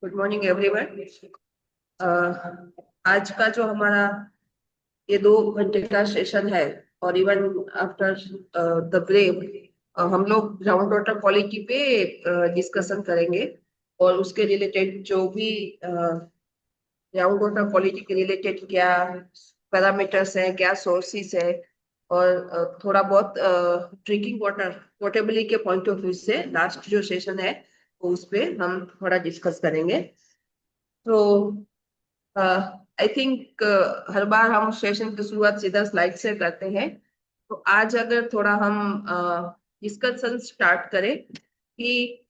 Good morning everyone. आज का जो हमारा ये 2 घंटे का सेशन है, और इवन आफ्टर द ब्रेक हम लोग ग्राउंड वाटर क्वालिटी पे डिस्कशन करेंगे। और उसके रिलेटेड जो भी ग्राउंड वाटर क्वालिटी के रिलेटेड क्या पैरामीटर्स है, क्या सोर्सेस है, और थोड़ा बहुत ड्रिंकिंग वाटर पोर्टेबिलिटी के पॉइंट ऑफ व्यू से लास्ट जो सेशन है वो उस पे हम थोड़ा डिस्कस करेंगे। तो आई थिंक हर बार हम सेशन की शुरुआत सीधा स्लाइड से करते हैं। तो आज अगर थोड़ा हम डिस्कशन स्टार्ट करें कि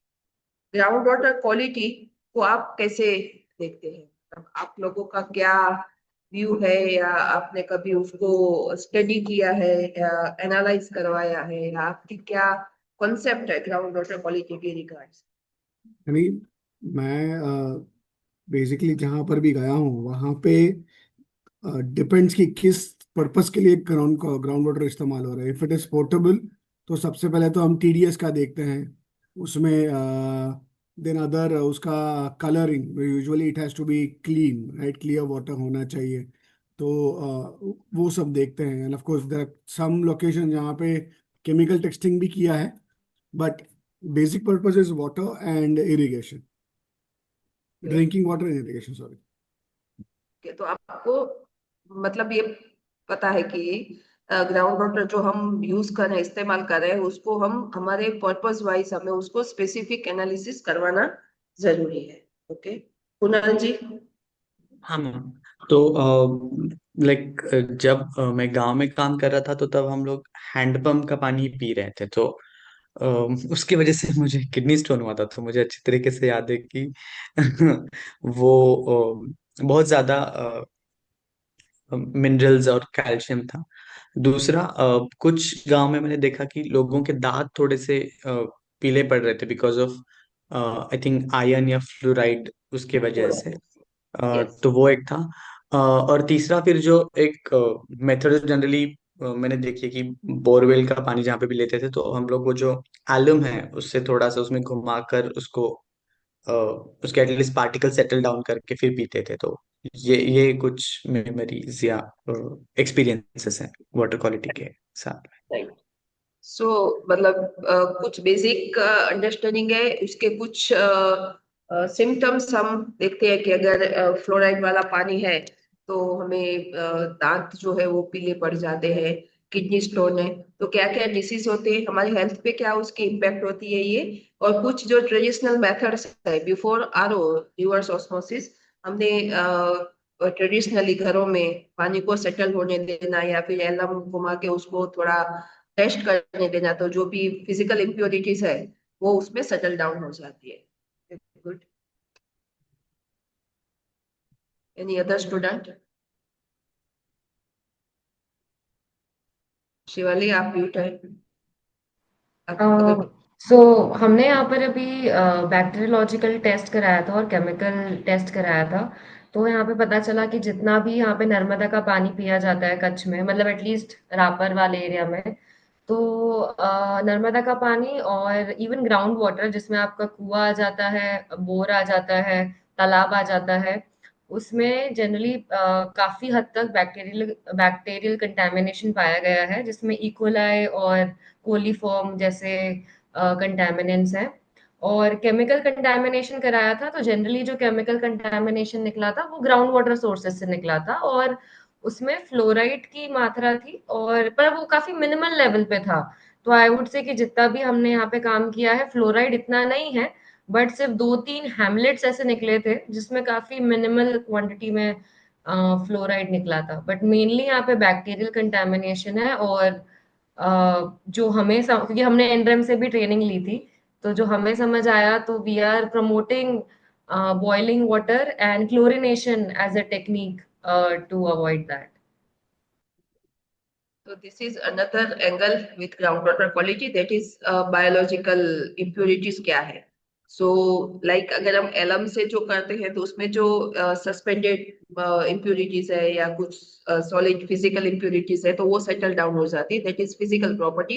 ग्राउंड वाटर क्वालिटी को आप कैसे देखते हैं, मतलब आप लोगों का क्या व्यू है, या आपने कभी उसको स्टडी किया है या एनालाइज करवाया है, या आपकी क्या कॉन्सेप्ट है ग्राउंड वाटर क्वालिटी के रिगार्ड्स। यानी मैं बेसिकली जहाँ पर भी गया हूँ वहाँ पे डिपेंड्स कि किस पर्पस के लिए ग्राउंड वाटर इस्तेमाल हो रहा है। इफ इट इज पोर्टेबल तो सबसे पहले तो हम टीडीएस का देखते हैं उसमें। देन अदर उसका colouring, usually it has to be clean, right, clear water होना चाहिए। तो वो सब देखते हैं। And of course there are some location जहाँ पे केमिकल टेस्टिंग भी किया है, but basic purpose is water and irrigation, drinking water and irrigation, sorry. तो आपको मतलब ये पता है कि ग्राउंड वाटर जो हम यूज कर रहे हैं, इस्तेमाल कर रहे हैं, उसको हम हमारे पर्पस वाइज हमें उसको स्पेसिफिक एनालिसिस करवाना जरूरी है। ओके, कुणाल जी। हाँ मैम। तो लाइक जब मैं गांव में काम कर रहा था तो तब हम लोग हैंडपंप का पानी पी रहे थे। तो उसकी वजह से मुझे किडनी स्टोन हुआ था। तो मुझे अच्छी तरीके से याद है कि वो बहुत ज्यादा मिनरल्स और कैल्शियम था। दूसरा, कुछ गांव में मैंने देखा कि लोगों के दांत थोड़े से पीले पड़ रहे थे because of I think iron या फ्लोराइड, उसके वजह से। यस। तो वो एक था। और तीसरा फिर जो एक मेथड जनरली मैंने देखी है कि बोरवेल का पानी जहाँ पे भी लेते थे तो हम लोग वो जो एलुम है उससे थोड़ा सा उसमें घुमाकर उसको अ, उसके एटलीस्ट पार्टिकल सेटल डाउन करके फिर पीते थे। तो ये कुछ मेमोरीज या एक्सपीरियंसेस हैं वाटर क्वालिटी के साथ। राइट। सो मतलब कुछ बेसिक अंडरस्टैंडिंग है, उसके कुछ सिम्टम्स हम देखते हैं कि अगर फ्लोराइड वाला पानी है तो हमें दांत जो है वो पीले पड़ जाते हैं, किडनी स्टोन है, तो क्या क्या डिसीज होते हैं, हमारी हेल्थ पे क्या उसकी इम्पैक्ट होती है ये। और कुछ जो ट्रेडिशनल मेथड्स है बिफोर आरओ, रिवर्स ऑस्मोसिस, हमने ट्रेडिशनली घरों में पानी को सेटल होने देना या फिर एलम घुमा के उसको थोड़ा टेस्ट करने देना, तो जो भी फिजिकल इम्प्योरिटीज है वो उसमें सेटल डाउन हो जाती है। Good. Any other student? Shivali, आप म्यूट है। आप अगर सो हमने यहाँ पर अभी बैक्टीरियोलॉजिकल टेस्ट कराया था और केमिकल टेस्ट कराया था। तो यहाँ पे पता चला कि जितना भी यहाँ पे नर्मदा का पानी पिया जाता है कच्छ में, मतलब एटलीस्ट रापर वाले एरिया में, तो नर्मदा का पानी और इवन ग्राउंड वाटर जिसमें आपका कुआं आ जाता है, बोर आ जाता है, तालाब आ जाता है, उसमें जनरली काफी हद तक बैक्टीरियल बैक्टीरियल कंटेमिनेशन पाया गया है, जिसमें इकोलाई और कोलीफॉर्म जैसे कंटेमिनेंट्स हैं। और केमिकल कंटेमिनेशन कराया था तो जनरली जो केमिकल कंटेमिनेशन निकला था वो ग्राउंड वाटर सोर्सेज से निकला था, और उसमें फ्लोराइड की मात्रा थी, और पर वो काफी मिनिमल लेवल पे था। तो आई वुड से कि जितना भी हमने यहाँ पे काम किया है, फ्लोराइड इतना नहीं है, बट सिर्फ 2-3 हैमलेट्स ऐसे निकले थे जिसमें काफी मिनिमल क्वांटिटी में फ्लोराइड निकला था। बट मेनली यहाँ पे बैक्टीरियल कंटेमिनेशन है। और जो हमें क्योंकि हमने एनरेम से भी ट्रेनिंग ली थी, तो जो हमें समझ आया, तो we are promoting boiling water and chlorination as a technique to avoid that. तो this is another angle with ground water quality, that is biological impurities क्या है। सो लाइक अगर हम एलम से जो करते हैं तो उसमें जो सस्पेंडेड इम्प्योरिटीज है या कुछ सॉलिड फिजिकल इम्प्योरिटीज है तो वो सेटल डाउन हो जाती है, that is physical property.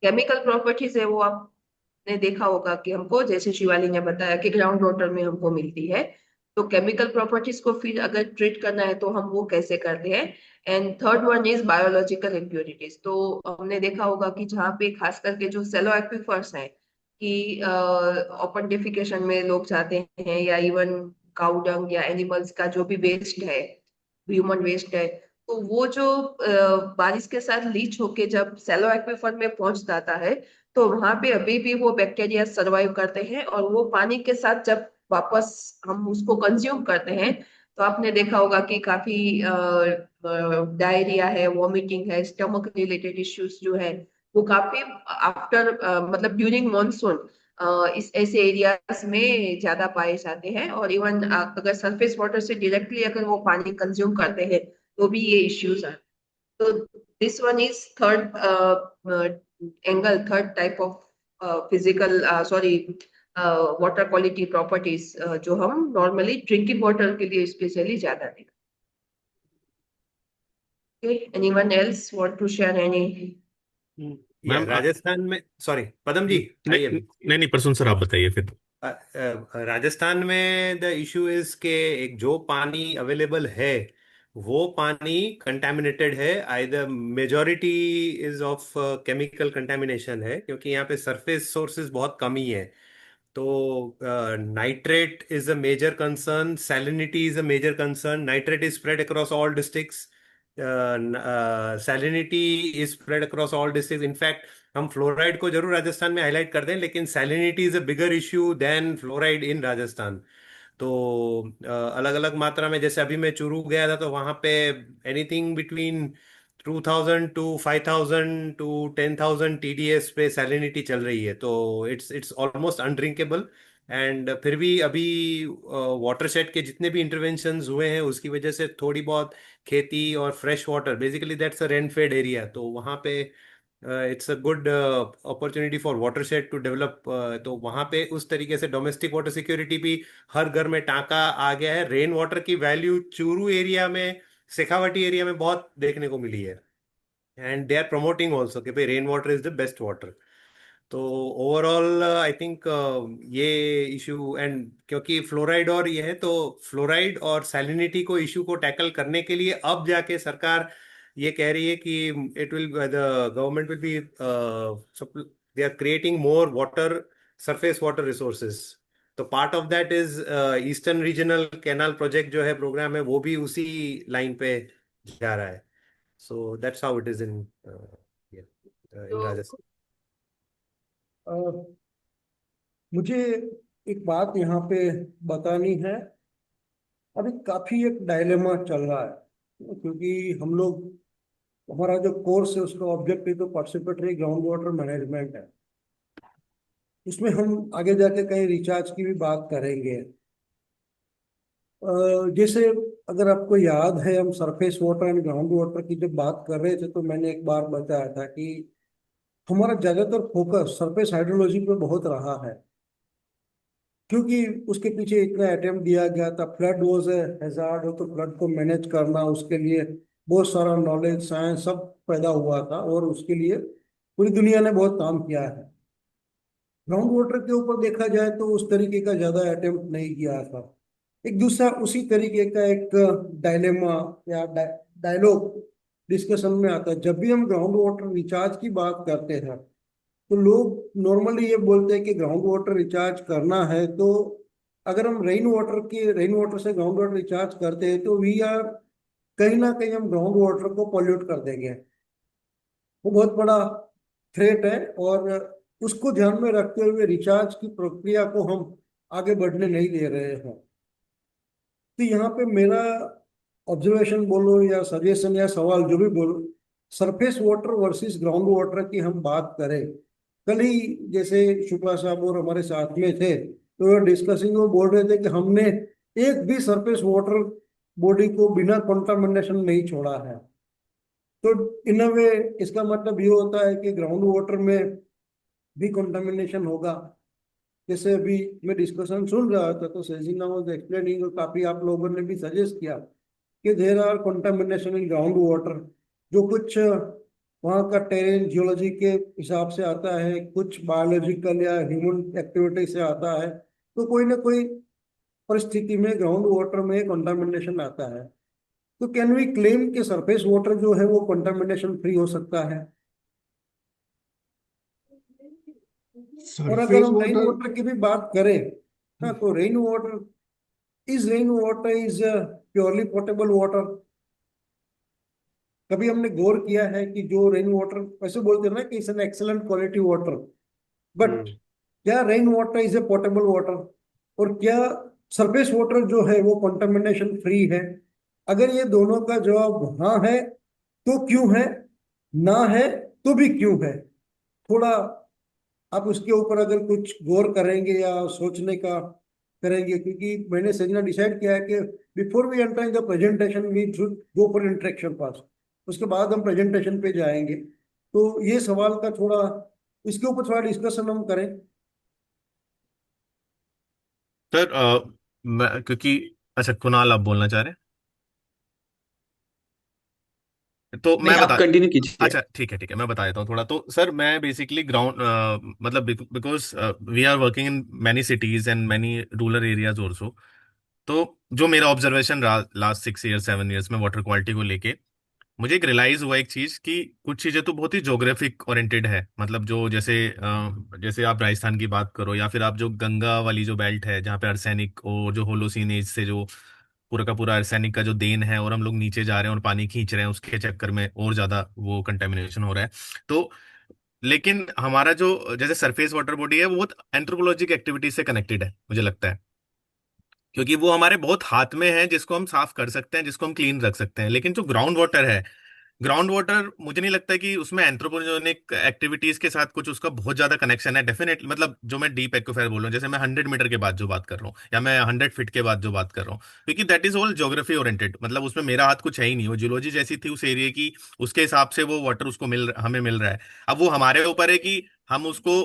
Chemical properties है वो आप आपने देखा होगा कि हमको, जैसे शिवाली ने बताया कि ग्राउंड वाटर में हमको मिलती है, तो केमिकल प्रॉपर्टीज को फिर अगर ट्रीट करना है तो हम वो कैसे करते हैं। And third one is biological impurities. तो हमने देखा होगा कि जहाँ पे खास करके जो सेलो एक्विफर्स हैं, कि ओपन डिफिकेशन में लोग जाते हैं, या इवन काउ डंग या एनिमल्स का जो भी वेस्ट है, ह्यूमन वेस्ट है, तो वो जो बारिश के साथ लीच होके जब सेलो एक्विफर में पहुंच जाता है, तो वहां पे अभी भी वो बैक्टीरिया सरवाइव करते हैं, और वो पानी के साथ जब वापस हम उसको कंज्यूम करते हैं, तो आपने देखा होगा कि काफी डायरिया है, वॉमिटिंग है, स्टमक रिलेटेड इश्यूज जो है, वो काफी आफ्टर मतलब ड्यूरिंग मॉनसून इस ऐसे एरियाज में ज्यादा पाए जाते हैं। और इवन अगर सरफेस वाटर से डायरेक्टली अगर वो पानी कंज्यूम करते हैं, तो भी ये इश्यूज आते हैं। तो this one is third angle, third type of physical sorry water quality properties जो हम नॉर्मली ड्रिंकिंग वाटर के लिए स्पेशली ज्यादा देखते हैं। Anyone else want to share any? Ma'am Rajasthan में, सॉरी पदम जी आइए अभी। नहीं प्रसून सर, आप बताइए फिर। राजस्थान में द इशू इज के एक जो पानी अवेलेबल है वो पानी कंटेमिनेटेड है, either majority is of chemical contamination है, क्योंकि यहाँ पे सरफेस सोर्सेज बहुत कम ही है। तो nitrate is a major concern, salinity is a major concern. Nitrate is spread across all districts, salinity is spread across all districts. In fact हम fluoride को जरूर राजस्थान में हाईलाइट करते हैं, लेकिन salinity is a bigger issue than fluoride in Rajasthan. तो अलग अलग मात्रा में, जैसे अभी मैं चूरू गया था तो वहां pay anything between 2,000 to 5,000 to 10,000 TDS पे सैलिनिटी चल रही है। तो इट्स ऑलमोस्ट अनड्रिंकेबल। एंड फिर भी अभी वाटरशेड के जितने भी इंटरवेंशंस हुए हैं उसकी वजह से थोड़ी बहुत खेती और fresh water, basically that's a rain fed area, तो वहाँ पे it's a good opportunity for watershed to develop. तो वहाँ पे उस तरीके से डोमेस्टिक वाटर सिक्योरिटी भी हर घर में टांका आ गया है। रेन वाटर की वैल्यू चूरू एरिया में, शेखावाटी एरिया में बहुत देखने को मिली है। And they are promoting also कि भाई rain water is the best water. तो ओवरऑल आई थिंक ये इशू, एंड क्योंकि फ्लोराइड और ये है, तो फ्लोराइड और सैलिनिटी को इशू को टैकल करने के लिए अब जाके सरकार ये कह रही है कि it will the government will be they are creating more water, surface water resources. तो part of that is eastern regional canal project जो है, प्रोग्राम है, वो भी उसी लाइन पे जा रहा है। So that's how it is in in तो राजस्थान। मुझे एक बात यहाँ पे बतानी है। अभी काफी एक डायलेमा चल रहा है, क्योंकि हम लोग, हमारा जो कोर्स है उसका ऑब्जेक्टिव तो पार्टिसिपेटरी ग्राउंड वाटर मैनेजमेंट है। उसमें हम आगे जाके कहीं रिचार्ज की भी बात करेंगे। जैसे अगर आपको याद है, हम surface water and ground water की जब बात कर रहे थे तो मैंने एक बार बताया था कि हमारा ज्यादातर फोकस सरफेस हाइड्रोलॉजी पे बहुत रहा है, क्योंकि उसके पीछे इतना अटेम्प्ट दिया गया था। फ्लड वाज ए हैजार्ड, हो तो फ्लड को मैनेज करना, उसके लिए बहुत सारा नॉलेज, साइंस सब पैदा हुआ था, और उसके लिए पूरी दुनिया ने बहुत काम किया है। ग्राउंड वाटर के ऊपर देखा जाए तो उस तरीके का ज्यादा अटेम्प्ट नहीं किया था। एक दूसरा उसी तरीके का एक डायलेमा या डायलॉग डिस्कशन में आता है। जब भी हम ग्राउंड वाटर रिचार्ज की बात करते हैं तो लोग नॉर्मली ये बोलते हैं कि ग्राउंड वाटर रिचार्ज करना है तो अगर हम रेन वाटर से ग्राउंड वाटर रिचार्ज करते हैं तो वी आर, कहीं ना कहीं हम ग्राउंड वाटर को पॉल्यूट कर देंगे। वो बहुत बड़ा थ्रेट है, और उसको ध्यान में रखते हुए रिचार्ज की प्रक्रिया को हम आगे बढ़ने नहीं दे रहे हैं। तो यहाँ पे मेरा ऑब्जर्वेशन बोलो या सजेशन या सवाल जो भी बोलो, surface water versus ground water की हम बात करें। कल ही जैसे शुक्ला साहब और हमारे साथ में थे तो डिस्कसिंग में बोल रहे थे कि हमने एक भी सरफेस वाटर बॉडी को बिना कंटामिनेशन नहीं छोड़ा है। तो इन अ वे इसका मतलब ये होता है कि ग्राउंड वाटर में भी कंटामिनेशन होगा। जैसे अभी मैं डिस्कशन सुन रहा था तो सजीना वाज एक्सप्लेनिंग, और काफी आप लोगों ने भी सजेस्ट किया कि there are contamination in ground water. जो कुछ वहाँ का टेरेन जियोलॉजी के हिसाब से आता है, कुछ बायोलॉजिकल या ह्यूमन एक्टिविटी से आता है। तो कोई ना कोई परिस्थिति में ग्राउंड वाटर में कंटामिनेशन आता है। तो कैन वी क्लेम कि सरफेस वाटर जो है वो कंटामिनेशन फ्री हो सकता है? और अगर सरफेस हम रेन वाटर वाटर की भी बात करें, हाँ, तो rain water is purely portable water. कभी हमने गौर किया है कि जो रेन वाटर, वैसे बोलते हैं ना कि it's an excellent quality water, but क्या rain water is a portable water? और क्या सरफेस वाटर जो है वो कंटामिनेशन फ्री है? अगर ये दोनों का जवाब हाँ है तो क्यों है, ना है तो भी क्यों है? थोड़ा आप उसके ऊपर अगर कुछ गौर करेंगे या सोचने का करेंगे, क्योंकि मैंने सजना डिसाइड किया है कि before we enter in the presentation we should go for interaction pass, उसके बाद हम प्रेजेंटेशन पे जाएंगे। तो ये सवाल का थोड़ा, इसके ऊपर थोड़ा डिस्कशन हम करें। सर मैं क्योंकि अच्छा कुणाल आप बोलना चाह रहे हैं तो नहीं, मैं आप बता। कंटिन्यू कीजिए। अच्छा ठीक है मैं बता देता हूँ थोड़ा। तो सर मैं बेसिकली ग्राउंड मतलब because we are working in many cities and many rural areas also. तो जो मेरा ऑब्जर्वेशन रहा लास्ट 6 ईयर 7 ईयर्स में वाटर क्वालिटी को लेके, मुझे एक रियलाइज हुआ एक चीज कि कुछ चीजें तो बहुत ही ज्योग्राफिक ओरिएंटेड है। मतलब जो जैसे जैसे आप राजस्थान की बात करो या फिर आप जो गंगा वाली जो बेल्ट है जहाँ पे अर्सेनिक और जो होलोसीन एज से जो पूरा का पूरा अर्सेनिक का जो देन है, और हम लोग नीचे जा रहे हैं और पानी खींच रहे हैं, उसके चक्कर में और ज्यादा वो कंटेमिनेशन हो रहा है। तो लेकिन हमारा जो जैसे सरफेस वाटर बॉडी है वो बहुत एंथ्रोपोलॉजिक एक्टिविटी से कनेक्टेड है मुझे लगता है, क्योंकि वो हमारे बहुत हाथ में है जिसको हम साफ कर सकते हैं, जिसको हम क्लीन रख सकते हैं। लेकिन जो ग्राउंड वाटर है, ग्राउंड वाटर मुझे नहीं लगता कि उसमें एंथ्रोपोजेनिक एक्टिविटीज के साथ कुछ उसका बहुत ज्यादा कनेक्शन है। डेफिनेटली मतलब जो मैं डीप एक्वाफायर बोल रहा हूँ, जैसे मैं 100 मीटर के बाद जो बात कर रहा हूँ या मैं 100 फीट के बाद जो बात कर रहा हूँ, क्योंकि that is all geography oriented. मतलब उसमें मेरा हाथ कुछ है ही नहीं। वो जियोलॉजी जैसी थी उस एरिया की, उसके हिसाब से वो वाटर उसको हमें मिल रहा है। अब वो हमारे ऊपर है कि हम उसको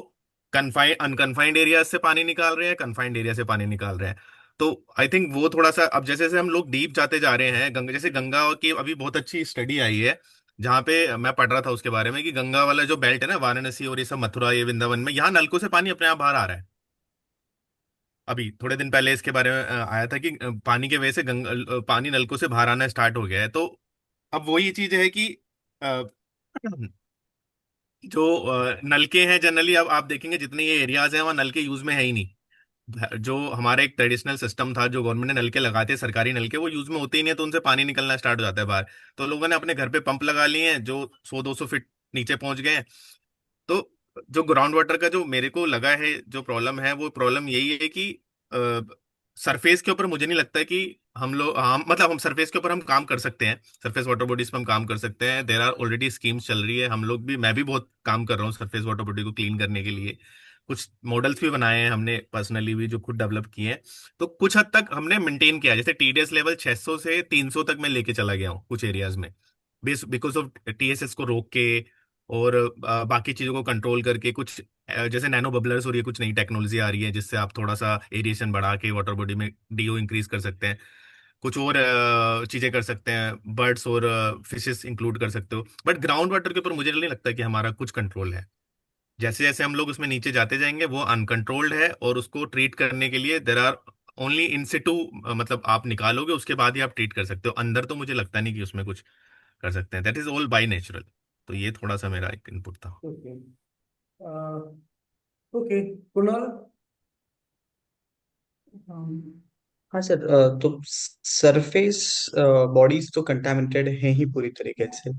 कन्फाइंड अनकन्फाइंड एरिया से पानी निकाल रहे हैं, कन्फाइंड एरिया से पानी निकाल रहे हैं। तो आई थिंक वो थोड़ा सा, अब जैसे जैसे हम लोग डीप जाते जा रहे हैं, गंगा जैसे गंगा की अभी बहुत अच्छी स्टडी आई है जहाँ पे मैं पढ़ रहा था उसके बारे में कि गंगा वाला जो बेल्ट है ना, वाराणसी और ये सब मथुरा ये वृंदावन में, यहाँ नलकों से पानी अपने आप बाहर आ रहा है। अभी थोड़े दिन पहले इसके बारे में आया था कि पानी के वजह से पानी नलकों से बाहर आना स्टार्ट हो गया है। तो अब वही चीज है कि अ, जो नलके हैं जनरली, अब आप देखेंगे जितने ये एरियाज हैं वहाँ नलके यूज में है ही नहीं। जो हमारा एक ट्रेडिशनल सिस्टम था, जो गवर्नमेंट ने नलके लगाते हैं सरकारी नलके, वो यूज में होते ही नहीं है, तो उनसे पानी निकलना स्टार्ट हो जाता है बाहर। तो लोगों ने अपने घर पे पंप लगा लिए हैं जो 100-200 फीट नीचे पहुंच गए हैं। तो जो ग्राउंड वाटर का जो मेरे को लगा है जो प्रॉब्लम है, वो प्रॉब्लम यही है कि सरफेस के ऊपर मुझे नहीं लगता है कि हम मतलब हम सरफेस के ऊपर हम काम कर सकते हैं, सरफेस वाटर बॉडीज पे हम काम कर सकते हैं। देर आर ऑलरेडी स्कीम्स चल रही है, हम लोग भी, मैं भी बहुत काम कर रहा हूँ सरफेस वाटर बॉडी को क्लीन करने के लिए। कुछ मॉडल्स भी बनाए हैं हमने पर्सनली भी जो खुद डेवलप किए हैं। तो कुछ हद तक हमने मेंटेन किया है। जैसे टीडीएस लेवल 600 से 300 तक मैं लेके चला गया हूँ कुछ एरियाज में, बिकॉज ऑफ टीएसएस को रोक के और बाकी चीजों को कंट्रोल करके। कुछ जैसे नैनो बबलर्स और ये कुछ नई टेक्नोलॉजी आ रही है जिससे आप थोड़ा सा एरिएशन बढ़ा के वाटर बॉडी में डीओ इंक्रीज कर सकते हैं। कुछ और चीजें कर सकते हैं, बर्ड्स और फिशेस इंक्लूड कर सकते हो। बट ग्राउंड वाटर के ऊपर मुझे नहीं लगता कि हमारा कुछ कंट्रोल है। जैसे जैसे हम लोग उसमें नीचे जाते जाएंगे वो अनकंट्रोल्ड है, और उसको ट्रीट करने के लिए there are only in Situ, मतलब आप निकालोगे उसके बाद ही आप ट्रीट कर सकते हो। अंदर तो मुझे लगता नहीं कि उसमें कुछ कर सकते हैं। That is all by natural. तो ये थोड़ा सा मेरा एक इनपुट था। Okay, okay, Kunal. हाँ सर, तो सरफेस बॉडीज तो कंटामिनेटेड हैं ही पूरी तरीके से।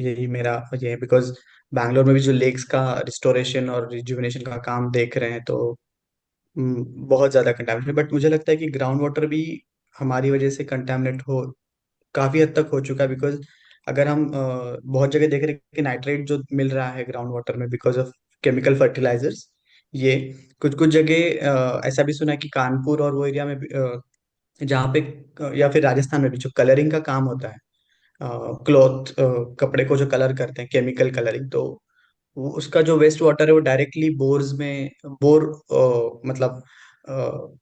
यही मेरा ये है, बिकॉज बैंगलोर में भी जो लेक्स का रिस्टोरेशन और रिजुविनेशन का काम देख रहे हैं, तो बहुत ज्यादा कंटामिनेटेड। बट मुझे लगता है कि ग्राउंड वाटर भी हमारी वजह से कंटामिनेट हो काफी हद तक हो चुका है। बिकॉज अगर हम बहुत जगह देख रहे हैं कि नाइट्रेट जो मिल रहा है ग्राउंड वाटर में बिकॉज ऑफ केमिकल फर्टिलाइजर्स, ये कुछ कुछ जगह ऐसा भी सुना है कि कानपुर और वो एरिया में जहाँ पे या फिर राजस्थान में भी जो कलरिंग का काम होता है, क्लॉथ कपड़े को जो कलर करते हैं केमिकल कलरिंग, तो वो उसका जो वेस्ट वाटर है वो डायरेक्टली बोर्स में बोर मतलब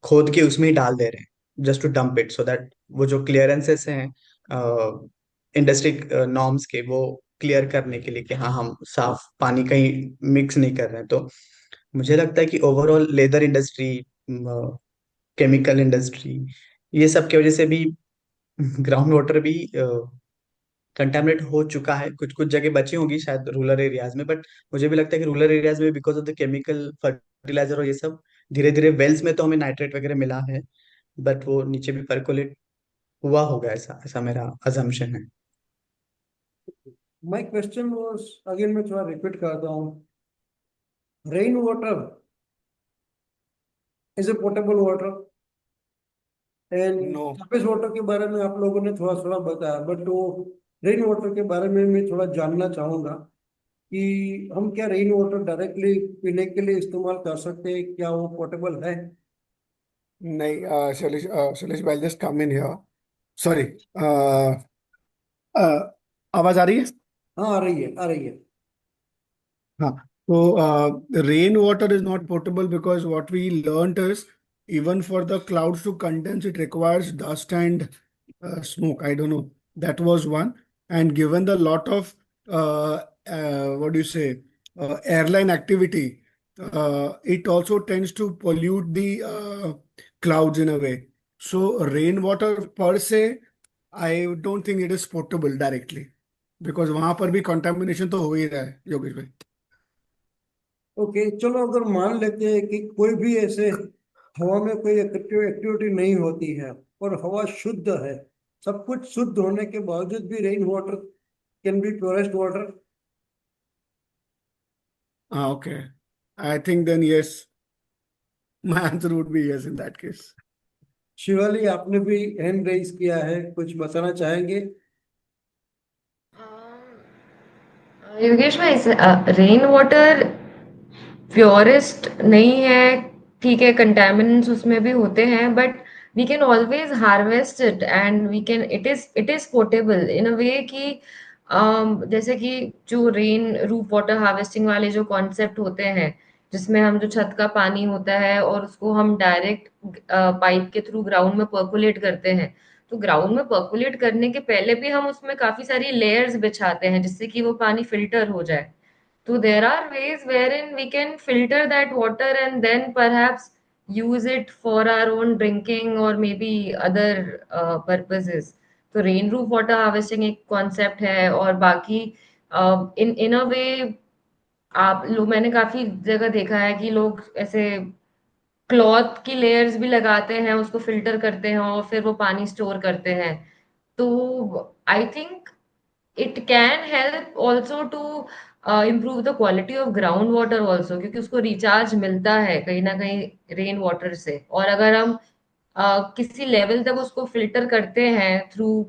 खोद के उसमें ही डाल दे रहे हैं just to dump it, so that वो जो क्लियरेंसेस हैं इंडस्ट्री नॉर्म्स के, वो क्लियर करने के लिए कि हाँ हम साफ पानी कहीं मिक्स नहीं कर रहे हैं। तो मुझे लगता है कि overall leather industry, chemical industry, ये सब की वजह से भी ग्राउंड वाटर भी कंटेमिनेट हो चुका है। कुछ कुछ जगह बची होंगी शायद रूरल एरियाज में, बट मुझे भी लगता है कि रूरल एरियाज में because of the chemical fertiliser और ये सब, धीरे धीरे वेल्स में तो हमें नाइट्रेट वगैरह मिला है, बट वो नीचे भी परकोलेट हुआ होगा, ऐसा ऐसा मेरा अजम्पशन है। माय क्वेश्चन वाज, अगेन मैं थोड़ा रिपीट करता हूँ, rain water is a portable water and no, surface water के बारे में आप लोगों ने थोड़ा थोड़ा बताया, बट वो रेन वाटर के बारे में मैं थोड़ा जानना चाहूंगा कि हम क्या रेन वाटर डायरेक्टली पीने के लिए इस्तेमाल कर सकते हैं, क्या वो पोर्टेबल है? नहीं, शैलेश भाई, just come in here, sorry, आवाज आ रही है? हाँ, आ रही है, आ रही है। हाँ, तो rain water is not portable because what we learned is even for the clouds to condense it requires dust and smoke. I don't know, that was one. And given the lot of what do you say, airline activity, it also tends to pollute the clouds in a way. So rainwater per se, I don't think it is potable directly, because वहां पर भी contamination तो हो ही रहा है योगेश भाई। Okay, चलो अगर मान लेते हैं कि कोई भी ऐसे हवा में कोई एक्टिविटी नहीं होती है और हवा शुद्ध है, सब कुछ शुद्ध होने के बावजूद भी rain water can B purest water. Okay, I think then yes, my answer would be yes in that case. Shivali, आपने भी हैंड रेज किया है, कुछ बताना चाहेंगे? योगेश भाई, रेन वाटर प्योरेस्ट नहीं है, ठीक है, कंटेमिनेंट्स उसमें भी होते हैं, but we can always harvest it and we can, it is portable in a way कि जैसे कि जो रेन रूफ वाटर हार्वेस्टिंग वाले जो कॉन्सेप्ट होते हैं, जिसमें हम जो छत का पानी होता है और उसको हम डायरेक्ट पाइप के थ्रू ग्राउंड में पर्कुलेट करते हैं, तो ग्राउंड में पर्कुलेट करने के पहले भी हम उसमें काफी सारी लेयर्स बिछाते हैं जिससे कि वो पानी फिल्टर हो जाए। So there are ways wherein we can filter that water and then perhaps use it for our own drinking or maybe other purposes. तो रेन रूफ वाटर हार्वेस्टिंग एक कॉन्सेप्ट है, और बाकी इन अ वे आप लोग, मैंने काफी जगह देखा है कि लोग ऐसे क्लॉथ की लेयर्स भी लगाते हैं, उसको फिल्टर करते हैं और फिर वो पानी स्टोर करते हैं। तो I think it can help also to improve the quality of ground water also, क्योंकि उसको रिचार्ज मिलता है कहीं ना कहीं रेन वाटर से, और अगर हम किसी लेवल तक उसको फिल्टर करते हैं through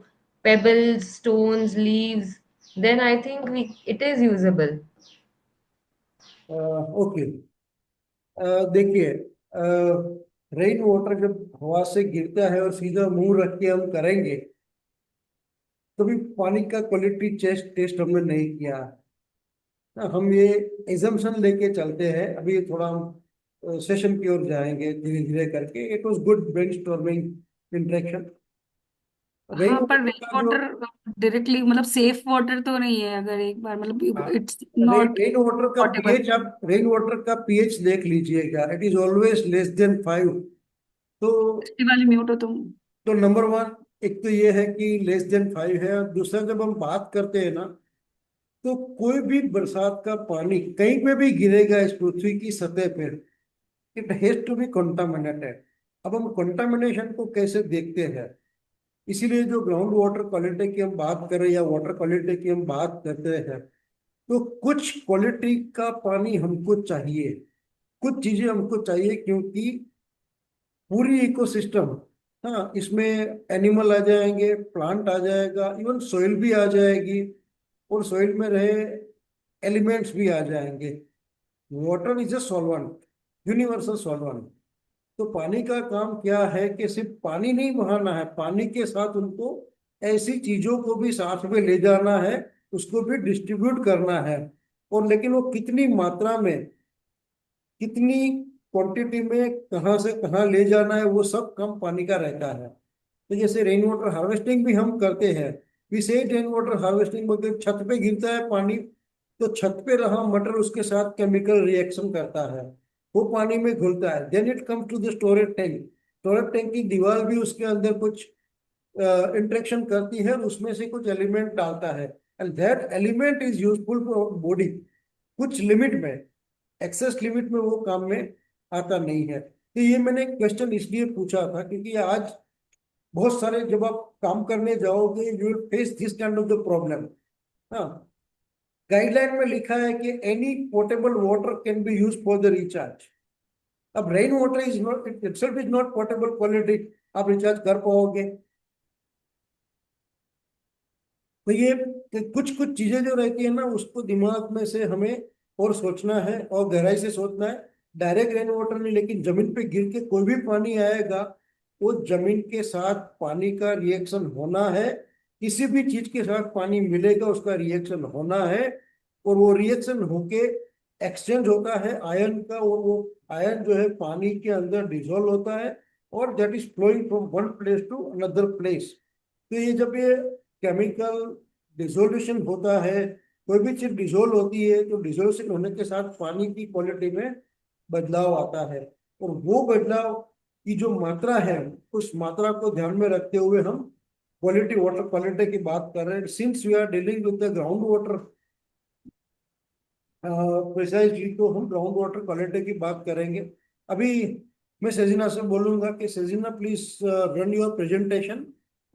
pebbles, stones, leaves, then I think we it is usable. Okay, देखिए, रेन वाटर जब हवा से गिरता है और सीधा मुंह रख के हम करेंगे, कभी पानी का क्वालिटी टेस्ट टेस्ट हमने नहीं किया। हम ये एजम्पशन लेके चलते हैं, अभी थोड़ा हम सेशन की ओर जाएंगे धीरे धीरे करके। It was good brainstorming interaction. Rain हाँ, पर वाटर रेन का जो वाटर डायरेक्टली मतलब सेफ वाटर तो नहीं है, अगर एक बार मतलब it's rain not rain water का पोर्टेबल। पीएच, आप रेन वाटर का पीएच देख लीजिएगा, it is always less than 5। तो वाले म्यूट हो तुम। नंबर वन, एक तो ये है कि लेस देन 5 है। और दूसरा, जब हम बात करते हैं ना, तो कोई भी बरसात का पानी कहीं पे भी गिरेगा इस पृथ्वी की सतह पर, it has to be contaminated. अब हम कंटामिनेशन को कैसे देखते हैं, इसीलिए जो ग्राउंड वाटर क्वालिटी की हम बात करें या वाटर क्वालिटी की हम बात करते हैं, तो कुछ क्वालिटी का पानी हमको चाहिए, कुछ चीजें हमको चाहिए, क्योंकि पूरी इकोसिस्टम, हाँ, इसमें एनिमल आ जाएंगे, प्लांट आ जाएगा, इवन सोइल भी आ जाएगी, और सोइल में रहे एलिमेंट्स भी आ जाएंगे। Water is a solvent, universal solvent. तो पानी का काम क्या है कि सिर्फ पानी नहीं बहाना है, पानी के साथ उनको ऐसी चीजों को भी साथ में ले जाना है, उसको भी डिस्ट्रीब्यूट करना है। और लेकिन वो कितनी मात्रा में, कितनी क्वांटिटी में, कहाँ से कहाँ ले जाना है, वो सब कम पानी का रहता है। तो जैसे रेन वाटर हार्वेस्टिंग भी हम करते हैं, वी से रेन वाटर हार्वेस्टिंग बोलते छत पे गिरता है पानी, तो छत पे रहा मटर उसके साथ केमिकल रिएक्शन करता है, वो पानी में घुलता है, then it comes to the storage tank. Storage tank की दीवार भी उसके अंदर कुछ इंटरेक्शन करती है और उसमें से कुछ एलिमेंट डालता है, and that element is useful for body कुछ लिमिट में। एक्सेस लिमिट में वो काम में आता नहीं है। तो ये मैंने क्वेश्चन इसलिए पूछा था क्योंकि आज बहुत सारे जब आप काम करने जाओगे you will face this kind of the problem. हाँ, गाइडलाइन में लिखा है कि any portable water can be use for the recharge. अब rain water is not itself is not portable quality, आप रिचार्ज कर पाओगे? तो ये कुछ कुछ चीजें जो रहती है ना उसको दिमाग में से हमें और सोचना है और गहराई से सोचना है। डायरेक्ट रेन वाटर नहीं, लेकिन जमीन पे गिर के कोई भी पानी आएगा वो जमीन के साथ पानी का रिएक्शन होना है, किसी भी चीज के साथ पानी मिलेगा उसका रिएक्शन होना है, और वो रिएक्शन होके एक्सचेंज होता है आयन का, और वो आयन जो है पानी के अंदर डिसॉल्व होता है और that is flowing from one place to another place. तो ये जब ये केमिकल डिसोल्यूशन होता है, कोई भी चीज डिसोल्व होती है तो डिसोल्यूशन होने के साथ पानी की क्वालिटी में बदलाव आता है, और वो बदलाव की जो मात्रा है उस मात्रा को ध्यान में रखते हुए हम क्वालिटी वाटर क्वालिटी की बात कर रहे हैं। Since we are dealing with the ground water precisely, तो हम ग्राउंड वाटर क्वालिटी की बात करेंगे। अभी मैं सजीना से बोलूंगा कि सजीना प्लीज रन योर प्रेजेंटेशन,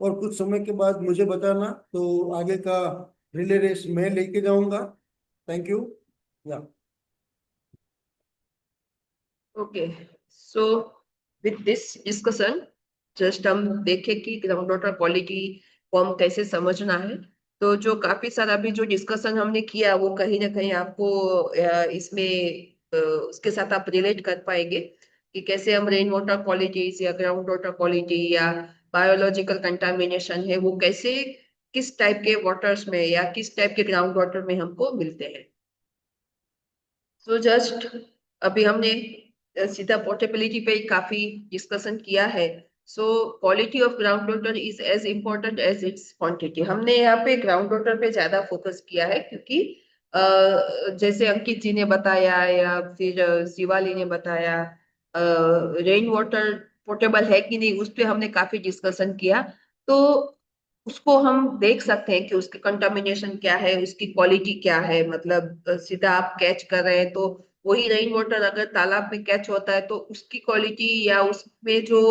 और कुछ समय के बाद मुझे बताना, तो आगे का रिले रेस मैं लेके जाऊंगा। Thank you. या okay, so with this discussion just हम देखें कि ग्राउंड वाटर क्वालिटी को हम कैसे समझना है। तो जो काफी सारा भी जो डिस्कशन हमने किया वो कहीं ना कहीं आपको इसमें उसके साथ आप रिलेट कर पाएंगे कि कैसे हम रेन वाटर क्वालिटीज या ग्राउंड वाटर क्वालिटी या बायोलॉजिकल कंटामिनेशन है वो कैसे किस टाइप के वाटर्स में या किस टाइप के ग्राउंड वाटर में हमको मिलते हैं। सो जस्ट अभी हमने सीधा पोर्टेबिलिटी पे ही काफी डिस्कशन किया है। So quality of ground water is as important as its quantity. हमने यहाँ पे ग्राउंड वाटर पे ज्यादा फोकस किया है क्योंकि जैसे अंकित जी ने बताया या फिर शिवाली ने बताया रेन वाटर पोर्टेबल है कि नहीं उस पे हमने काफी डिस्कशन किया। तो उसको हम देख सकते हैं कि उसके कंटामिनेशन क्या है, उसकी क्वालिटी क्या है। मतलब सीधा आप कैच कर रहे हैं तो वही रेन वाटर अगर तालाब में कैच होता है तो उसकी क्वालिटी या उसमें जो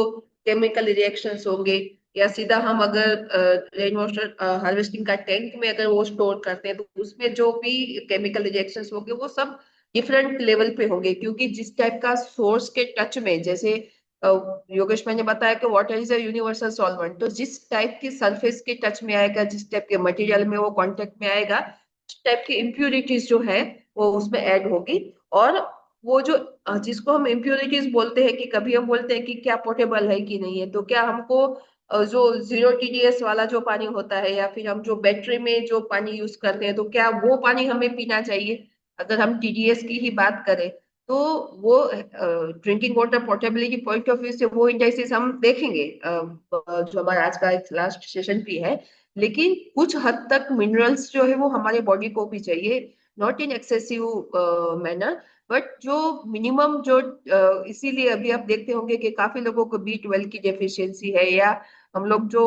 केमिकल रिएक्शंस होंगे, या सीधा हम अगर रेन वाटर हार्वेस्टिंग का टैंक में अगर वो स्टोर करते हैं तो उसमें जो भी केमिकल रिएक्शंस होंगे वो सब डिफरेंट लेवल पे होंगे, क्योंकि जिस टाइप का सोर्स के टच में, जैसे योगेश मैंने बताया कि water is a universal solvent, तो जिस टाइप की सरफेस के टच में आएगा, जिस टाइप के मटेरियल में वो कांटेक्ट में आएगा, उस टाइप की इम्प्यूरिटीज जो है वो उसमें ऐड होगी। और वो जो जिसको हम इम्प्यूरिटीज बोलते हैं, कि कभी हम बोलते हैं कि क्या पोर्टेबल है कि नहीं है, तो क्या हमको जो 0 TDS वाला जो पानी होता है या फिर हम जो बैटरी में जो पानी यूज करते हैं तो क्या वो पानी हमें पीना चाहिए? अगर हम TDS की ही बात करें तो वो drinking water portability point of view से वो इंडाइसिस हम देखेंगे जो हमारा आज का एक लास्ट सेशन भी है। लेकिन कुछ हद तक मिनरल्स जो है वो हमारे बॉडी को भी चाहिए, not in excessive manner, but जो मिनिमम जो इसीलिए अभी आप देखते होंगे कि काफी लोगों को B12 की डेफिशिएंसी है, या हम लोग जो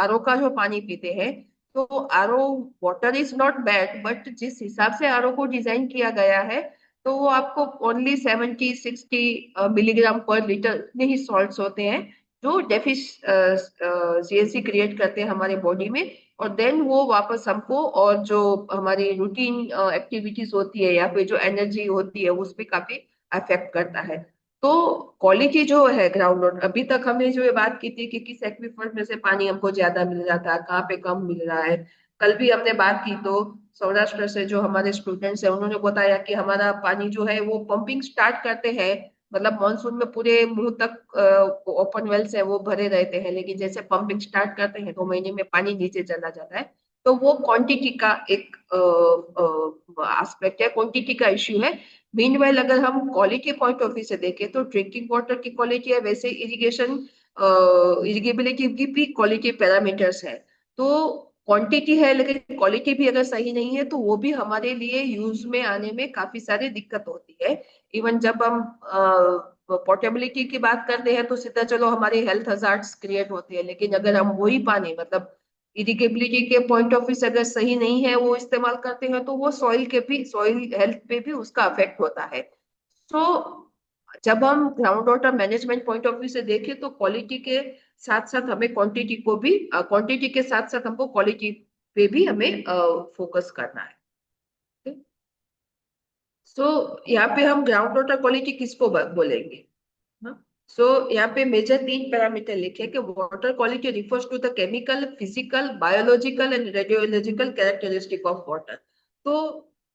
RO का जो पानी पीते हैं, तो RO water is not bad, but जिस हिसाब से RO को डिजाइन किया गया है तो वो आपको ओनली 70-60 मिलीग्राम पर लीटर इतने ही सॉल्ट्स होते हैं जो डेफिशिएंसी क्रिएट करते हैं हमारे बॉडी में, और देन वो वापस हमको और जो हमारी रूटीन एक्टिविटीज होती है या फिर जो एनर्जी होती है उस पर काफी अफेक्ट करता है। तो क्वालिटी जो है ग्राउंड वाटर, अभी तक हमने जो ये बात की थी कि किस एक्वीफर में से पानी हमको ज्यादा मिल रहा है, कहाँ पे कम मिल रहा है। कल भी हमने बात की तो सौराष्ट्र से जो हमारे स्टूडेंट्स हैं उन्होंने बताया कि हमारा पानी जो है वो पंपिंग स्टार्ट करते हैं, मतलब मानसून में पूरे मुंह तक ओपन वेल्स है वो भरे रहते हैं, लेकिन जैसे पंपिंग स्टार्ट करते हैं 2 महीने में पानी नीचे चला जाता है। तो वो क्वांटिटी का एक एस्पेक्ट है, क्वांटिटी का इश्यू है। मीनवाइल अगर हम क्वालिटी पॉइंट ऑफ व्यू से देखें तो ड्रिंकिंग वाटर की क्वालिटी है, वैसे इरिगेशन इरिगेबिलिटी की भी क्वालिटी पैरामीटर्स है। तो क्वांटिटी है लेकिन क्वालिटी भी अगर सही नहीं है तो वो भी हमारे लिए यूज में आने में काफी सारी दिक्कत होती है। इवन जब हम पोर्टेबिलिटी की बात करते हैं तो सीधा चलो हमारे हेल्थ हजार्ड्स क्रिएट होते हैं, लेकिन अगर हम वही पानी मतलब इरिगेबिलिटी के पॉइंट ऑफ व्यू से अगर सही नहीं है वो इस्तेमाल करते हैं तो वो सॉइल हेल्थ पे भी उसका अफेक्ट होता है। तो जब हम ground water management point of view से देखें तो क्वालिटी के साथ साथ हमें क्वांटिटी के साथ साथ हमको क्वालिटी पे भी हमें फोकस करना है। सो यहाँ पे हम ग्राउंड वाटर क्वालिटी किसको बोलेंगे? सो यहाँ पे मेजर 3 पैरामीटर लिखे कि water quality refers to the chemical, physical, biological and radiological characteristic of water. तो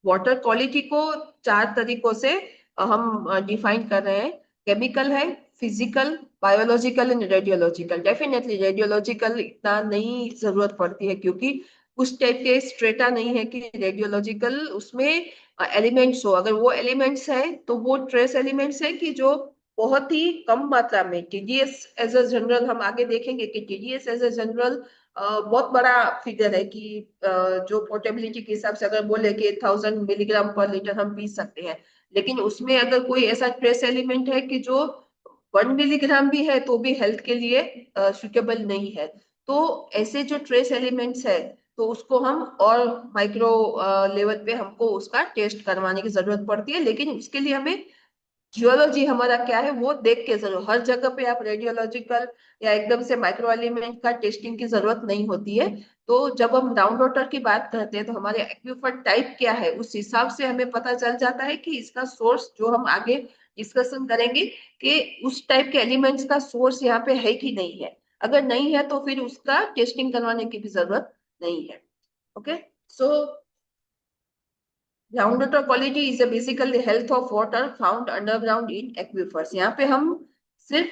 वाटर क्वालिटी को 4 तरीकों से हम डिफाइन कर रहे हैं। केमिकल है, physical, biological and radiological. Definitely radiological इतना नहीं जरूरत पड़ती है क्योंकि उस टाइप के स्ट्रेटा नहीं है कि रेडियोलॉजिकल उसमें एलिमेंट्स हो। अगर वो एलिमेंट्स है तो वो ट्रेस एलिमेंट्स है कि जो बहुत ही कम मात्रा में टीडीएस एज अ जनरल, हम आगे देखेंगे कि टीडीएस एज अ जनरल बहुत बड़ा फिगर है कि जो पोर्टेबिलिटी के हिसाब से अगर बोले कि 1000 मिलीग्राम पर लीटर हम पी सकते हैं, लेकिन उसमें अगर कोई ऐसा ट्रेस एलिमेंट है कि जो 1 मिलीग्राम भी है तो भी हेल्थ के लिए सुटेबल नहीं है। तो ऐसे जो ट्रेस एलिमेंट्स है तो उसको हम और माइक्रो लेवल पे हमको उसका टेस्ट करवाने की जरूरत पड़ती है, लेकिन उसके लिए हमें जियोलॉजी हमारा क्या है वो देख के जरूर। हर जगह पे आप रेडियोलॉजिकल या एकदम से माइक्रो एलिमेंट का टेस्टिंग की जरूरत नहीं होती है। तो जब हम ग्राउंड वाटर की बात करते हैं तो हमारे एक्वीफर टाइप क्या है उस हिसाब से हमें पता चल जाता है कि इसका सोर्स, जो हम आगे डिस्कशन करेंगे कि उस टाइप के एलिमेंट्स का सोर्स यहाँ पे है कि नहीं है। अगर नहीं है तो फिर उसका टेस्टिंग करवाने की भी जरूरत नहीं है। Okay, so groundwater quality is a basically health of water found underground in aquifers। यहाँ पे हम सिर्फ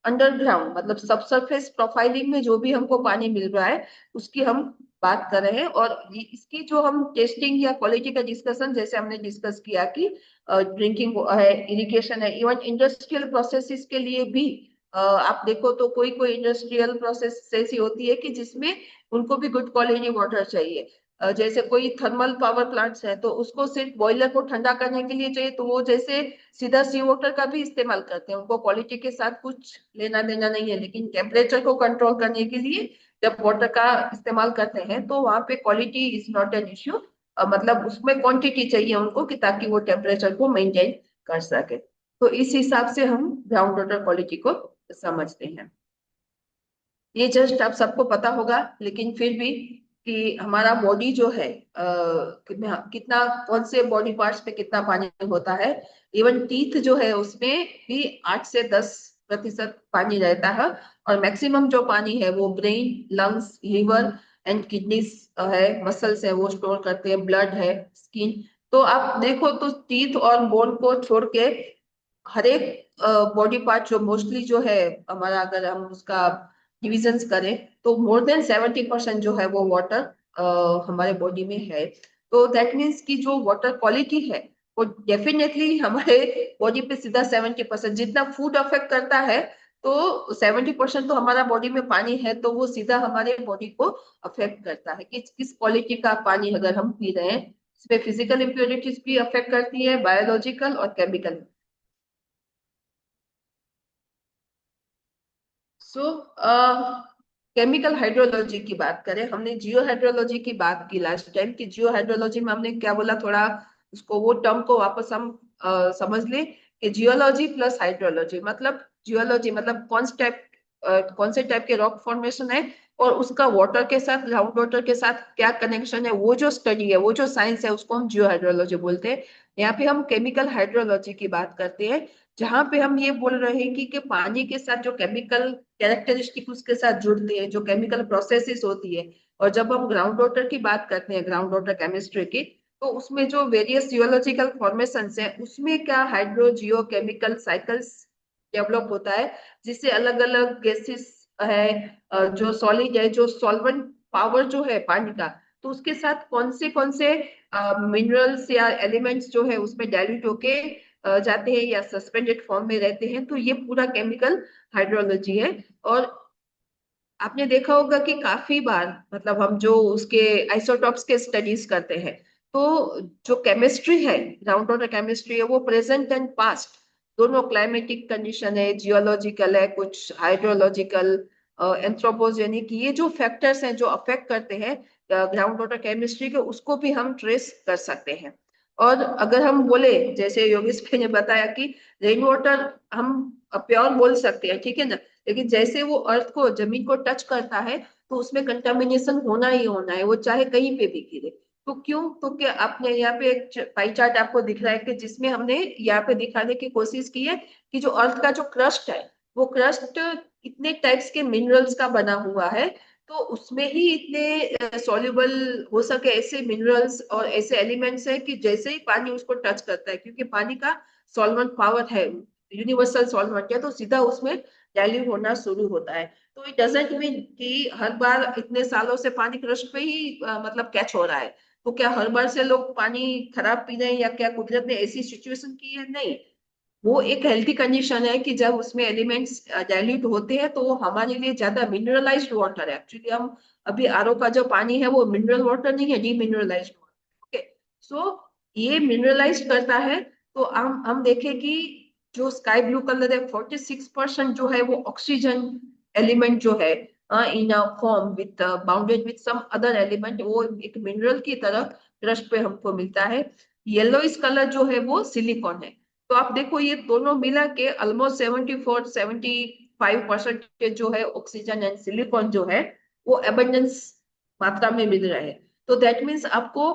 अंडरग्राउंड मतलब सबसरफेस प्रोफाइलिंग में जो भी हमको पानी मिल रहा है उसकी हम बात कर रहे हैं। और इसकी जो हम टेस्टिंग या क्वालिटी का डिस्कशन जैसे हमने डिस्कस किया कि ड्रिंकिंग है, इरिगेशन है, इवन इंडस्ट्रियल प्रोसेसेस के लिए भी आप देखो तो कोई कोई इंडस्ट्रियल प्रोसेस ऐसी होती है कि जिसमें उनको भी गुड क्वालिटी वाटर चाहिए। जैसे कोई थर्मल पावर प्लांट्स है तो उसको सिर्फ बॉयलर को ठंडा करने के लिए चाहिए, तो वो जैसे सीधा सी वाटर का भी इस्तेमाल करते हैं, उनको क्वालिटी के साथ कुछ लेना देना नहीं है। लेकिन टेम्परेचर को कंट्रोल करने के लिए जब वाटर का इस्तेमाल करते हैं तो वहां पे quality is not an issue, मतलब उसमें क्वांटिटी चाहिए उनको कि ताकि वो टेम्परेचर को मेंटेन कर सके। तो इस हिसाब से हम ग्राउंड वाटर क्वालिटी को समझते हैं। ये जस्ट आप सबको पता होगा, लेकिन फिर भी कि हमारा बॉडी जो है कितना कौन से बॉडी पार्ट्स पे कितना पानी होता है। इवन टीथ जो है उसमें भी 8 से 10% पानी रहता है, और मैक्सिमम जो पानी है वो brain, lungs, liver and kidneys है, मसल्स है वो स्टोर करते हैं, ब्लड है, स्किन। तो आप देखो तो टीथ और बोन को छोड़ के हर एक बॉडी पार्ट जो मोस्टली जो है हमारा, अगर हम उसका डिविजन्स करें तो मोर देन 70% जो है वो वाटर हमारे बॉडी में है। तो दैट मीन्स कि जो वाटर क्वालिटी है वो डेफिनेटली हमारे बॉडी पे सीधा 70%, जितना फूड अफेक्ट करता है तो 70% तो हमारा बॉडी में पानी है तो वो सीधा हमारे बॉडी को अफेक्ट करता है कि किस क्वालिटी का पानी अगर हम पी रहे हैं। इसमें फिजिकल इम्प्योरिटीज भी अफेक्ट करती है, बायोलॉजिकल और केमिकल। सो केमिकल हाइड्रोलॉजी की बात करें, हमने जियो हाइड्रोलॉजी की बात की लास्ट टाइम कि जियो हाइड्रोलॉजी में हमने क्या बोला, थोड़ा उसको वो टर्म को वापस हम समझ लें कि जियोलॉजी प्लस हाइड्रोलॉजी मतलब जियोलॉजी मतलब कौन से टाइप के रॉक फॉर्मेशन है और उसका वाटर के साथ, ग्राउंड वाटर के साथ क्या कनेक्शन है, वो जो स्टडी है, वो जो साइंस है उसको हम जियो हाइड्रोलॉजी बोलते हैं। यहाँ पे हम केमिकल हाइड्रोलॉजी की बात करते हैं जहां पे हम ये बोल रहे हैं कि पानी के साथ जो केमिकल कैरेक्टरिस्टिक उसके साथ जुड़ते हैं, जो केमिकल प्रोसेसेस होती है। और जब हम ग्राउंड वाटर की बात करते हैं, ग्राउंड वाटर केमिस्ट्री की, तो उसमें जो वेरियस जियोलॉजिकल फॉर्मेशंस है उसमें क्या हाइड्रो जियो केमिकल साइकिल्स डेवलप होता है, जिससे अलग अलग गैसेस है, जो सॉलिड है, जो सॉल्वेंट पावर जो है पानी का, तो उसके साथ कौन से मिनरल्स या एलिमेंट्स जो है उसमें डाइल्यूट होके जाते हैं या सस्पेंडेड फॉर्म में रहते हैं। तो ये पूरा केमिकल हाइड्रोलॉजी है। और आपने देखा होगा कि काफी बार मतलब हम जो उसके आइसोटॉप्स के स्टडीज करते हैं, तो जो केमिस्ट्री है, ग्राउंड वाटर केमिस्ट्री है, वो प्रेजेंट एंड पास्ट दोनों क्लाइमेटिक कंडीशन है, जियोलॉजिकल है, कुछ हाइड्रोलॉजिकल, एंथ्रोपोजेनिक, ये जो फैक्टर्स हैं जो अफेक्ट करते हैं ग्राउंड वाटर केमिस्ट्री के, उसको भी हम ट्रेस कर सकते हैं। और अगर हम बोले, जैसे योगेश भाई ने बताया कि रेन वाटर हम प्योर बोल सकते हैं, ठीक है ना, लेकिन जैसे वो अर्थ को, जमीन को टच करता है, तो उसमें कंटामिनेशन होना ही होना है, वो चाहे कहीं पे भी गिरे। तो क्यों? तो क्या आपने यहाँ पे एक पाई चार्ट आपको दिख रहा है कि जिसमें हमने यहाँ पे दिखाने की कोशिश की है कि जो अर्थ का जो क्रस्ट है, वो क्रस्ट इतने टाइप्स के मिनरल्स का बना हुआ है, तो उसमें ही इतने सॉल्युबल हो सके ऐसे मिनरल्स और ऐसे एलिमेंट्स हैं कि जैसे ही पानी उसको टच करता है, क्योंकि पानी का सॉल्वेंट पावर है, यूनिवर्सल सॉल्वेंट है, तो सीधा उसमें डाइल्यूट होना शुरू होता है। तो इट डजेंट मीन कि हर बार इतने सालों से पानी क्रस्ट पे ही मतलब कैच हो रहा है। तो क्या हर बार से लोग पानी खराब पी रहे हैं, या क्या कुदरत ने ऐसी सिचुएशन की है? नहीं, वो एक हेल्थी कंडीशन है कि जब उसमें एलिमेंट्स डाइल्यूट होते हैं तो वो हमारे लिए ज्यादा मिनरलाइज्ड वाटर है। एक्चुअली हम अभी आरओ का जो पानी है वो मिनरल वाटर नहीं है, डीमिनरलाइज्ड वाटर। ओके, सो ये मिनरलाइज करता है। तो हम देखें कि जो स्काई ब्लू कलर है, 46% जो है वो ऑक्सीजन एलिमेंट जो है, in a form with bounded with some other element, वो एक मिनरल की तरह क्रस्ट पे हमको मिलता है। येलोइश कलर जो है वो सिलिकॉन है। तो आप देखो ये दोनों मिला के ऑलमोस्ट 74-75% जो है ऑक्सीजन एंड सिलिकॉन जो है वो एबंडेंस मात्रा में मिल रहा है। तो दैट मीन्स आपको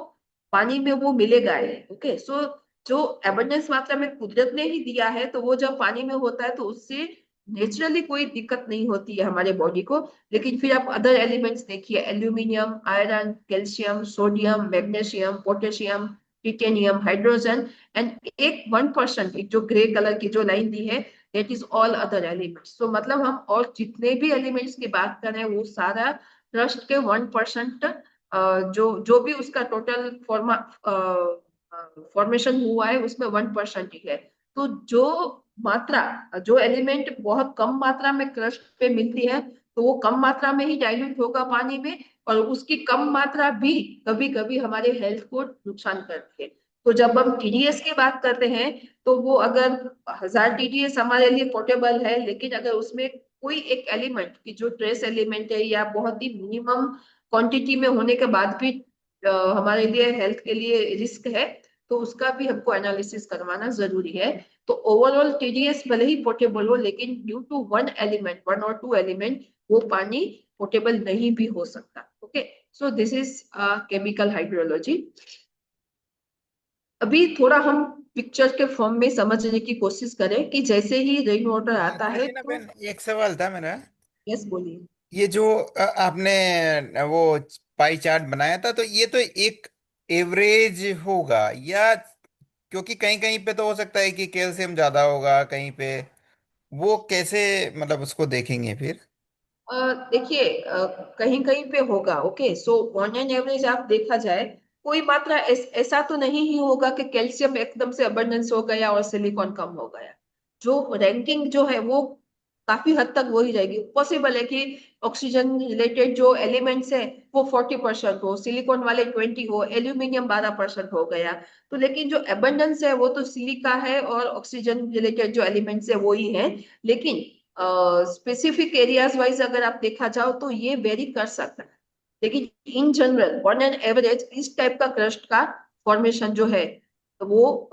पानी में वो मिलेगा है। ओके, सो जो एबंडेंस मात्रा में कुदरत ने ही दिया है, तो वो जब पानी में होता है तो उससे नेचुरली कोई दिक्कत नहीं होती है हमारे बॉडी को। लेकिन फिर आप अदर एलिमेंट्स देखिए, aluminium, iron, calcium, sodium, magnesium, potassium, titanium, hydrogen, and एक 1%, एक जो ग्रे कलर की जो लाइन दी है, that is all other elements. तो मतलब हम और जितने भी एलिमेंट्स की बात करें वो सारा ट्रस्ट के 1%, जो भी उसका टोटल फॉर्मेशन हुआ है उसमें 1% ही है। तो जो मात्रा, जो एलिमेंट बहुत कम मात्रा में क्रस्ट पे मिलती है, तो वो कम मात्रा में ही डाइल्यूट होगा पानी में, और उसकी कम मात्रा भी कभी कभी हमारे हेल्थ को नुकसान करती है। तो जब हम टीडीएस की बात करते हैं, तो वो अगर 1000 टीडीएस हमारे लिए पोर्टेबल है, लेकिन अगर उसमें कोई एक एलिमेंट की जो ट्रेस एलिमेंट है या बहुत ही मिनिमम क्वांटिटी में होने के बाद भी हमारे लिए हेल्थ के लिए रिस्क है, तो उसका भी हमको एनालिसिस करवाना जरूरी है। तो ओवरऑल टीडीएस भले ही पोर्टेबल हो, लेकिन ड्यू टू वन एलिमेंट, 1 और 2 एलिमेंट, वो पानी पोर्टेबल नहीं भी हो सकता। Okay, so this is chemical hydrology. अभी थोड़ा हम पिक्चर के फॉर्म में समझने की कोशिश करें कि जैसे ही रेन वाटर आता है करीना तो। बहन, एक सवाल था मेरा। यस, बोलिए। ये जो आपने वो पाई चार्ट बनाया था, तो ये तो एक एवरेज होगा या? क्योंकि कहीं कहीं पे तो हो सकता है कि कैल्शियम ज्यादा होगा कहीं पे, वो कैसे मतलब उसको देखेंगे फिर? देखिए, कहीं कहीं पे होगा। Okay, so on an average आप देखा जाए, कोई मात्रा ऐसा तो नहीं ही होगा कि कैल्शियम एकदम से अबंडेंस हो गया और सिलिकॉन कम हो गया। जो रैंकिंग जो है वो काफी हद तक वही रहेगी। पॉसिबल है कि ऑक्सीजन रिलेटेड जो एलिमेंट्स है वो 40% हो, सिलिकॉन वाले 20 हो, एल्यूमिनियम 12% हो गया। तो लेकिन जो अबंडेंस है वो तो सिलिका है, और ऑक्सीजन रिलेटेड जो एलिमेंट्स है वो ही है। लेकिन स्पेसिफिक एरियाज वाइज अगर आप देखा जाओ तो ये वेरी कर सकता है। लेकिन in general on an average इस टाइप का क्रस्ट का फॉर्मेशन जो है, तो वो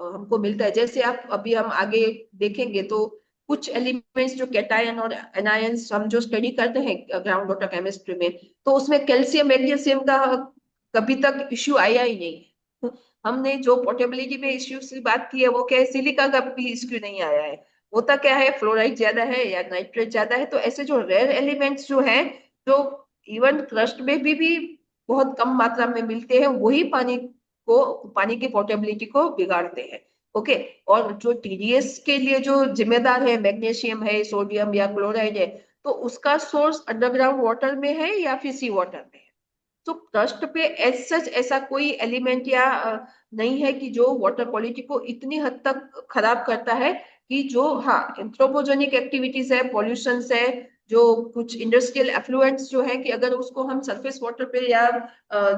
हमको मिलता है। जैसे आप अभी हम आगे देखेंगे तो कुछ एलिमेंट्स जो कैटायन और एनायंस हम जो स्टडी करते हैं ग्राउंड वाटर केमिस्ट्री में, तो उसमें कैल्शियम मैग्नीशियम का कभी तक इश्यू आया ही नहीं। हमने जो पोर्टेबिलिटी में इश्यूज की बात की है वो क्या है, सिलिका का भी इश्यू नहीं आया है। होता क्या है, फ्लोराइड ज्यादा है या नाइट्रेट ज्यादा है। तो ऐसे जो रेयर एलिमेंट्स जो है, जो इवन क्रस्ट में भी बहुत कम मात्रा में मिलते हैं, वही पानी की पोर्टेबिलिटी को बिगाड़ते हैं। ओके, और जो टीडीएस के लिए जो जिम्मेदार है, मैग्नीशियम है, सोडियम या क्लोराइड है, तो उसका सोर्स अंडरग्राउंड वाटर में है या फिर सी वाटर में है। तो क्रस्ट पे एज सच ऐसा कोई एलिमेंट या नहीं है कि जो वाटर क्वालिटी को इतनी हद तक खराब करता है कि जो, हाँ, एंथ्रोपोजेनिक एक्टिविटीज है, पॉल्यूशन है, जो कुछ इंडस्ट्रियल एफ्लुएंट्स जो है कि अगर उसको हम सरफेस वाटर पे या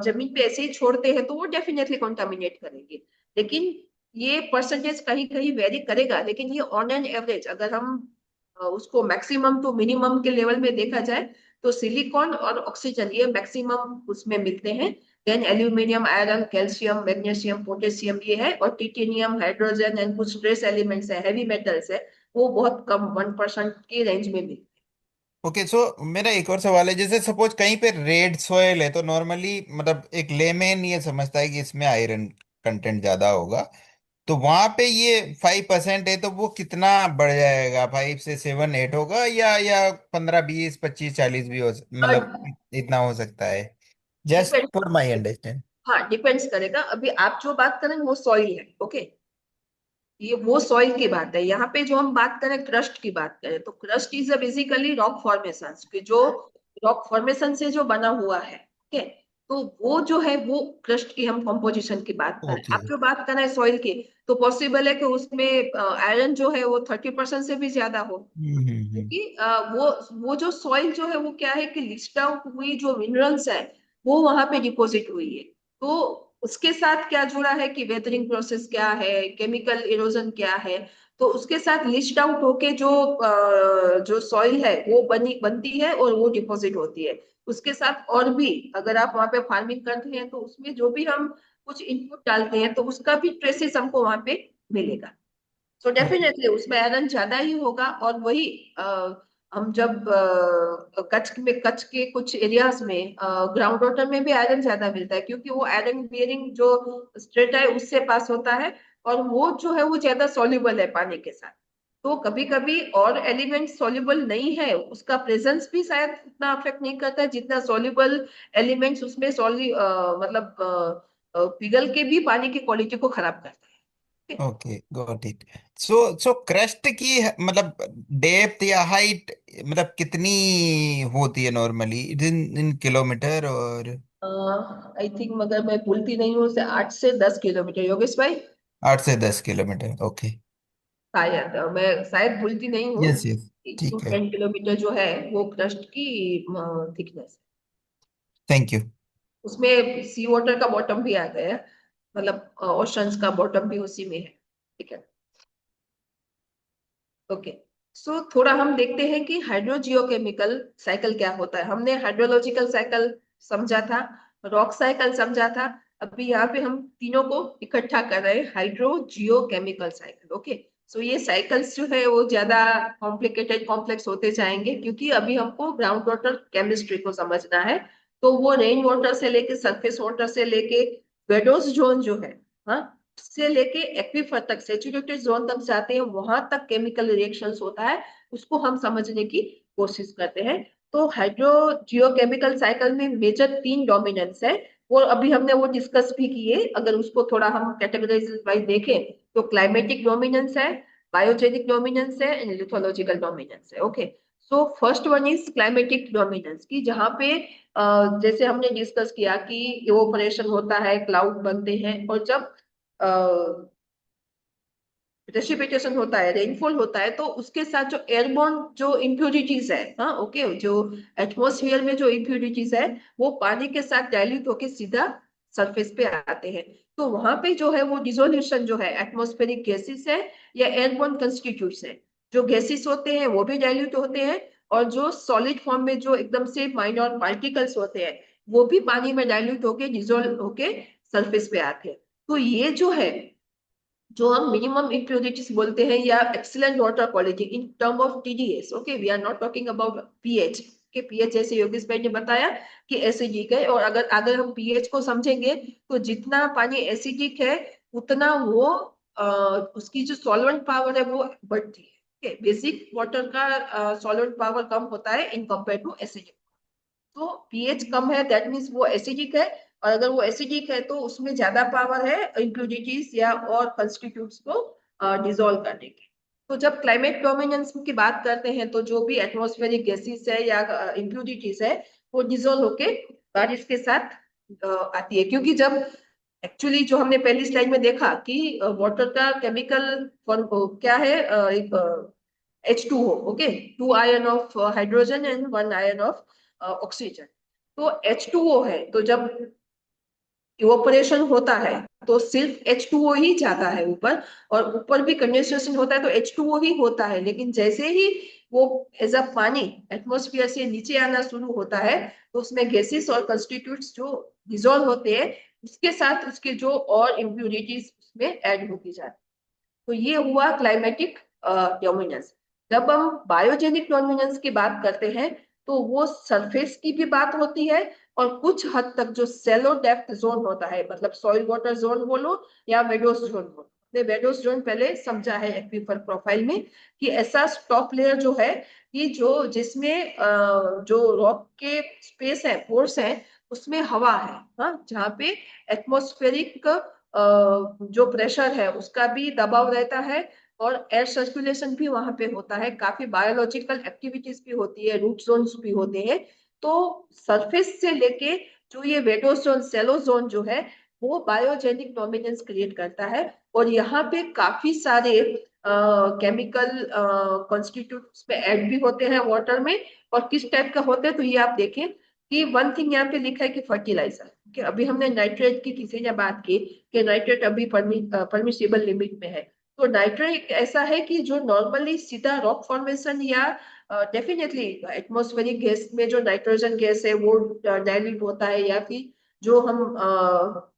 जमीन पे ऐसे ही छोड़ते हैं तो वो डेफिनेटली कंटामिनेट करेंगे। लेकिन ये परसेंटेज कहीं कहीं वेरी करेगा, लेकिन ये ऑन एन एवरेज अगर हम उसको मैक्सिमम टू मिनिमम के लेवल में देखा जाए तो सिलिकॉन और ऑक्सीजन ये मैक्सिमम उसमें मिलते हैं। Then aluminium, iron, calcium, magnesium, potassium ये है, और टिटेनियम, हाइड्रोजन एंड कुछ ट्रेस एलिमेंट्स है, हैवी मेटल्स है, वो बहुत कम 1% की रेंज में मिलते ओके, सो मेरा एक और सवाल है, जैसे सपोज कहीं पे रेड सॉइल है तो नॉर्मली मतलब एक लेमैन ये समझता है कि इसमें आयरन कंटेंट ज्यादा होगा, तो वहां पे ये 5% है तो वो कितना बढ़ जाएगा? 5 से 7 8 होगा, या 15 20 25 40 भी हैं। मतलब इतना हो सकता है? Just depend, for my understand. हाँ डिपेंड्स करेगा। अभी आप जो बात करें वो सॉइल है, ओके, ये वो सॉइल की बात है। यहाँ पे जो हम बात करें क्रस्ट की बात करें तो crust is basically rock formation, जो रॉक फॉर्मेशन से जो बना हुआ है, ओके, तो वो जो है वो क्रस्ट की हम कंपोजिशन की बात करें। ओके। आप जो बात करें सॉइल की, तो पॉसिबल है कि उसमें आयरन जो है वो 30% से भी ज्यादा हो, हम्म। क्योंकि वो जो सॉइल जो है वो क्या है कि लिस्ट आउट हुई जो मिनरल्स है वो वहां पे डिपॉजिट हुई है। तो उसके साथ क्या जुड़ा है कि वेदरिंग प्रोसेस क्या है, केमिकल इरोजन क्या है, तो उसके साथ लिस्ट आउट होके जो सॉइल है वो बनती है और वो डिपॉजिट होती है। उसके साथ और भी अगर आप वहां पे फार्मिंग करते हैं तो उसमें जो भी हम कुछ इनपुट डालते हैं तो उसका भी ट्रेसेस हमको वहां पे मिलेगा। सो डेफिनेटली उसमें आयरन ज्यादा ही होगा। और वही हम जब कच्छ के कुछ एरियाज में ग्राउंड वाटर में भी आयरन ज्यादा मिलता है, क्योंकि वो आयरन बियरिंग जो स्ट्रेटा है उससे पास होता है, और वो जो है वो ज्यादा सॉल्युबल है पानी के साथ। तो कभी कभी और एलिमेंट सॉल्युबल नहीं है, उसका प्रेजेंस भी शायद उतना अफेक्ट नहीं करता है जितना सॉल्युबल एलिमेंट्स उसमें मतलब पिघल के भी पानी की क्वालिटी को खराब करता है। Okay, got it. So so crust की मतलब डेप्थ या हाइट मतलब कितनी होती है नॉर्मली, इन किलोमीटर और? आई थिंक, मगर मैं भूलती नहीं हूँ, से 8 से 10 किलोमीटर, योगेश भाई। 8 से 10 किलोमीटर, ओके। शायद मैं शायद भूलती नहीं हूँ। यस यस, 2 ठीक है। 10 किलोमीटर जो है वो क्रस्ट की थिकनेस। Thank you. उसमें सी वाटर का बॉटम भी आ गया है, मतलब ओशंस का बॉटम भी उसी में है। ठीक है, ओके। सो थोड़ा हम देखते हैं कि हाइड्रोजियोकेमिकल साइकिल क्या होता है। हमने हाइड्रोलॉजिकल साइकिल समझा था, रॉक साइकिल समझा था, अभी यहाँ पे हम तीनों को इकट्ठा कर रहे हैं, हाइड्रोजियोकेमिकल साइकिल। ओके, सो ये साइकिल्स जो है वो ज्यादा कॉम्प्लिकेटेड कॉम्प्लेक्स होते जाएंगे, क्योंकि अभी हमको ग्राउंड वाटर केमिस्ट्री को समझना है। तो वो रेन वाटर से लेके, सरफेस वाटर से लेके, वेडोस जोन जो है, हाँ, से लेके एक्विफर तक, सेचुरेटेड जोन तक जाते हैं, वहां तक केमिकल रिएक्शंस होता है, उसको हम समझने की कोशिश करते हैं। तो हाइड्रोजियोकेमिकल साइकिल में मेजर 3 डोमिनेंस है, वो अभी हमने वो डिस्कस भी किए। अगर उसको थोड़ा हम कैटेगराइज वाइज देखें तो क्लाइमेटिक डोमिनेंस है, बायोजेनिक डोमिनेंस है एंड लिथोलॉजिकल डोमिनेंस है। Okay, so first one is climatic dominance, की जहाँ पे जैसे हमने डिस्कस किया कि इवोपरेशन होता है, क्लाउड बनते हैं, और जब प्रेसिपिटेशन होता है, रेनफॉल होता है, तो उसके साथ जो एयरबॉर्न जो इम्प्यूरिटीज है, हाँ ओके, जो एटमॉस्फेयर में जो इम्प्यूरिटीज है वो पानी के साथ डाइल्यूट होके सीधा सरफेस पे आते हैं। तो वहां पे जो है वो डिसोल्यूशन जो है एटमॉस्फेरिक गैसेस है या एयरबॉर्न कंस्टिट्यूट्स है, जो गैसेस होते हैं वो भी डाइल्यूट होते हैं, और जो सॉलिड फॉर्म में जो एकदम से माइनर पार्टिकल्स होते हैं वो भी पानी में डाइल्यूट होके डिसोल्व होके सरफेस पे आते हैं। तो ये जो है, जो हम मिनिमम इम्प्योरिटीज बोलते हैं या excellent water quality in term of TDS, okay, we are not talking about pH, के पीएच जैसे योगेश भाई ने बताया कि एसिडिक है, और अगर अगर हम पीएच को समझेंगे तो जितना पानी एसिडिक है उतना वो उसकी जो सॉल्वेंट पावर है वो बढ़ती है। बेसिक वाटर का सॉल्वेंट पावर कम होता है इन कंपेयर टू एसिडिक। तो पीएच कम है दैट मीन्स वो एसिडिक है, और अगर वो एसिडिक है तो उसमें ज्यादा पावर है इम्प्यूरिटीज या और कंस्टिट्यूट्स को डिसॉल्व करने की। तो जब क्लाइमेट डोमिनेंस की बात करते हैं तो जो भी एटमॉस्फेरिक गैसेस है या इम्प्यूरिटीज है वो डिसॉल्व होके बारिश के साथ आती है। क्योंकि जब एक्चुअली जो हमने पहली स्लाइड में देखा कि वाटर का केमिकल क्या है, एक H2O, okay, 2 ion of hydrogen and 1 ion of oxygen. तो H2O है, तो जब इवोपरेशन होता है तो सिर्फ H2O ही जाता है ऊपर, और ऊपर भी कंडेंसेशन होता है तो H2O ही होता है, लेकिन जैसे ही वो एज अ पानी एटमॉस्फेयर से नीचे आना शुरू होता है तो उसमें गैसेस और कंस्टिट्यूट्स जो डिसॉल्व होते हैं उसके साथ उसके जो और इम्प्यूरिटीज उसमें ऐड होती जाती है। तो ये हुआ क्लाइमेटिक डोमिनेंस। जब हम बायोजेनिक डोमिनेंस की बात करते हैं तो वो सरफेस की भी बात होती है और कुछ हद तक जो सेलो डेप्थ जोन होता है, मतलब सॉइल वाटर जोन बोलो या वेडोस जोन बोलो। हमने वेडोस जोन पहले समझा है एक्वीफर प्रोफाइल में कि ऐसा टॉप लेयर जो है कि जो जिसमें जो रॉक के स्पेस है, पोर्स है, उसमें हवा है, हाँ, जहाँ पे एटमॉस्फेरिक जो प्रेशर है उसका भी दबाव रहता है और एयर सर्कुलेशन भी वहां पे होता है, काफी बायोलॉजिकल एक्टिविटीज भी होती है, रूट जोन्स भी होते हैं। तो सरफेस से लेके जो ये वेडोस जोन, सेलो जोन जो है वो बायोजेनिक डोमिनेंस क्रिएट करता है, और यहाँ पे काफी सारे केमिकल कॉन्स्टिट्यूट्स में ऐड भी होते हैं वाटर में। और किस टाइप का होते हैं तो ये आप देखें कि वन थिंग यहाँ पे लिखा है कि फर्टिलाइजर, कि अभी हमने नाइट्रेट की किसी ने बात की कि नाइट्रेट अभी परमिसिबल लिमिट में है। तो नाइट्रेट ऐसा है कि जो नॉर्मली सीधा रॉक फॉर्मेशन या डेफिनेटली एटमॉस्फेरिक गैस में जो नाइट्रोजन गैस है वो डाइल्यूट होता है, या फिर जो हम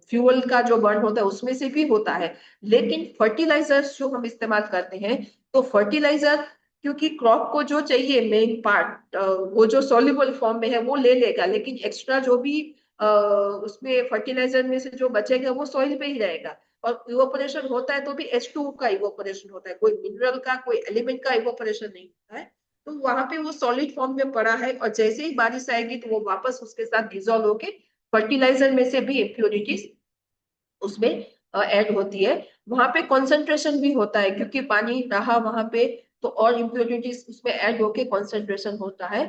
फ्यूल का जो बर्न होता है उसमें से भी होता है। लेकिन फर्टिलाइजर्स जो हम इस्तेमाल करते हैं, तो फर्टिलाइजर क्योंकि क्रॉप को जो चाहिए मेन पार्ट वो जो सॉल्युबल फॉर्म में है वो ले लेगा, लेकिन एक्स्ट्रा जो भी उसमें फर्टिलाइजर में से जो बचेगा वो सॉइल पे ही रहेगा। और इवोपरेशन होता है तो भी H2O का इवोपरेशन होता है, कोई मिनरल का, कोई एलिमेंट का इवोपरेशन नहीं होता है। तो वहां पे वो सॉलिड फॉर्म में पड़ा है, और जैसे ही बारिश आएगी तो वो वापस उसके साथ डिसॉल्व होके फर्टिलाइजर में से भी इम्प्योरिटीज उसमें ऐड होती है। वहां पे कॉन्सेंट्रेशन भी होता है क्योंकि पानी रहा वहां पे, तो और इम्प्योरिटीज उसमें ऐड होके कॉन्सेंट्रेशन होता है।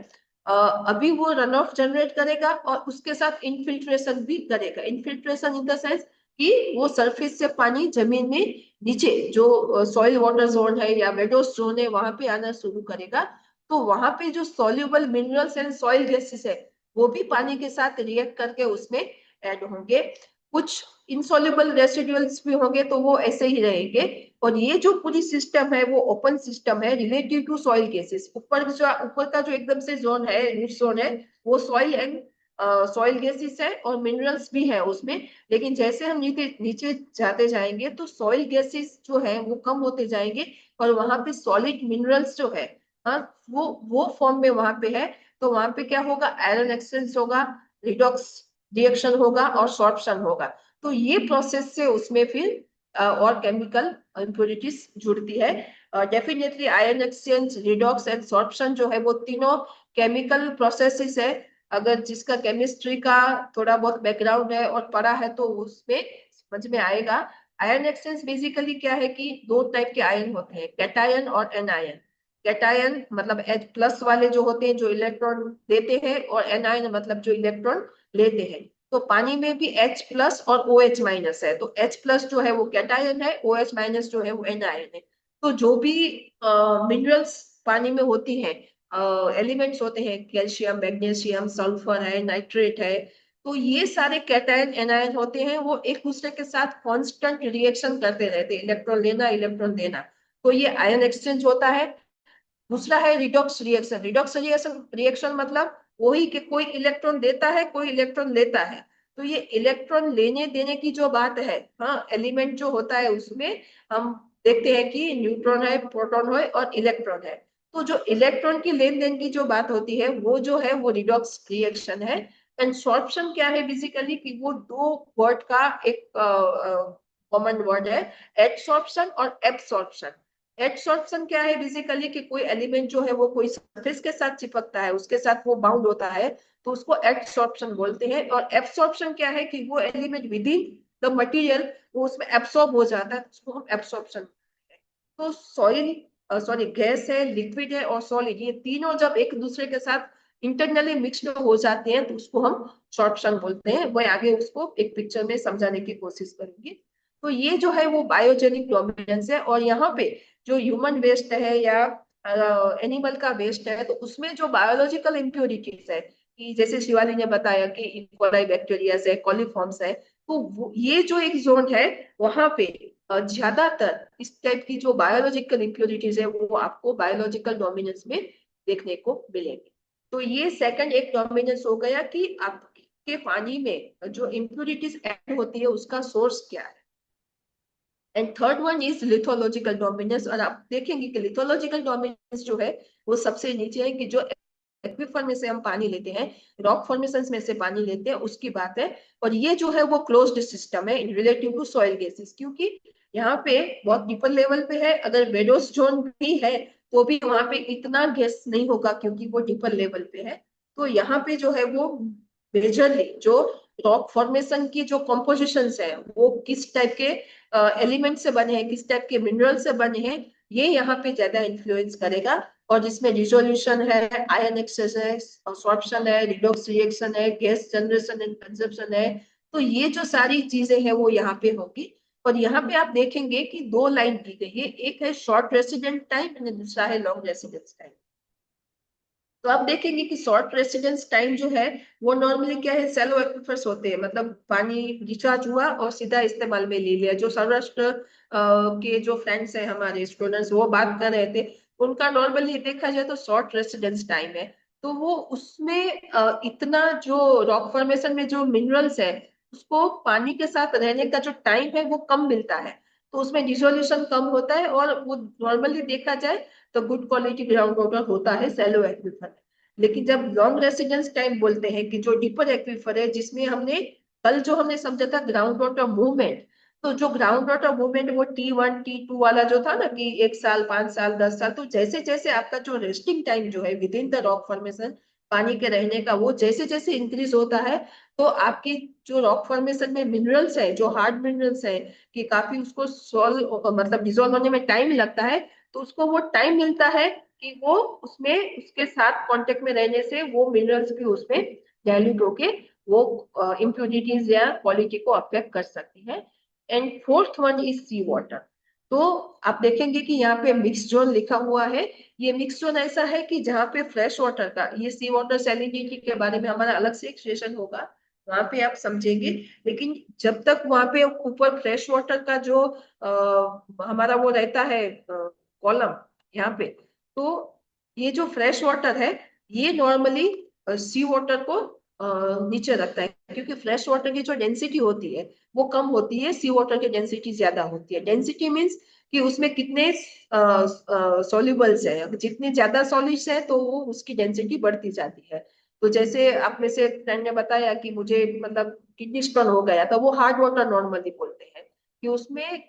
अभी वो रन ऑफ जनरेट करेगा और उसके साथ इनफिल्ट्रेशन भी करेगा। इनफिल्ट्रेशन इन द सेंस कि वो सरफेस से पानी जमीन में नीचे जो सॉइल वाटर जोन है या वेडोस जोन है वहां पे आना शुरू करेगा। तो वहां पे जो soluble minerals and soil gases है वो भी पानी के साथ रिएक्ट करके उसमें ऐड होंगे। कुछ इनसॉल्युबल रेसिडुअल्स भी होंगे तो वो ऐसे ही रहेंगे। और ये जो पूरी सिस्टम है वो ओपन सिस्टम है रिलेटिव टू सॉइल केसेस। ऊपर का जो एकदम से जोन है, रूट जोन है, वो सॉइल एंड सॉइल गैसेस है और मिनरल्स भी है उसमें। लेकिन जैसे हम नीचे नीचे जाते जाएंगे तो सॉइल गैसेस जो है वो कम होते जाएंगे और वहां पे सॉलिड मिनरल्स जो है, हाँ, वो फॉर्म में वहां पे है। तो वहां पे क्या होगा, आयरन एक्सचेंज होगा, रिडॉक्स रिएक्शन होगा और सॉर्प्शन होगा। तो ये प्रोसेस से उसमें फिर और केमिकल इम्प्योरिटीज जुड़ती है। Definitely ion exchange, redox and sorption जो है वो तीनों केमिकल प्रोसेसेस है। अगर जिसका केमिस्ट्री का थोड़ा बहुत बैकग्राउंड है और पढ़ा है तो उसमें समझ में आएगा। आयन एक्सचेंज बेसिकली क्या है कि दो टाइप के आयन होते हैं, कैटायन और एनायन। कैटायन मतलब H+ वाले जो होते हैं जो इलेक्ट्रॉन देते हैं, और एनायन मतलब जो इलेक्ट्रॉन लेते हैं। तो पानी में भी H+ और OH- है। तो H+ जो है वो कैटायन है, OH- जो है वो एनायन है। तो जो भी मिनरल्स पानी में होती हैं, एलिमेंट्स होते हैं, कैल्शियम, मैग्नीशियम, सल्फर है, नाइट्रेट है, तो ये सारे कैटायन एनायन होते हैं, वो एक दूसरे के साथ कांस्टेंट रिएक्शन करते रहते हैं, इलेक्ट्रॉन लेना इलेक्ट्रॉन देना। तो ये आयन एक्सचेंज होता है। दूसरा है redox reaction. Redox reaction reaction मतलब वही कि कोई इलेक्ट्रॉन देता है, कोई इलेक्ट्रॉन लेता है। तो ये इलेक्ट्रॉन लेने देने की जो बात है, हाँ, एलिमेंट जो होता है उसमें हम देखते हैं कि न्यूट्रॉन है, प्रोटॉन है और इलेक्ट्रॉन है। तो जो इलेक्ट्रॉन की लेन देन की जो बात होती है वो जो है वो रिडॉक्स रिएक्शन है। एंड सॉर्प्शन क्या है बेसिकली कि वो दो वर्ड का एक कॉमन वर्ड है, एडसॉर्प्शन और एब्सॉर्प्शन। एडसॉर्प्शन क्या है बेसिकली कि कोई एलिमेंट जो है वो कोई सरफेस के साथ चिपकता है, उसके साथ वो बाउंड होता है, तो उसको एडसॉर्प्शन बोलते हैं। और एब्सॉर्प्शन क्या है कि वो element with in the material वो उसमें एब्सॉर्ब हो जाता है, उसको हम एब्सॉर्प्शन बोलते हैं। तो सॉरी गैस है, लिक्विड है और सॉलिड, ये तीनों जब एक दूसरे के साथ इंटरनली मिक्सड हो जाते हैं तो उसको हम सॉर्प्शन बोलते हैं। मैं आगे उसको एक पिक्चर में समझाने की कोशिश करूंगी। तो ये जो है वो बायोजेनिक डोमिनेंस है। और यहाँ पे जो ह्यूमन वेस्ट है या एनिमल का वेस्ट है, तो उसमें जो बायोलॉजिकल इम्प्योरिटीज है, कि जैसे शिवाली ने बताया कि इकोलाई बैक्टीरिया है, कॉलीफॉर्म्स है, तो ये जो एक जोन है वहां पे ज्यादातर इस टाइप की जो बायोलॉजिकल इम्प्योरिटीज है वो आपको बायोलॉजिकल डोमिनेंस में देखने को मिलेंगे। तो ये सेकंड एक डोमिनेंस हो गया कि आपके पानी में जो इम्प्योरिटीज ऐड होती है उसका सोर्स क्या है। And third one is lithological dominance, और आप देखेंगे कि लिथोलॉजिकल डोमिनेंस जो है वो सबसे नीचे है, कि जो एक्विफर में से हम पानी लेते हैं, रॉक फॉर्मेशंस में से पानी लेते हैं, उसकी बात है। और ये जो है वो क्लोज्ड सिस्टम है इन रिलेटिव टू सॉइल गैसेस, क्योंकि यहाँ पे बहुत डीपर लेवल पे है, अगर वेडोस जोन भी है तो भी वहां पे इतना गैस नहीं होगा क्योंकि वो डीपर लेवल पे है। तो यहाँ पे जो है वो मेजरली जो रॉक फॉर्मेशन की जो कॉम्पोजिशंस है वो किस टाइप के एलिमेंट से बने हैं, किस टाइप के मिनरल से बने हैं, ये यहाँ पे ज्यादा इन्फ्लुएंस करेगा। और जिसमें डिसोल्यूशन है, आयन एक्सेस है, अब्सॉर्प्शन है, रिडॉक्स रिएक्शन है, गैस जनरेशन एंड कंजप्शन है, तो ये जो सारी चीजें हैं वो यहाँ पे होगी। और यहाँ पे आप देखेंगे कि दो लाइन दी गई है, एक है शॉर्ट रेसिडेंट टाइम एंड दूसरा है लॉन्ग रेसिडेंस टाइम। तो आप देखेंगे कि शॉर्ट रेसिडेंस टाइम जो है वो नॉर्मली क्या है, सेलो एक्विफर्स होते हैं, मतलब पानी रिचार्ज हुआ और सीधा इस्तेमाल में ले लिया। जो सौराष्ट्र के जो फ्रेंड्स हैं हमारे स्टूडेंट्स वो बात कर रहे थे, उनका नॉर्मली देखा जाए तो शॉर्ट रेसिडेंस टाइम है। तो वो उसमें इतना जो रॉक फॉर्मेशन में जो मिनरल्स है उसको पानी के साथ रहने का जो टाइम है वो कम मिलता है, तो उसमें डिसोल्यूशन कम होता है। और वो नॉर्मली देखा जाए तो गुड क्वालिटी ग्राउंड वाटर होता है सैलो एक्विफर। लेकिन जब लॉन्ग रेसिडेंस टाइम बोलते हैं कि जो डीपर एक्विफर है, जिसमें हमने कल जो हमने समझा था ग्राउंड वाटर मूवमेंट, तो जो ग्राउंड वाटर मूवमेंट वो T1 T2 वाला जो था ना, कि 1 साल 5 साल 10 साल, तो जैसे जैसे आपका जो रेस्टिंग टाइम जो है with in the rock formation पानी के रहने का, वो जैसे जैसे इंक्रीज होता है, तो आपकी जो रॉक फॉर्मेशन में मिनरल्स है, जो हार्ड मिनरल्स है, कि काफी उसको सॉल्व मतलब डिजोल्व होने में टाइम लगता है, तो उसको वो टाइम मिलता है कि वो उसमें उसके साथ कांटेक्ट में रहने से वो मिनरल्स भी उसमें डाइल्यूट होके वो इम्प्यूरिटीज या क्वालिटी को अफेक्ट कर सकती है। And fourth one is sea water. तो आप देखेंगे कि यहाँ पे मिक्स जोन लिखा हुआ है। ये मिक्स जोन ऐसा है कि जहाँ पे फ्रेश वाटर का, ये सी वाटर सैलिनिटी के बारे में हमारा अलग से एक सेशन होगा, वहां पे आप समझेंगे। लेकिन जब तक वहां पे ऊपर फ्रेश वाटर का जो हमारा वो रहता है कॉलम यहाँ पे, तो ये जो फ्रेश वाटर है ये नॉर्मली सी वाटर को नीचे रखता है, क्योंकि फ्रेश वाटर की जो डेंसिटी होती है वो कम होती है, सी वाटर की डेंसिटी ज्यादा होती है। डेंसिटी मीन्स कि उसमें कितने सॉल्युबल्स है, जितने ज्यादा सॉलिड्स है तो वो उसकी डेंसिटी बढ़ती जाती है। तो जैसे आप में से फ्रेंड ने बताया कि मुझे मतलब किडनी स्टोन हो गया, तो वो हार्ड वाटर नॉर्मली बोलते हैं, कि उसमें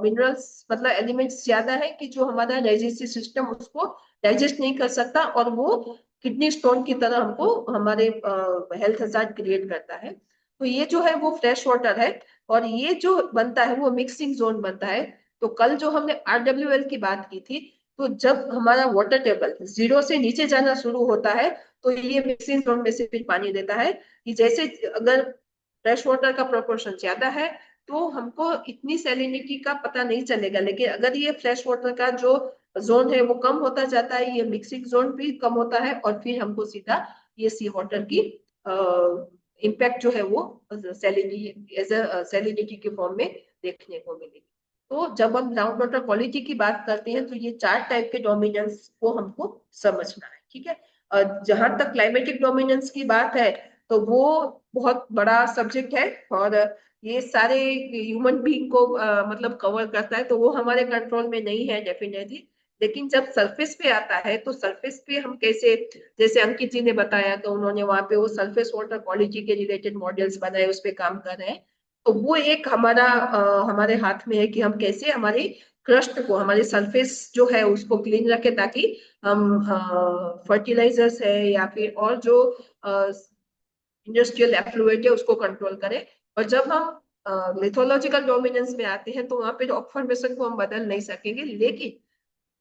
मिनरल्स मतलब एलिमेंट्स ज्यादा है, कि जो हमारा डाइजेस्टिव सिस्टम उसको डाइजेस्ट नहीं कर सकता, और वो किडनी स्टोन की तरह हमको हमारे हेल्थ हजार्ड क्रिएट करता है। तो ये जो है वो फ्रेश वाटर है, और ये जो बनता है वो मिक्सिंग जोन बनता है। तो कल जो हमने RWL की बात की थी, तो जब हमारा वाटर टेबल 0 से नीचे जाना शुरू होता है तो ये मिक्सिंग जोन में से फिर पानी देता है, कि जैसे अगर फ्रेश वाटर का प्रोपोर्शन ज्यादा है तो हमको इतनी सैलिनिटी का पता नहीं चलेगा, लेकिन अगर ये फ्रेश वाटर का जो जोन है वो कम होता जाता है, ये मिक्सिंग जोन भी कम होता है, और फिर हमको सीधा ये सी वाटर की इम्पैक्ट जो है वो सैलिनिटी एज अ सैलिनिटी के फॉर्म में देखने को मिलेगी। तो जब हम ग्राउंड वाटर क्वालिटी की बात करते हैं तो ये 4 टाइप के डोमिनेंस को हमको समझना है, ठीक है। जहां तक क्लाइमेटिक डोमिनेंस की बात है तो वो बहुत बड़ा सब्जेक्ट है, और ये सारे ह्यूमन बीइंग को मतलब कवर करता है, तो वो हमारे कंट्रोल में नहीं है डेफिनेटली। लेकिन जब सरफेस पे आता है तो सरफेस पे हम कैसे, जैसे अंकित जी ने बताया तो उन्होंने वहां पे वो सरफेस वाटर क्वालिटी के रिलेटेड मॉडल्स बनाए, उस पे काम कर रहे हैं। तो वो एक हमारा हमारे हाथ में है कि हम कैसे हमारी क्रस्ट को, हमारी सरफेस जो है उसको क्लीन रखें, ताकि हम फर्टिलाइजर्स है या फिर और जो इंडस्ट्रियल एफ्लुएंट है उसको कंट्रोल करें। और जब हम लिथोलॉजिकल डोमिनेंस में आते हैं तो वहां पे रॉक फॉर्मेशन को हम बदल नहीं सकेंगे, लेकिन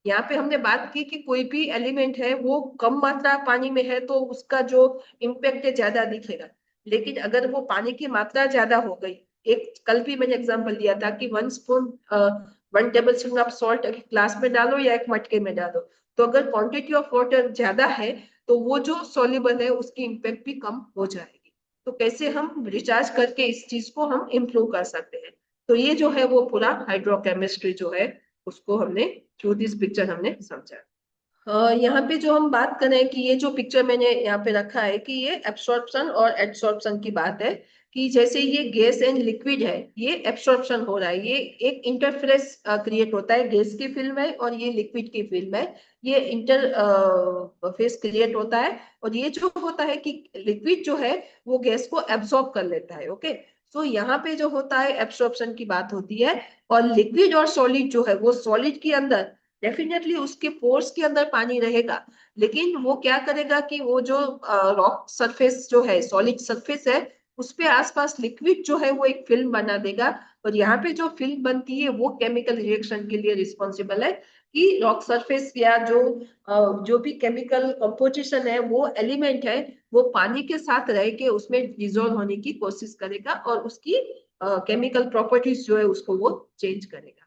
यहाँ पे हमने बात की कि कोई भी एलिमेंट है वो कम मात्रा पानी में है तो उसका जो इम्पैक्ट है ज्यादा दिखेगा। लेकिन अगर वो पानी की मात्रा ज्यादा हो गई, एक कल भी मैंने एग्जांपल दिया था कि 1 table spoon of salt glass में डालो या एक मटके में डालो, तो अगर क्वांटिटी ऑफ वाटर ज्यादा है तो वो जो सॉल्युबल है उसकी इम्पैक्ट भी कम हो जाएगी। तो कैसे हम रिचार्ज करके इस चीज को हम इम्प्रूव कर सकते हैं। तो ये जो है वो पूरा हाइड्रोकेमिस्ट्री जो है उसको हमने थ्रू दिस पिक्चर हमने समझा। यहाँ पे जो हम बात करें कि ये जो पिक्चर मैंने यहाँ पे रखा है कि ये एब्सॉर्प्शन और एडसॉर्प्शन की बात है कि जैसे ये गैस एंड लिक्विड है, ये एब्सॉर्प्शन हो रहा है, ये एक इंटरफेरेंस क्रिएट होता है, गैस की फिल्म है और ये लिक्विड की फिल्म है, ये इंटरफेस क्रिएट होता है। और ये जो होता है कि लिक्विड जो है वो गैस को एब्सॉर्ब कर लेता है। ओके, तो यहाँ पे जो होता है एब्सॉर्प्शन की बात होती है। और लिक्विड और सॉलिड जो है वो सॉलिड के अंदर डेफिनेटली उसके पोर्स के अंदर पानी रहेगा, लेकिन वो क्या करेगा कि वो जो रॉक सरफेस जो है, सॉलिड सरफेस है, उस पे आसपास लिक्विड जो है वो एक फिल्म बना देगा। और यहाँ पे जो फिल्म बनती है वो केमिकल रिएक्शन के लिए रिस्पॉन्सिबल है कि रॉक सरफेस या जो भी केमिकल कंपोजिशन है वो एलिमेंट है वो पानी के साथ रह के उसमें डिजोल्व होने की कोशिश करेगा और उसकी केमिकल प्रॉपर्टीज जो है उसको वो चेंज करेगा।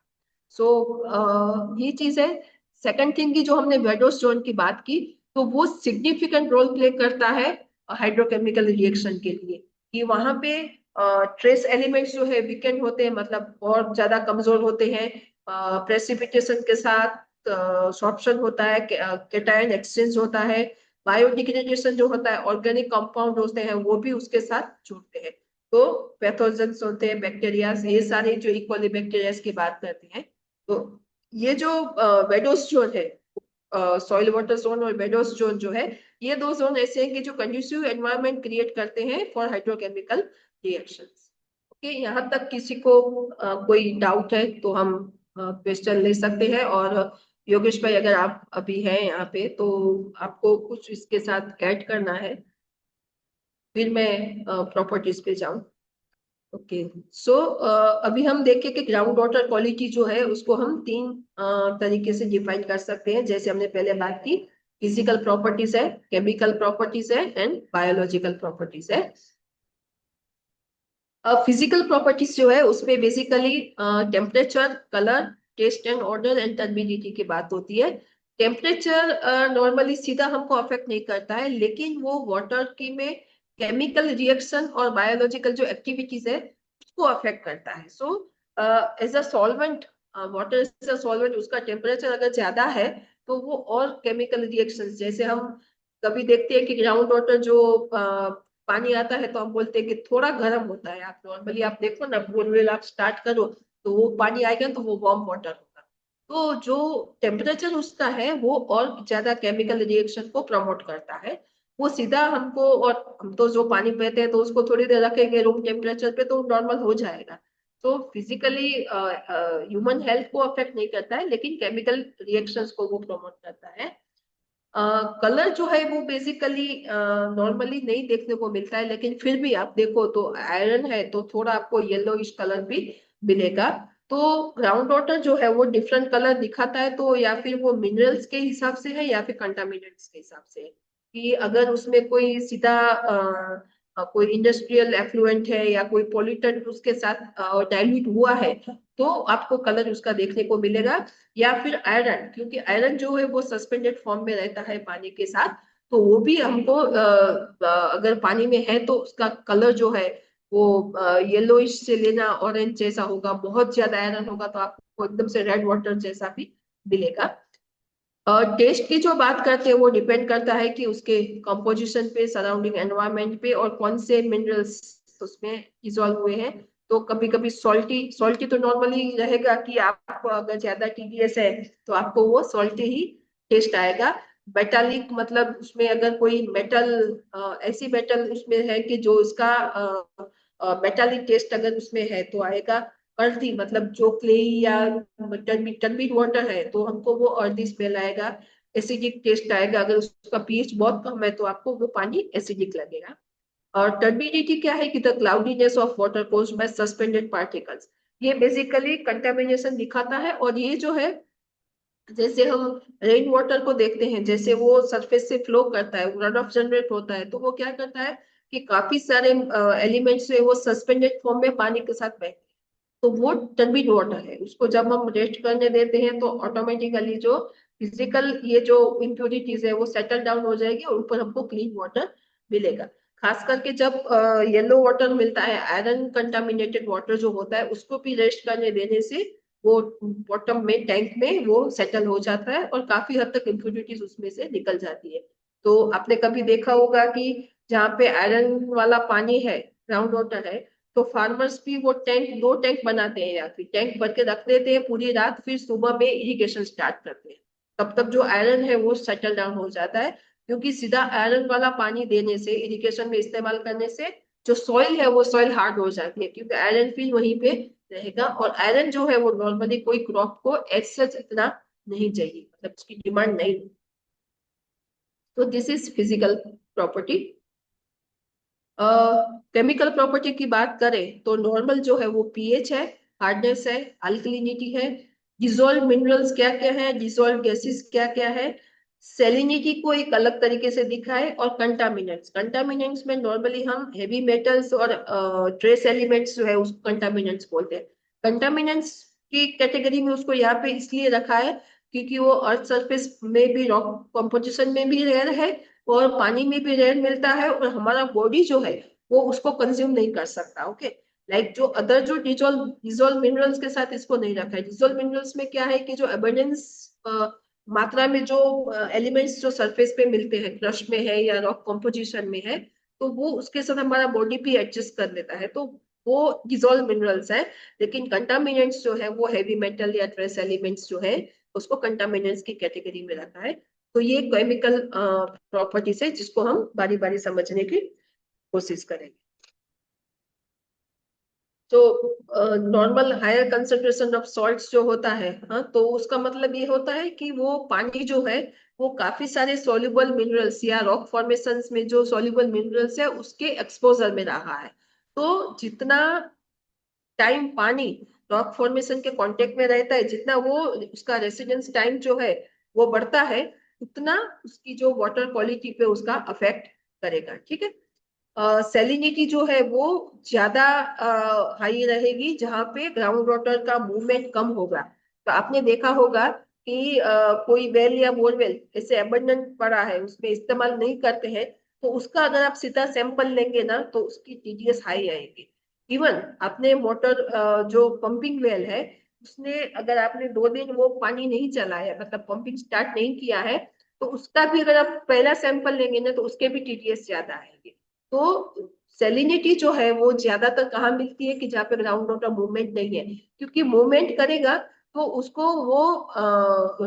ये चीज है। सेकंड थिंग की जो हमने वेडोस जोन की बात की, तो वो सिग्निफिकेंट रोल प्ले करता है हाइड्रोकेमिकल रिएक्शन के लिए कि वहां पे ट्रेस एलिमेंट्स जो है वीकेंड होते हैं, मतलब बहुत ज्यादा कमजोर होते हैं। प्रेसिपिटेशन के साथ सॉर्प्शन होता है, कैटायन एक्सचेंज होता है, बायोडिग्रेडेशन जो होता है, ऑर्गेनिक कंपाउंड होते हैं वो भी उसके साथ जुड़ते हैं। तो पैथोजेंस होते हैं, बैक्टीरिया, ये सारे जो इक्वली बैक्टीरिया की बात करते हैं। तो ये जो वेडोस जोन है, सॉइल वाटर जोन और वेडोस जोन जो है, ये दो जोन ऐसे हैं कि जो कंड्यूसिव एनवायरनमेंट क्रिएट करते हैं फॉर हाइड्रोकेमिकल रिएक्शंस। ओके, यहाँ तक किसी को कोई डाउट है तो हम क्वेश्चन ले सकते हैं। और योगेश भाई अगर आप अभी हैं यहाँ पे तो आपको कुछ इसके साथ ऐड करना है, फिर मैं प्रॉपर्टीज पे जाऊं। ओके, सो अभी हम देखें कि ग्राउंड वाटर क्वालिटी जो है उसको हम तीन तरीके से डिफाइन कर सकते हैं। जैसे हमने पहले बात की, फिजिकल प्रॉपर्टीज है, केमिकल प्रॉपर्टीज है एंड बायोलॉजिकल प्रॉपर्टीज है। फिजिकल प्रॉपर्टीज जो है उसमें basically temperature, colour, taste and order and turbidity की बात होती है। टेम्परेचर नॉर्मली सीधा हमको अफेक्ट नहीं करता है, लेकिन वो वाटर की में केमिकल रिएक्शन और बायोलॉजिकल जो एक्टिविटीज है उसको अफेक्ट करता है। So as a solvent, water as a solvent, उसका टेम्परेचर अगर ज्यादा है तो वो और केमिकल रिएक्शन, जैसे हम कभी देखते हैं कि ग्राउंड वाटर जो पानी आता है तो हम बोलते हैं कि थोड़ा गर्म होता है। आप नॉर्मली आप देखो ना, बोरवेल आप स्टार्ट करो तो वो पानी आएगा तो वो वार्म वाटर होगा। तो जो टेम्परेचर उसका है वो और ज्यादा केमिकल रिएक्शन को प्रमोट करता है। वो सीधा हमको, और हम तो जो पानी पीते हैं तो उसको थोड़ी देर रखेंगे रूम टेम्परेचर पे तो नॉर्मल हो जाएगा। तो फिजिकली ह्यूमन हेल्थ को अफेक्ट नहीं करता है, लेकिन केमिकल रिएक्शंस को वो प्रमोट करता है। कलर जो है वो बेसिकली नॉर्मली नहीं देखने को मिलता है, लेकिन फिर भी आप देखो तो आयरन है तो थोड़ा आपको येलोइश कलर भी मिलेगा। तो ग्राउंड वाटर जो है वो डिफरेंट कलर दिखाता है, तो या फिर वो मिनरल्स के हिसाब से है या फिर कंटामिनेंट्स के हिसाब से है। कि अगर उसमें कोई सीधा कोई इंडस्ट्रियल एफ्लुएंट है या कोई पॉल्यूटेंट उसके साथ डाइल्यूट हुआ है तो आपको कलर उसका देखने को मिलेगा। या फिर आयरन, क्योंकि आयरन जो है वो सस्पेंडेड फॉर्म में रहता है पानी के साथ, तो वो भी हमको अगर पानी में है तो उसका कलर जो है वो येलोइश से लेना ऑरेंज जैसा होगा। बहुत ज्यादा आयरन होगा तो आपको एकदम से रेड वाटर जैसा भी मिलेगा। टेस्ट की जो बात करते हैं वो डिपेंड करता है कि उसके कंपोजिशन पे, सराउंडिंग एनवायरनमेंट पे और कौन से मिनरल्स उसमें डिसॉल्व हुए हैं। तो कभी कभी सॉल्टी सॉल्टी तो नॉर्मली रहेगा कि आपको अगर ज्यादा टीडीएस है तो आपको वो सॉल्टी ही टेस्ट आएगा। मेटालिक मतलब उसमें अगर कोई मेटल, ऐसी मेटल उसमें है कि जो उसका मेटालिक टेस्ट अगर उसमें है तो आएगा। अर्दी मतलब जो क्ले या टर्बिड वाटर है तो हमको वो अर्दी स्मेल आएगा। एसिडिक टेस्ट आएगा, अगर उसका पीएच बहुत कम है तो आपको वो पानी एसिडिक लगेगा। और टर्बिडिटी क्या है कि the cloudiness of water caused by suspended particles, ये बेसिकली कंटामिनेशन दिखाता है। और ये जो है, जैसे हम रेन वाटर को देखते हैं, जैसे वो सरफेस से फ्लो करता है, रन ऑफ जनरेट होता है, तो वो क्या करता है कि काफी सारे एलिमेंट्स वो सस्पेंडेड फॉर्म में पानी के साथ बहते हैं। तो वो टर्बिड वाटर है, उसको जब हम रेस्ट करने देते हैं तो ऑटोमेटिकली जो फिजिकल ये जो इम्प्योरिटीज है वो सेटल डाउन हो जाएगी और ऊपर हमको क्लीन वाटर मिलेगा। खास करके जब येलो वाटर मिलता है, आयरन कंटामिनेटेड वाटर जो होता है उसको भी रेस्ट करने देने से वो बॉटम में टैंक में वो सेटल हो जाता है और काफी हद तक इम्प्योरिटीज उसमें से निकल जाती है। तो आपने कभी देखा होगा कि जहाँ पे आयरन वाला पानी है, ग्राउंड वाटर है, तो फार्मर्स भी वो टैंक, 2 टैंक बनाते हैं या फिर टैंक भर के रख देते हैं पूरी रात, फिर सुबह में इरिगेशन स्टार्ट करते हैं। तब तक जो आयरन है वो सेटल डाउन हो जाता है, क्योंकि सीधा आयरन वाला पानी देने से, इरिगेशन में इस्तेमाल करने से जो सॉइल है वो सॉइल हार्ड हो जाती है, क्योंकि आयरन फिर वहीं पे रहेगा। और आयरन जो है वो नॉर्मली कोई क्रॉप को एक्सेस इतना नहीं चाहिए, मतलब उसकी डिमांड नहीं। तो this is physical property. Chemical property की बात करें तो नॉर्मल जो है वो पीएच है, हार्डनेस है, अल्कलिनिटी है, डिसॉल्व मिनरल्स क्या क्या है, डिसॉल्व गैसेस क्या क्या है, सेलिनिटी को एक अलग तरीके से दिखा है, और कंटामिनेंट्स। कंटामिनेंट्स में नॉर्मली हम हेवी मेटल्स और ट्रेस एलिमेंट्स जो है उसको कंटामिनेंट्स बोलते हैं। कंटामिनेंट्स की कैटेगरी में उसको यहाँ पे इसलिए रखा है क्योंकि वो अर्थ सरफेस में भी, रॉक कंपोजिशन में भी रेयर है और पानी में भी रेयर मिलता है, और हमारा बॉडी जो है वो उसको कंज्यूम नहीं कर सकता। ओके, लाइक जो अदर जो डिसॉल्व मिनरल्स के साथ इसको नहीं रखा है। डिसॉल्व मिनरल्स में क्या है कि जो एबंडेंस मात्रा में जो एलिमेंट्स जो सरफेस पे मिलते हैं, क्रश में है या रॉक कंपोजिशन में है, तो वो उसके साथ हमारा बॉडी भी एडजस्ट कर लेता है, तो वो डिसॉल्व मिनरल्स है। लेकिन कंटामिनेंट्स जो है वो हैवी मेटल या ट्रेस एलिमेंट्स जो है उसको कंटामिनेंट्स की कैटेगरी में रखा है। तो ये केमिकल प्रॉपर्टीज है जिसको हम बारी बारी समझने की कोशिश करेंगे। तो normal higher concentration of salts जो होता है, हाँ, तो उसका मतलब ये होता है कि वो पानी जो है वो काफी सारे सॉल्युबल मिनरल्स या रॉक फॉर्मेशंस में जो सॉल्युबल मिनरल्स है उसके एक्सपोजर में रहा है। तो जितना टाइम पानी रॉक फॉर्मेशन के कांटेक्ट में रहता है, जितना वो उसका रेसिडेंस टाइम जो है वो बढ़ता है, उतना उसकी जो वाटर क्वालिटी पे उसका अफेक्ट करेगा। ठीक है। सेलिनिटी जो है वो ज्यादा हाई रहेगी जहां पे ग्राउंड वाटर का मूवमेंट कम होगा। तो आपने देखा होगा कि कोई वेल या बोरवेल ऐसे एबंडेंट पड़ा है, उसमें इस्तेमाल नहीं करते हैं, तो उसका अगर आप सीधा सैंपल लेंगे ना तो उसकी टीडीएस हाई आएगी। इवन आपने मोटर जो पंपिंग वेल है उसने, अगर आपने 2 दिन वो पानी नहीं चलाया, मतलब पंपिंग स्टार्ट नहीं किया है, तो उसका भी अगर आप पहला सैंपल लेंगे ना तो उसके भी टीडीएस ज्यादा आएंगे। तो सेलिनिटी जो है वो ज्यादातर कहाँ मिलती है कि जहाँ पे ग्राउंड वाटर मूवमेंट नहीं है, क्योंकि मूवमेंट करेगा तो उसको वो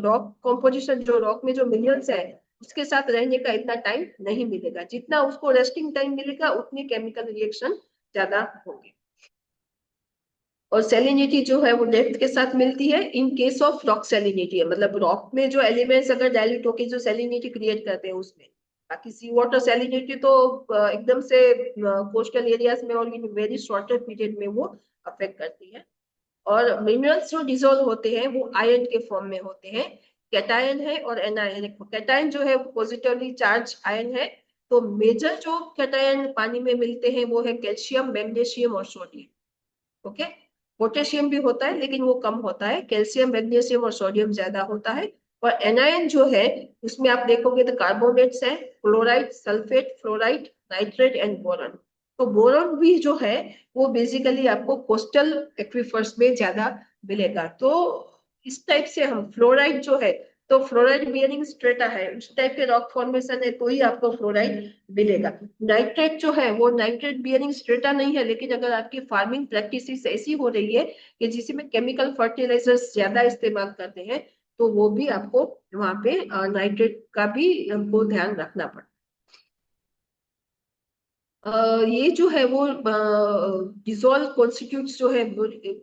रॉक कंपोजिशन, जो रॉक में जो मिनरल्स है उसके साथ रहने का इतना टाइम नहीं मिलेगा। जितना उसको रेस्टिंग टाइम मिलेगा उतनी केमिकल रिएक्शन ज्यादा होंगे। और सेलिनिटी जो है वो डेप्थ के साथ मिलती है in case of rock salinity है, मतलब रॉक में जो एलिमेंट्स अगर डाइल्यूट होकर जो सेलिनिटी क्रिएट करते हैं उसमें। बाकी सी वाटर सेलिनिटी तो एकदम से कोस्टल एरियाज में और इन वेरी शॉर्टर पीरियड में वो अफेक्ट करती है। और मिनरल्स जो डिसॉल्व होते हैं वो आयन के फॉर्म में होते हैं, कैटायन है और एनायन है। कैटायन जो है पॉजिटिवली चार्ज आयन है। तो मेजर जो कैटायन पानी में मिलते हैं वो है कैल्शियम, मैग्नीशियम और सोडियम। ओके, पोटेशियम भी होता है लेकिन वो कम होता है, कैल्शियम, मैग्नीशियम और सोडियम ज्यादा होता है। और एनायन जो है उसमें आप देखोगे तो कार्बोनेट्स है, chloride, sulphate, fluoride, nitrate and boron. तो बोरॉन भी जो है वो बेसिकली आपको कोस्टल एक्वीफर्स में ज्यादा मिलेगा। तो इस टाइप से हम फ्लोराइड जो है, तो फ्लोराइड बियरिंग स्ट्रेटा है, उस टाइप के रॉक फॉर्मेशन है तो ही आपको फ्लोराइड मिलेगा। नाइट्रेट जो है वो नाइट्रेट बियरिंग स्ट्रेटा नहीं है, लेकिन अगर आपकी फार्मिंग प्रैक्टिस ऐसी हो रही है कि जिसमें केमिकल फर्टिलाइजर्स ज्यादा इस्तेमाल करते हैं, तो वो भी आपको वहां पे नाइट्रेट का भी हमको ध्यान रखना पड़ता है। ये जो है वो डिसॉल्व कॉन्स्टिट्यूट्स जो है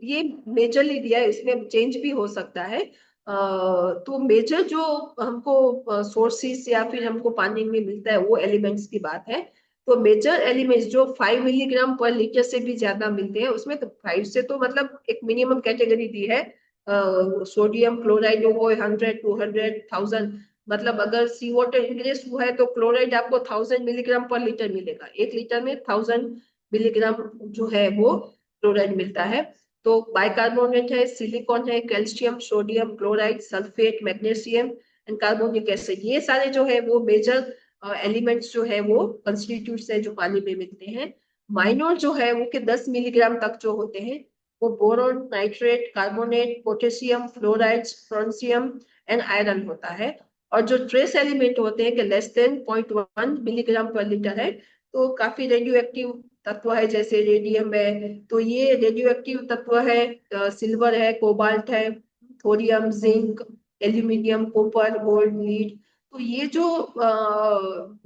ये मेजरली दिया है, इसमें चेंज भी हो सकता है। तो मेजर जो हमको सोर्सेस या फिर हमको पानी में मिलता है वो एलिमेंट्स की बात है। तो मेजर एलिमेंट्स जो 5 मिलीग्राम पर लीटर से भी ज्यादा मिलते हैं, उसमें तो 5 से तो मतलब एक मिनिमम कैटेगरी दी है। सोडियम क्लोराइड वो 100, 200, 1000, मतलब अगर सी वाटर इंक्रीज हुआ है तो क्लोराइड आपको 1000 मिलीग्राम पर लीटर मिलेगा। 1 लीटर में 1000 मिलीग्राम जो है वो क्लोराइड मिलता है। तो बाइकार्बोनेट है, सिलिकॉन है, calcium, sodium, chloride, sulphate, magnesium and carbonic acid, ये सारे जो है वो मेजर एलिमेंट्स जो है वो कंस्टिट्यूट्स है जो पानी में मिलते हैं। माइनर जो है वो के 10 मिलीग्राम तक जो होते हैं वो boron, nitrate, carbonate, potassium, fluorides, francium and iron होता है। और जो ट्रेस एलिमेंट होते हैं कि लेस देन 0.1 मिलीग्राम पर लीटर है, तो काफी रेडियो एक्टिव तत्व है जैसे रेडियम है, तो ये रेडियो एक्टिव तत्व है, सिल्वर है, कोबाल्ट है, thorium, zinc, aluminium, copper, gold, lead. तो ये जो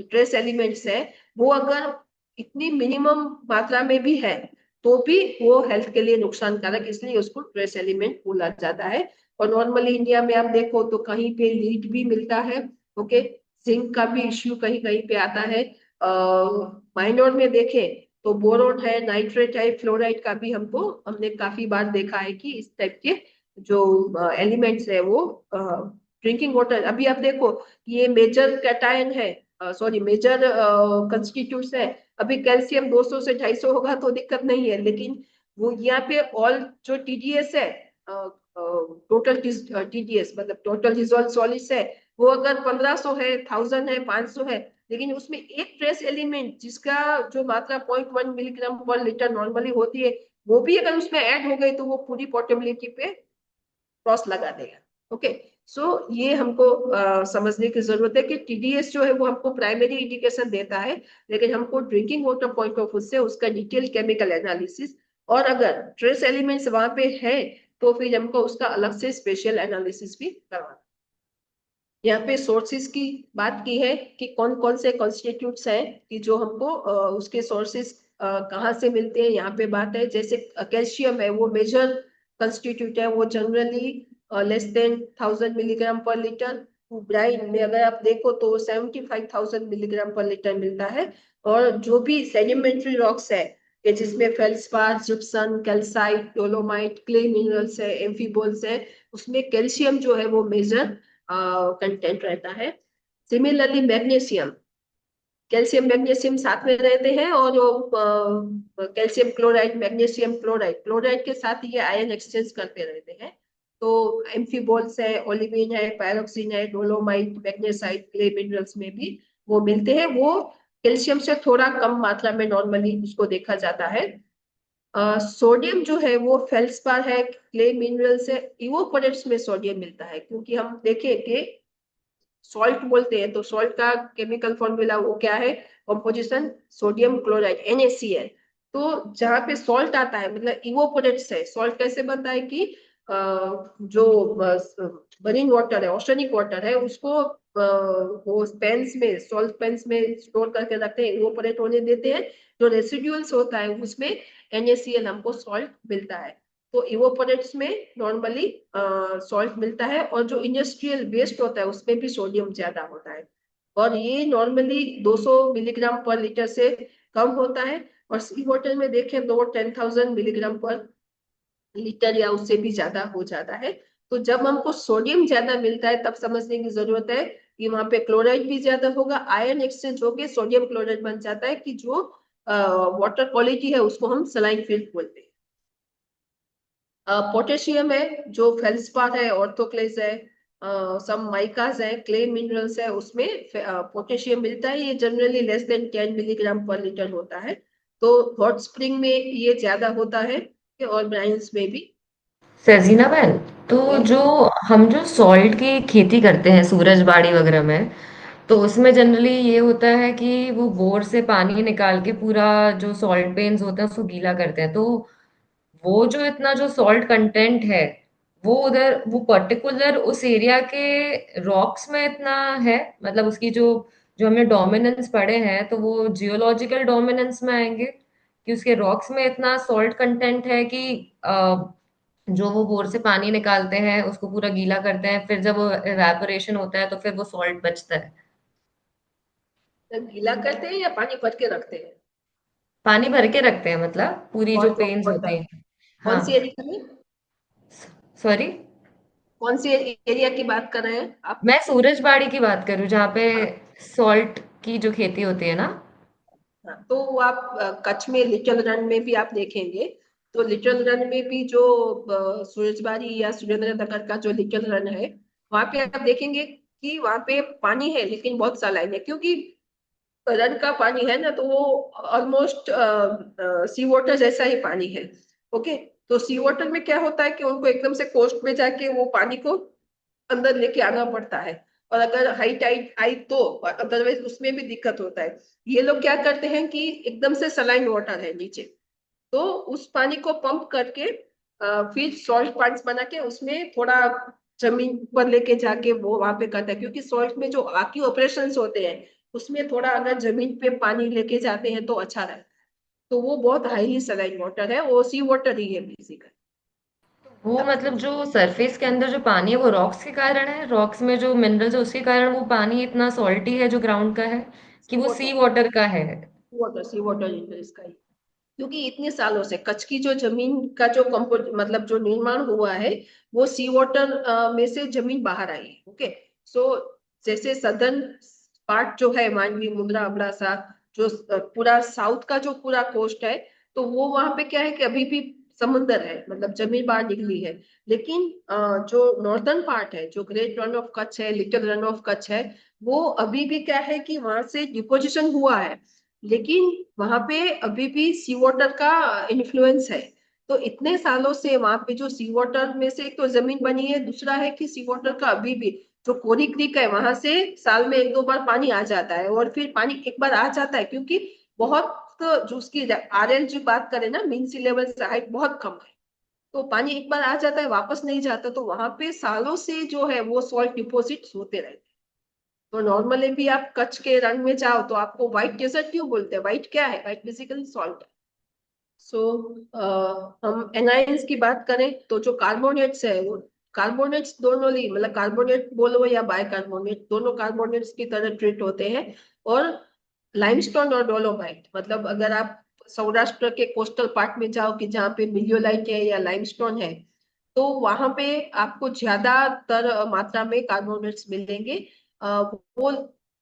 ट्रेस एलिमेंट्स है वो अगर इतनी मिनिमम मात्रा में भी है तो भी वो हेल्थ के लिए नुकसानकारक, इसलिए उसको ट्रेस एलिमेंट बोला जाता है। और नॉर्मली इंडिया में आप देखो तो कहीं पे लीड भी मिलता है, ओके, जिंक का भी इश्यू कहीं कहीं पे आता है। माइनर में देखें तो बोरोन है, नाइट्रेट है, फ्लोराइड का भी हमने काफी बार देखा है कि इस टाइप के जो एलिमेंट्स है वो ड्रिंकिंग वाटर, अभी आप देखो ये मेजर कैटायन है, सॉरी मेजर कंस्टिट्यूट्स है। अभी कैल्शियम 200 से 250 होगा तो दिक्कत नहीं है, लेकिन वो यहाँ पे ऑल जो टीडीएस है, टोटल टीडीएस मतलब टोटल डिजोल्व सॉलिड्स है, वो अगर 1500 है, 1000 है, 500 है, लेकिन उसमें एक ट्रेस एलिमेंट जिसका जो मात्रा 0.1 मिलीग्राम पर लीटर नॉर्मली होती है वो भी अगर उसमें ऐड हो गई तो वो पूरी पोर्टेबिलिटी पे क्रॉस लगा देगा। ओके, सो ये हमको समझने की जरूरत है कि टीडीएस जो है वो हमको प्राइमरी इंडिकेशन देता है, लेकिन हमको drinking water point of view से उसका डिटेल केमिकल एनालिसिस, और अगर ट्रेस एलिमेंट्स वहां पे है तो फिर हमको उसका अलग से स्पेशल एनालिसिस भी करवाना। यहाँ पे सोर्सेज की बात की है कि कौन कौन से कॉन्स्टिट्यूट्स हैं कि जो हमको उसके सोर्सेज कहाँ से मिलते हैं, यहाँ पे बात है। जैसे कैल्शियम है वो मेजर कंस्टिट्यूट है, वो जनरली लेस देन 1000 मिलीग्राम पर लीटर। ब्राइन में अगर आप देखो तो 75,000 मिलीग्राम पर लीटर मिलता है। और जो भी सेडिमेंट्री रॉक्स है कि जिसमें feldspar, gypsum, calcite, dolomite, clay minerals है, एम्फीबोल्स है, उसमें कैल्शियम जो है वो मेजर कंटेंट रहता है। सिमिलरली मैग्नीशियम, कैल्शियम मैग्नीशियम साथ में रहते हैं, और calcium chloride, magnesium chloride, chloride के साथ ये आयन एक्सचेंज करते रहते हैं। तो एम्फीबोल्स है, ओलिविन है, पायरोक्सिन है, डोलोमाइट, मैग्नेसाइट, क्ले मिनरल्स में भी वो मिलते हैं। वो कैल्शियम से थोड़ा कम मात्रा में नॉर्मली उसको देखा जाता है। सोडियम जो है वो फेल्सपार है, क्ले मिनरल से इवोपोरेट्स में सोडियम मिलता है, क्योंकि हम देखें कि सॉल्ट बोलते हैं तो सॉल्ट का केमिकल फॉर्मूला वो क्या है, कंपोजिशन सोडियम क्लोराइड NaCl। तो जहाँ पे सॉल्ट आता है मतलब इवोपोरेट्स है, सॉल्ट कैसे बनता है कि जो मरीन वाटर है, ओशनिक वाटर है, उसको वो पेन्स में, सॉल्ट पेन्स में स्टोर करके रखते हैं, इवोपोरेट होने देते हैं। जो रेसिड्यूल्स होता है उसमें NaCl हमको सॉल्ट मिलता है। तो इवोपोरेट्स में नॉर्मली सॉल्ट मिलता है, और जो इंडस्ट्रियल वेस्ट होता है उसमें भी सोडियम ज्यादा होता है, और ये नॉर्मली 200 मिलीग्राम पर लीटर से कम होता है। और सी वाटर में देखें तो 10,000 मिलीग्राम पर लीटर या उससे भी ज्यादा हो जाता है। तो जब हमको सोडियम ज्यादा मिलता है तब समझने की जरूरत है कि वहां पे क्लोराइड भी ज्यादा होगा, आयन एक्सचेंज होके सोडियम क्लोराइड बन जाता है, कि जो वाटर क्वालिटी है उसको हम सलाइन फिल्म बोलते हैं। पोटेशियम है जो फेल्सपार है, ऑर्थोक्लेज है, सम माइकास है, क्ले मिनरल्स है, उसमें पोटेशियम मिलता है। ये जनरली लेस देन 10 मिलीग्राम पर लीटर होता है। तो हॉट स्प्रिंग में ये ज्यादा होता है, और ब्राइन्स में भी। सजीना बहन, तो Yes. जो सॉल्ट की खेती करते हैं सूरजबाड़ी वगैरह में, तो उसमें जनरली ये होता है कि वो बोर से पानी निकाल के पूरा जो सॉल्ट पेन्स होते हैं उसको गीला करते हैं। तो वो जो इतना जो सॉल्ट कंटेंट है वो उधर वो पर्टिकुलर उस एरिया के रॉक्स में इतना है, मतलब उसकी जो जो हमने डोमिनेंस पढ़े हैं तो वो जियोलॉजिकल डोमिनेंस में आएंगे कि उसके रॉक्स में इतना सॉल्ट कंटेंट है कि जो वो बोर से पानी निकालते हैं उसको पूरा गीला करते हैं, फिर जब वो इवेपोरेशन होता है तो फिर वो सॉल्ट बचता है। तो गीला करते हैं या पानी भर के रखते हैं? पानी भर के रखते हैं, मतलब पूरी जो बहुत पेन्स होता होती है। हैं। कौन हाँ, सी एरिया में, सॉरी, कौन सी एरिया की बात कर रहे हैं आप? मैं सूरजबाड़ी की बात करूँ जहाँ पे सॉल्ट की जो खेती होती है ना। हाँ, तो आप कच्छ में लिटिल रन में भी आप देखेंगे, तो लिटिल रन में भी जो सूरजबाड़ी या सुरेंद्र नगर का जो लिटिल रन है, वहां पे आप देखेंगे कि वहां पे पानी है लेकिन बहुत सलाइन है, क्योंकि रन का पानी है ना, तो वो ऑलमोस्ट सी वाटर जैसा ही पानी है। ओके, तो सी वाटर में क्या होता है कि उनको एकदम से कोस्ट में जाके वो पानी को अंदर लेके आना पड़ता है, और अगर हाई टाइड आई तो अदरवाइज उसमें भी दिक्कत होता है। ये लोग क्या करते हैं कि एकदम से सलाइन वाटर है नीचे, तो उस पानी को पंप करके फिर सॉल्ट पार्ट्स बना के उसमें थोड़ा जमीन पर लेके जाके वो वहां पे करता है, क्योंकि सॉल्ट में जो बाकी ऑपरेशंस होते हैं उसमें थोड़ा अगर जमीन पे पानी लेके जाते हैं तो अच्छा रहता है। तो वो बहुत हाईली सलाइन वाटर है, वो सी वाटर ही है बेसिकली। वो मतलब जो सरफेस के अंदर जो पानी है वो रॉक्स के कारण है, रॉक्स में जो मिनरल्स है उसके कारण वो पानी इतना सॉल्टी है जो ग्राउंड का है, कि सी वो वाटर, सी वाटर का है? सी वाटर इसका ही, क्योंकि इतने सालों से कच्छ की जो जमीन का जो कंपो मतलब जो निर्माण हुआ है वो सी वाटर में से जमीन बाहर आई है। ओके, सो जैसे सदर्न पार्ट जो है मांडवी मुंद्रा अबड़ासा, जो पूरा साउथ का जो पूरा कोस्ट है, तो वो वहां पे क्या है कि अभी भी समुंदर है, मतलब जमीन बाहर निकली है। लेकिन जो नॉर्दर्न पार्ट है, जो ग्रेट रन ऑफ कच्छ है, लिटिल रन ऑफ कच्छ है, वो अभी भी क्या है कि वहां से डिपोजिशन हुआ है, लेकिन वहां पे अभी भी सी वाटर का इन्फ्लुएंस है। तो इतने सालों से वहां पे जो सी वाटर में से एक तो जमीन बनी है, दूसरा है कि सी वाटर का अभी भी जो कोरी क्रीक है वहां से साल में एक दो बार पानी आ जाता है, और फिर पानी एक बार आ जाता है क्योंकि बहुत जो उसकी आरएल की बात करें ना, मीन सी लेवल से हाइट बहुत कम है, तो पानी एक बार आ जाता है वापस नहीं जाता, तो वहां पे सालों से जो है वो सॉल्ट डिपोजिट होते रहते हैं। तो नॉर्मली भी आप कच्छ के रंग में जाओ तो आपको व्हाइट डेजर्ट क्यों बोलते हैं? व्हाइट क्या है? व्हाइट बेसिकली सॉल्ट है। सो हम एनाइंस की बात करें तो जो कार्बोनेट्स है वो कार्बोनेट्स दोनों ही, मतलब कार्बोनेट बोलो या बाइकार्बोनेट, दोनों कार्बोनेट्स की तरह ट्रीट होते हैं। और लाइमस्टोन और डोलोमाइट, मतलब अगर आप सौराष्ट्र के कोस्टल पार्ट में जाओ कि जहाँ पे मिलियोलाइट है या लाइमस्टोन है, तो वहां पे आपको ज्यादातर मात्रा में कार्बोनेट्स मिलेंगे। वो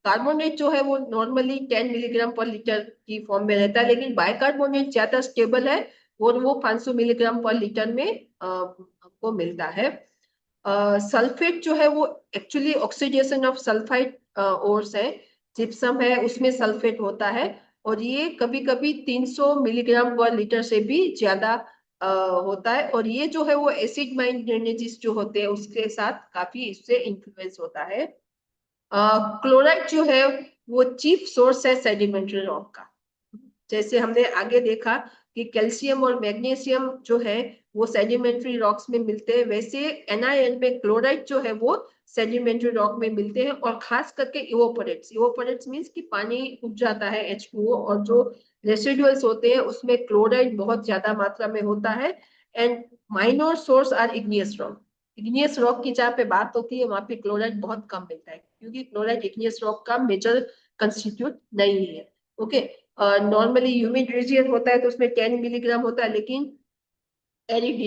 कार्बोनेट जो है वो नॉर्मली 10 मिलीग्राम पर लीटर की फॉर्म में रहता है, लेकिन बाइकार्बोनेट ज्यादा स्टेबल है और वो 500 मिलीग्राम पर लीटर में आपको मिलता है। सल्फेट जो है वो actually oxidation of sulphide ores है, जिप्सम है उसमें सल्फेट होता है, और ये कभी कभी 300 मिलीग्राम पर लीटर से भी ज्यादा होता है, और ये जो है वो एसिड माइन ड्रेनेजेस जो होते हैं उसके साथ काफी इससे इन्फ्लुएंस होता है। क्लोराइड जो है वो चीफ सोर्स है सेडिमेंट्री रॉक का। जैसे हमने आगे देखा कि कैल्शियम और मैग्नीशियम जो है वो सेडिमेंट्री रॉक्स में मिलते हैं, वैसे NaN में क्लोराइड जो है वो सेडिमेंट्री रॉक में मिलते हैं, और खास करके इवोपोरेट्स, इवोपोरेट्स मीन्स कि पानी उब जाता है H2O, और जो रेसिडुअल्स होते हैं उसमें क्लोराइड बहुत ज्यादा मात्रा में होता है। And minor source are igneous rock, igneous rock की जहाँ पे बात होती है वहां पे क्लोराइड बहुत कम मिलता है, क्योंकि क्लोराइड इग्नियस रॉक का मेजर कंस्टिट्यूट नहीं है। ओके, नॉर्मली ह्यूमिड रीजियन होता है तो उसमें 10 मिलीग्राम होता है, लेकिन एरिड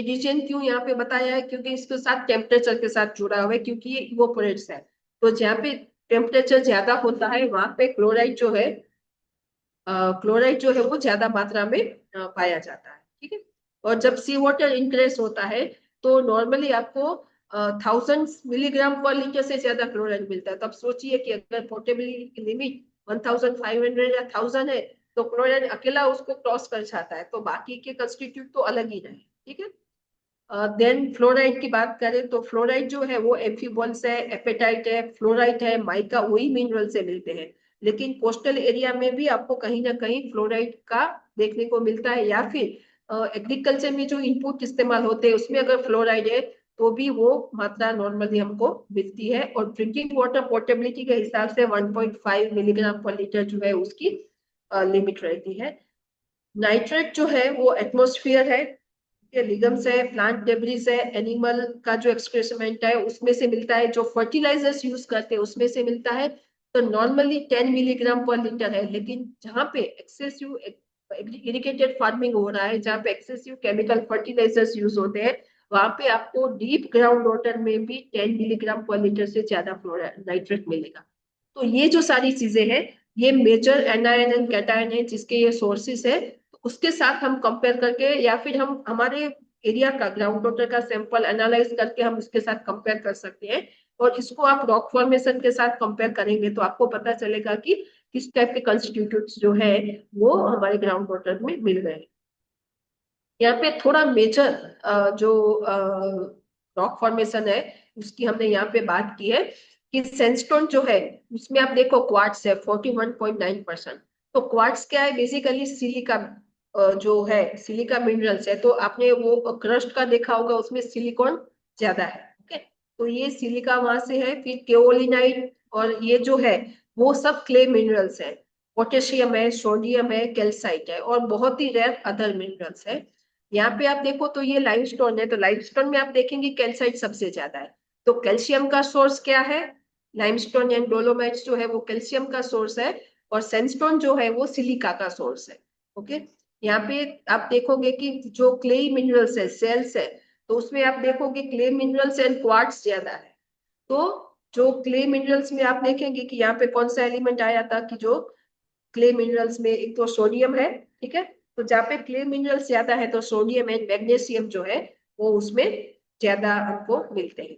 रीजियन क्यों यहाँ पे बताया है? क्योंकि इसके साथ टेम्परेचर के साथ जुड़ा हुआ है, क्योंकि ये इवोपोरेट्स है, तो जहाँ पे टेम्परेचर ज्यादा होता है वहां पे क्लोराइड जो है वो ज्यादा मात्रा में पाया जाता है। ठीक है, और जब सी वाटर इंक्रीज होता है तो नॉर्मली आपको 1000 मिलीग्राम पर लीटर से ज्यादा क्लोराइड मिलता है। तब सोचिए कि अगर पोर्टेबिलिटी लिमिट 1500 या 1000 है तो क्लोराइड अकेला उसको क्रॉस कर जाता है, तो बाकी के कंस्टिट्यूट तो अलग ही रहे। ठीक है, देन फ्लोराइड की बात करें तो फ्लोराइड जो है वो एम्फीबॉल्स है, एपेटाइट है, फ्लोराइट है, माइका, वही मिनरल से मिलते हैं। लेकिन कोस्टल एरिया में भी आपको कहीं ना कहीं फ्लोराइड का देखने को मिलता है, या फिर एग्रीकल्चर में जो इनपुट इस्तेमाल होते हैं उसमें अगर फ्लोराइड है तो भी वो मात्रा नॉर्मली हमको मिलती है। और ड्रिंकिंग वाटर पोर्टेबिलिटी के हिसाब से 1.5 मिलीग्राम पर लीटर जो है उसकी लिमिट रहती है। नाइट्रेट जो है वो एटमोस्फियर है, लिगम्स है, प्लांट डेब्रिस है, एनिमल का जो एक्सक्रीमेंट है उसमें से मिलता है, जो फर्टिलाइजर्स यूज करते हैं उसमें से मिलता है। तो नॉर्मली 10 मिलीग्राम पर लीटर है, लेकिन जहाँ पे एक्सेसिव इरिगेटेड फार्मिंग हो रहा है, जहाँ पे एक्सेसिव केमिकल फर्टिलाइजर्स यूज होते हैं, वहां पे आपको डीप ग्राउंड वाटर में भी 10 मिलीग्राम पर लीटर से ज्यादा नाइट्रेट मिलेगा। तो ये जो सारी चीजें हैं ये मेजर एनायन एंड कैटायन है जिसके ये सोर्सेस है। तो उसके साथ हम कंपेयर करके या फिर हम हमारे एरिया का ग्राउंड वाटर का सैंपल एनालाइज करके हम उसके साथ कंपेयर कर सकते हैं, और इसको आप रॉक फॉर्मेशन के साथ कंपेयर करेंगे तो आपको पता चलेगा कि किस टाइप के कंस्टिट्यूट्स जो है वो हमारे ग्राउंड वाटर में मिल रहे हैं। यहाँ पे थोड़ा मेजर जो रॉक फॉर्मेशन है उसकी हमने यहाँ पे बात की है कि सैंडस्टोन जो है उसमें आप देखो क्वार्ट्स है 41.9%। तो क्वार्ट्स क्या है, बेसिकली सिलिका जो है, सिलिका मिनरल्स है। तो आपने वो क्रस्ट का देखा होगा, उसमें सिलिकॉन ज्यादा है। ओके, तो ये सिलिका वहां से है। फिर केओलिनाइट और ये जो है वो सब क्ले मिनरल्स है। पोटेशियम है, सोडियम है, कैल्साइट है और बहुत ही रेयर अदर मिनरल्स है। यहाँ पे आप देखो तो ये लाइमस्टोन है, तो लाइमस्टोन में आप देखेंगे कैल्साइट सबसे ज्यादा है। तो कैल्शियम का सोर्स क्या है, लाइमस्टोन एंड डोलोमाइट्स जो है वो कैल्शियम का सोर्स है, और सैंडस्टोन जो है वो सिलिका का सोर्स है। ओके, यहाँ पे आप देखोगे कि जो क्ले मिनरल्स है, सेल्स है, तो उसमें आप देखोगे क्ले मिनरल्स एंड क्वार्ट्स ज्यादा है। तो जो क्ले मिनरल्स में आप देखेंगे कि यहाँ पे कौन सा एलिमेंट आया था कि जो क्ले मिनरल्स में एक तो सोडियम है, ठीक है। तो जहाँ पे क्ले मिनरल्स ज्यादा है तो सोडियम एंड मैग्नीशियम जो है वो उसमें ज्यादा हमको मिलते हैं।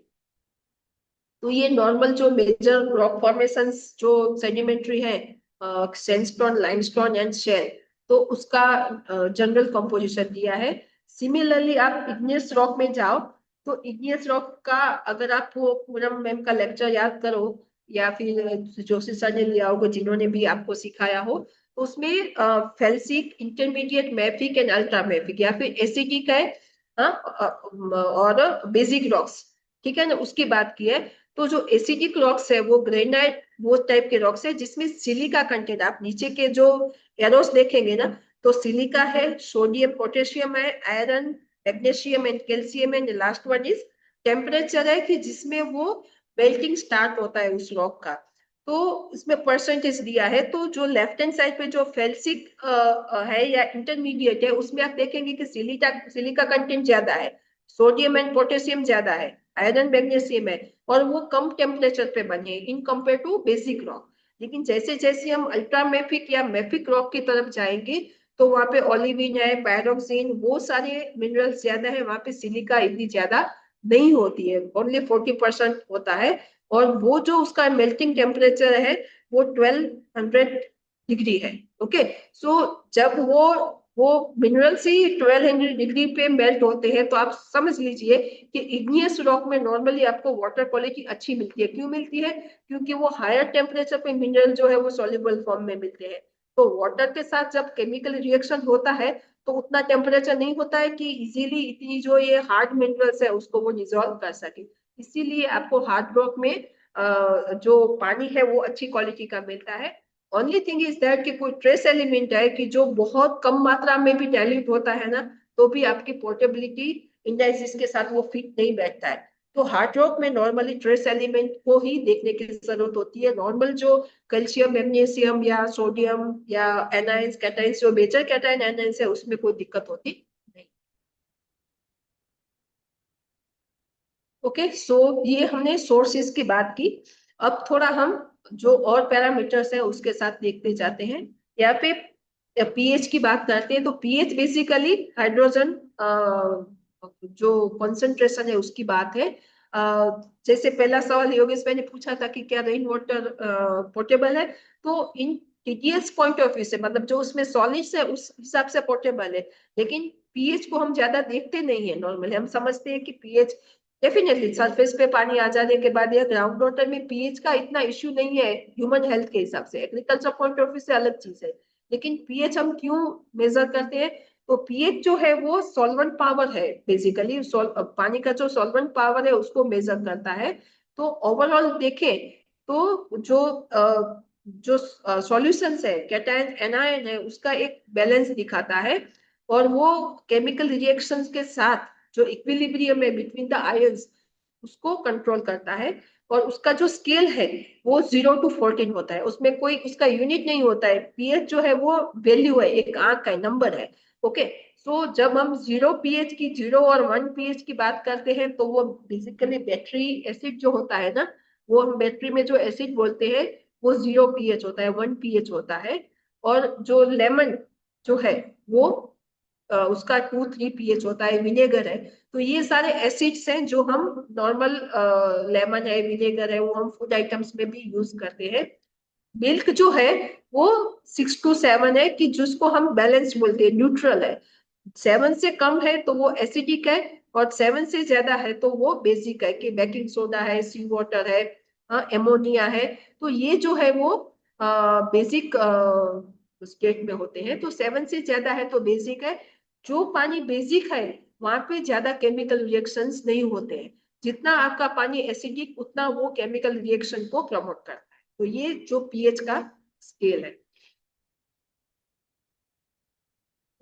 तो ये नॉर्मल जो मेजर रॉक फॉर्मेशंस जो सेडिमेंट्री है, सैंडस्टोन, लाइमस्टोन एंड शेल, तो उसका जनरल कंपोजिशन दिया है। सिमिलरली आप इग्नियस रॉक में जाओ तो इग्नियस रॉक का अगर आप वो पूनम मैम का लेक्चर याद करो या फिर जोशी सर ने लिया होगा जिन्होंने भी आपको सिखाया हो, तो उसमें felsic, intermediate, mafic and ultra mafic या फिर एसिटिक है, और बेसिक रॉक्स, ठीक है ना, उसकी बात की है। तो जो एसिडिक रॉक्स है वो ग्रेनाइट, वो टाइप के रॉक्स है जिसमें सिलिका कंटेंट, आप नीचे के जो एरोस देखेंगे ना, तो सिलिका है, सोडियम, पोटेशियम है, iron, magnesium and calcium and last one is temperature है कि जिसमें वो मेल्टिंग स्टार्ट होता है उस रॉक का। तो इसमें परसेंटेज दिया है। तो जो लेफ्ट हैंड साइड पे जो फेल्सिक है या इंटरमीडिएट है उसमें आप देखेंगे कि सिलिका कंटेंट ज्यादा है, सोडियम एंड पोटेशियम ज्यादा है, आयरन, मैग्नीशियम है, और वो कम टेम्परेचर पे बने in compare to basic rock. लेकिन जैसे जैसे हम अल्ट्रा मैफिक या मैफिक रॉक की तरफ जाएंगे तो वहां पे ओलिविन है, पायरोक्सिन, वो सारे मिनरल्स ज्यादा है, वहां पे सिलिका इतनी ज्यादा नहीं होती है, ओनली 40% होता है। और वो जो उसका मेल्टिंग टेम्परेचर है वो 1200 डिग्री है। ओके, सो जब वो मिनरल्स ही 1200 डिग्री पे मेल्ट होते हैं तो आप समझ लीजिए कि इग्नियस रॉक में नॉर्मली आपको वाटर क्वालिटी अच्छी मिलती है। क्यों मिलती है? क्योंकि वो हायर टेम्परेचर पे मिनरल जो है वो सॉल्युबल फॉर्म में मिलते हैं। तो वाटर के साथ जब केमिकल रिएक्शन होता है तो उतना टेम्परेचर नहीं होता है कि इजीली इतनी जो ये हार्ड मिनरल्स है उसको वो डिजोल्व कर सके। इसीलिए आपको हार्ड रॉक में जो पानी है वो अच्छी क्वालिटी का मिलता है। ओनली थिंग इज दैट कि कोई ट्रेस एलिमेंट है कि जो बहुत कम मात्रा में भी डाइल्यूट होता है ना, तो भी आपकी पोर्टेबिलिटी इंडाइसिस के साथ वो फिट नहीं बैठता है। तो हार्ड रॉक में नॉर्मली ट्रेस एलिमेंट को ही देखने की जरूरत होती है। नॉर्मल जो कैल्शियम, मैग्नीशियम या सोडियम या एनाइंस, कैटाइंस, जो मेजर कैटाइन एनाइंस है उसमें कोई दिक्कत होती नहीं। ओके, सो ये हमने सोर्सेस की बात की। अब थोड़ा हम जो और पैरामीटर्स है उसके साथ देखते जाते हैं। यहाँ पे पीएच की बात करते हैं। तो पीएच बेसिकली हाइड्रोजन जो कॉन्सेंट्रेशन है उसकी बात है। जैसे पहला सवाल योगेश भाई ने पूछा था कि क्या रेन वाटर पोर्टेबल है, तो इन टीडीएस पॉइंट ऑफ व्यू से, मतलब जो उसमें सॉलिड्स है उस हिसाब से पोर्टेबल है। लेकिन पीएच को हम ज्यादा देखते नहीं है। नॉर्मली हम समझते हैं कि पीएच डेफिनेटली सरफेस पे पानी आ जाने के बाद या ग्राउंड वाटर में पीएच का इतना इश्यू नहीं है ह्यूमन हेल्थ के हिसाब से। एग्रीकल्चर पॉइंट ऑफ व्यू से अलग चीज है। लेकिन पीएच हम क्यों मेजर करते हैं? तो पीएच जो है वो सॉल्वेंट पावर है, बेसिकली पानी का जो सॉल्वेंट पावर है उसको मेजर करता है। तो ओवरऑल देखें तो जो सॉल्यूशंस है, कैटायन, एनायन है, उसका एक बैलेंस दिखाता है। और वो केमिकल रिएक्शंस के साथ जो इक्विलिब्रियम है बिटवीन द आयंस उसको कंट्रोल करता है। और उसका जो स्केल है वो 0 to 14 होता है, उसमें कोई उसका यूनिट नहीं होता है। पीएच जो है वो वैल्यू है, एक आंक का नंबर है। ओके, सो जब हम 0 पीएच की, 0 और 1 पीएच की बात करते हैं तो वो बेसिकली बैटरी एसिड जो होता है ना, वो हम बैटरी में जो एसिड बोलते हैं वो 0 पीएच होता है, 1 पीएच होता है। और जो लेमन जो है वो उसका 2-3 pH होता है, विनेगर है। तो ये सारे एसिड्स हैं जो हम नॉर्मल लेमन है, विनेगर है, वो हम फूड आइटम्स में भी यूज करते हैं। मिल्क जो है वो 6 to 7 है, कि जिसको हम बैलेंस बोलते हैं, न्यूट्रल है। 7 से कम है तो वो एसिडिक है, और 7 से ज्यादा है तो वो बेसिक है, कि बेकिंग सोडा है, सी वाटर है, एमोनिया है। तो ये जो है वो बेसिक स्टेट में होते हैं। तो 7 से ज्यादा है तो बेसिक है। जो पानी बेसिक है वहां पे ज्यादा केमिकल रिएक्शंस नहीं होते हैं। जितना आपका पानी एसिडिक, उतना वो केमिकल रिएक्शन को प्रमोट करता है। तो ये जो पीएच का स्केल है।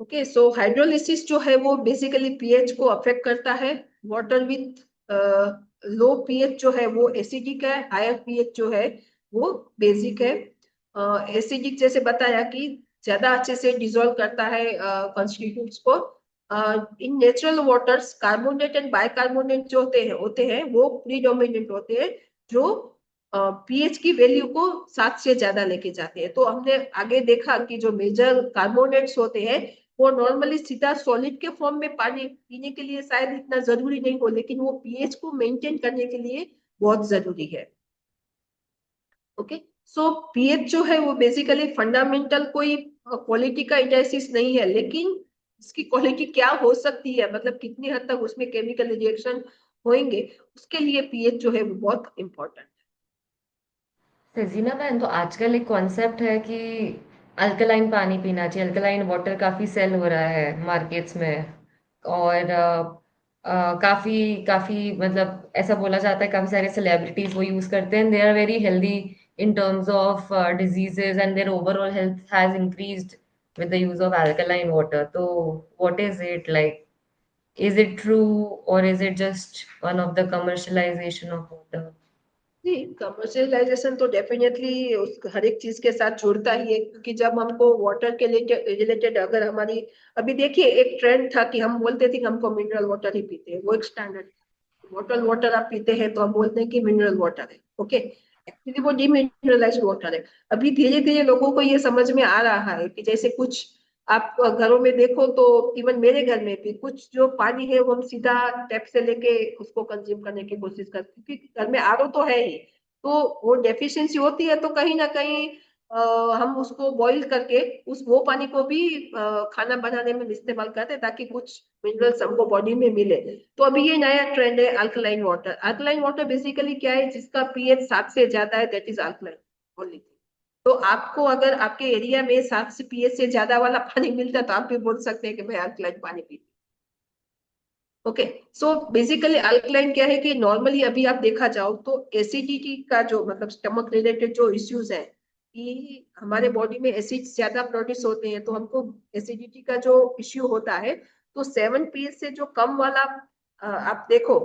ओके, सो हाइड्रोलिसिस जो है वो बेसिकली पीएच को अफेक्ट करता है। वाटर विथ लो पीएच जो है वो एसिडिक है, हायर पीएच जो है वो बेसिक है। एसिडिक जैसे बताया कि ज्यादा अच्छे से डिसॉल्व करता है कॉन्स्टिट्यूट्स को। In natural waters carbonate and bicarbonate जो होते हैं वो प्रीडोमिनेंट होते हैं, जो पीएच की वैल्यू को 7 से ज्यादा लेके जाते हैं। तो हमने आगे देखा कि जो मेजर कार्बोनेट्स होते हैं वो नॉर्मली सीधा सॉलिड के फॉर्म में पानी पीने के लिए शायद इतना जरूरी नहीं हो, लेकिन वो पीएच को मेंटेन करने के लिए बहुत जरूरी है। ओके, सो पीएच जो है वो बेसिकली फंडामेंटल कोई क्वालिटी का इंडाइसिस नहीं है, लेकिन इसकी क्वालिटी क्या हो सकती है, मतलब कितनी हद तक उसमें केमिकल रिएक्शन होंगे, उसके लिए पीएच जो है वो बहुत इंपॉर्टेंट है। सजीना बहन, तो आजकल एक कॉन्सेप्ट है कि अल्कलाइन पानी पीना चाहिए, अल्कलाइन वाटर काफी सेल हो रहा है मार्केट्स में। और काफी काफी मतलब ऐसा बोला जाता है, काफी सारे सेलिब्रिटीज वो यूज करते हैं, they are very healthy in terms of diseases, and their overall health has increased with the use of alkaline water. So what is it like? Is it true, or is it just one of the commercialization of water? जी, commercialisation तो definitely उस हर एक चीज के साथ जुड़ता ही है, क्योंकि जब हमको वाटर के रिलेटेड अगर हमारी, अभी देखिए एक ट्रेंड था कि हम बोलते थे कि हमको मिनरल वाटर ही पीते हैं, वो एक स्टैंडर्ड। बॉटल वाटर आप पीते हैं तो हम बोलते हैं कि मिनरल वाटर है। ओके, एक्चुअली वो डिमिनरलाइज्ड वाटर है। अभी धीरे धीरे लोगों को ये समझ में आ रहा है कि जैसे कुछ आप घरों में देखो, तो इवन मेरे घर में भी कुछ जो पानी है वो हम सीधा टैप से लेके उसको कंज्यूम करने की कोशिश करते हैं, क्योंकि घर में आरओ तो है ही। तो वो डेफिशिएंसी होती है, तो कहीं ना कहीं हम उसको बॉईल करके वो पानी को भी खाना बनाने में इस्तेमाल करते हैं, ताकि कुछ मिनरल्स हमको बॉडी में मिले। तो अभी ये नया ट्रेंड है alkaline water. Alkaline water basically क्या है, जिसका पीएच 7 से ज्यादा है, दैट इज अल्कलाइन ओनली। तो आपको अगर आपके एरिया में 7 से पीएच से ज्यादा वाला पानी मिलता है तो आप भी बोल सकते हैं कि मैं अल्कलाइन पानी पीती। ओके, सो बेसिकली अल्कलाइन क्या है कि नॉर्मली अभी आप देखा जाओ तो एसिडिटी का जो मतलब स्टमक रिलेटेड जो इश्यूज है, कि हमारे बॉडी में एसिड ज्यादा प्रोड्यूस होते हैं, तो हमको एसिडिटी का जो इश्यू होता है, तो 7 पीएच से जो कम वाला आप देखो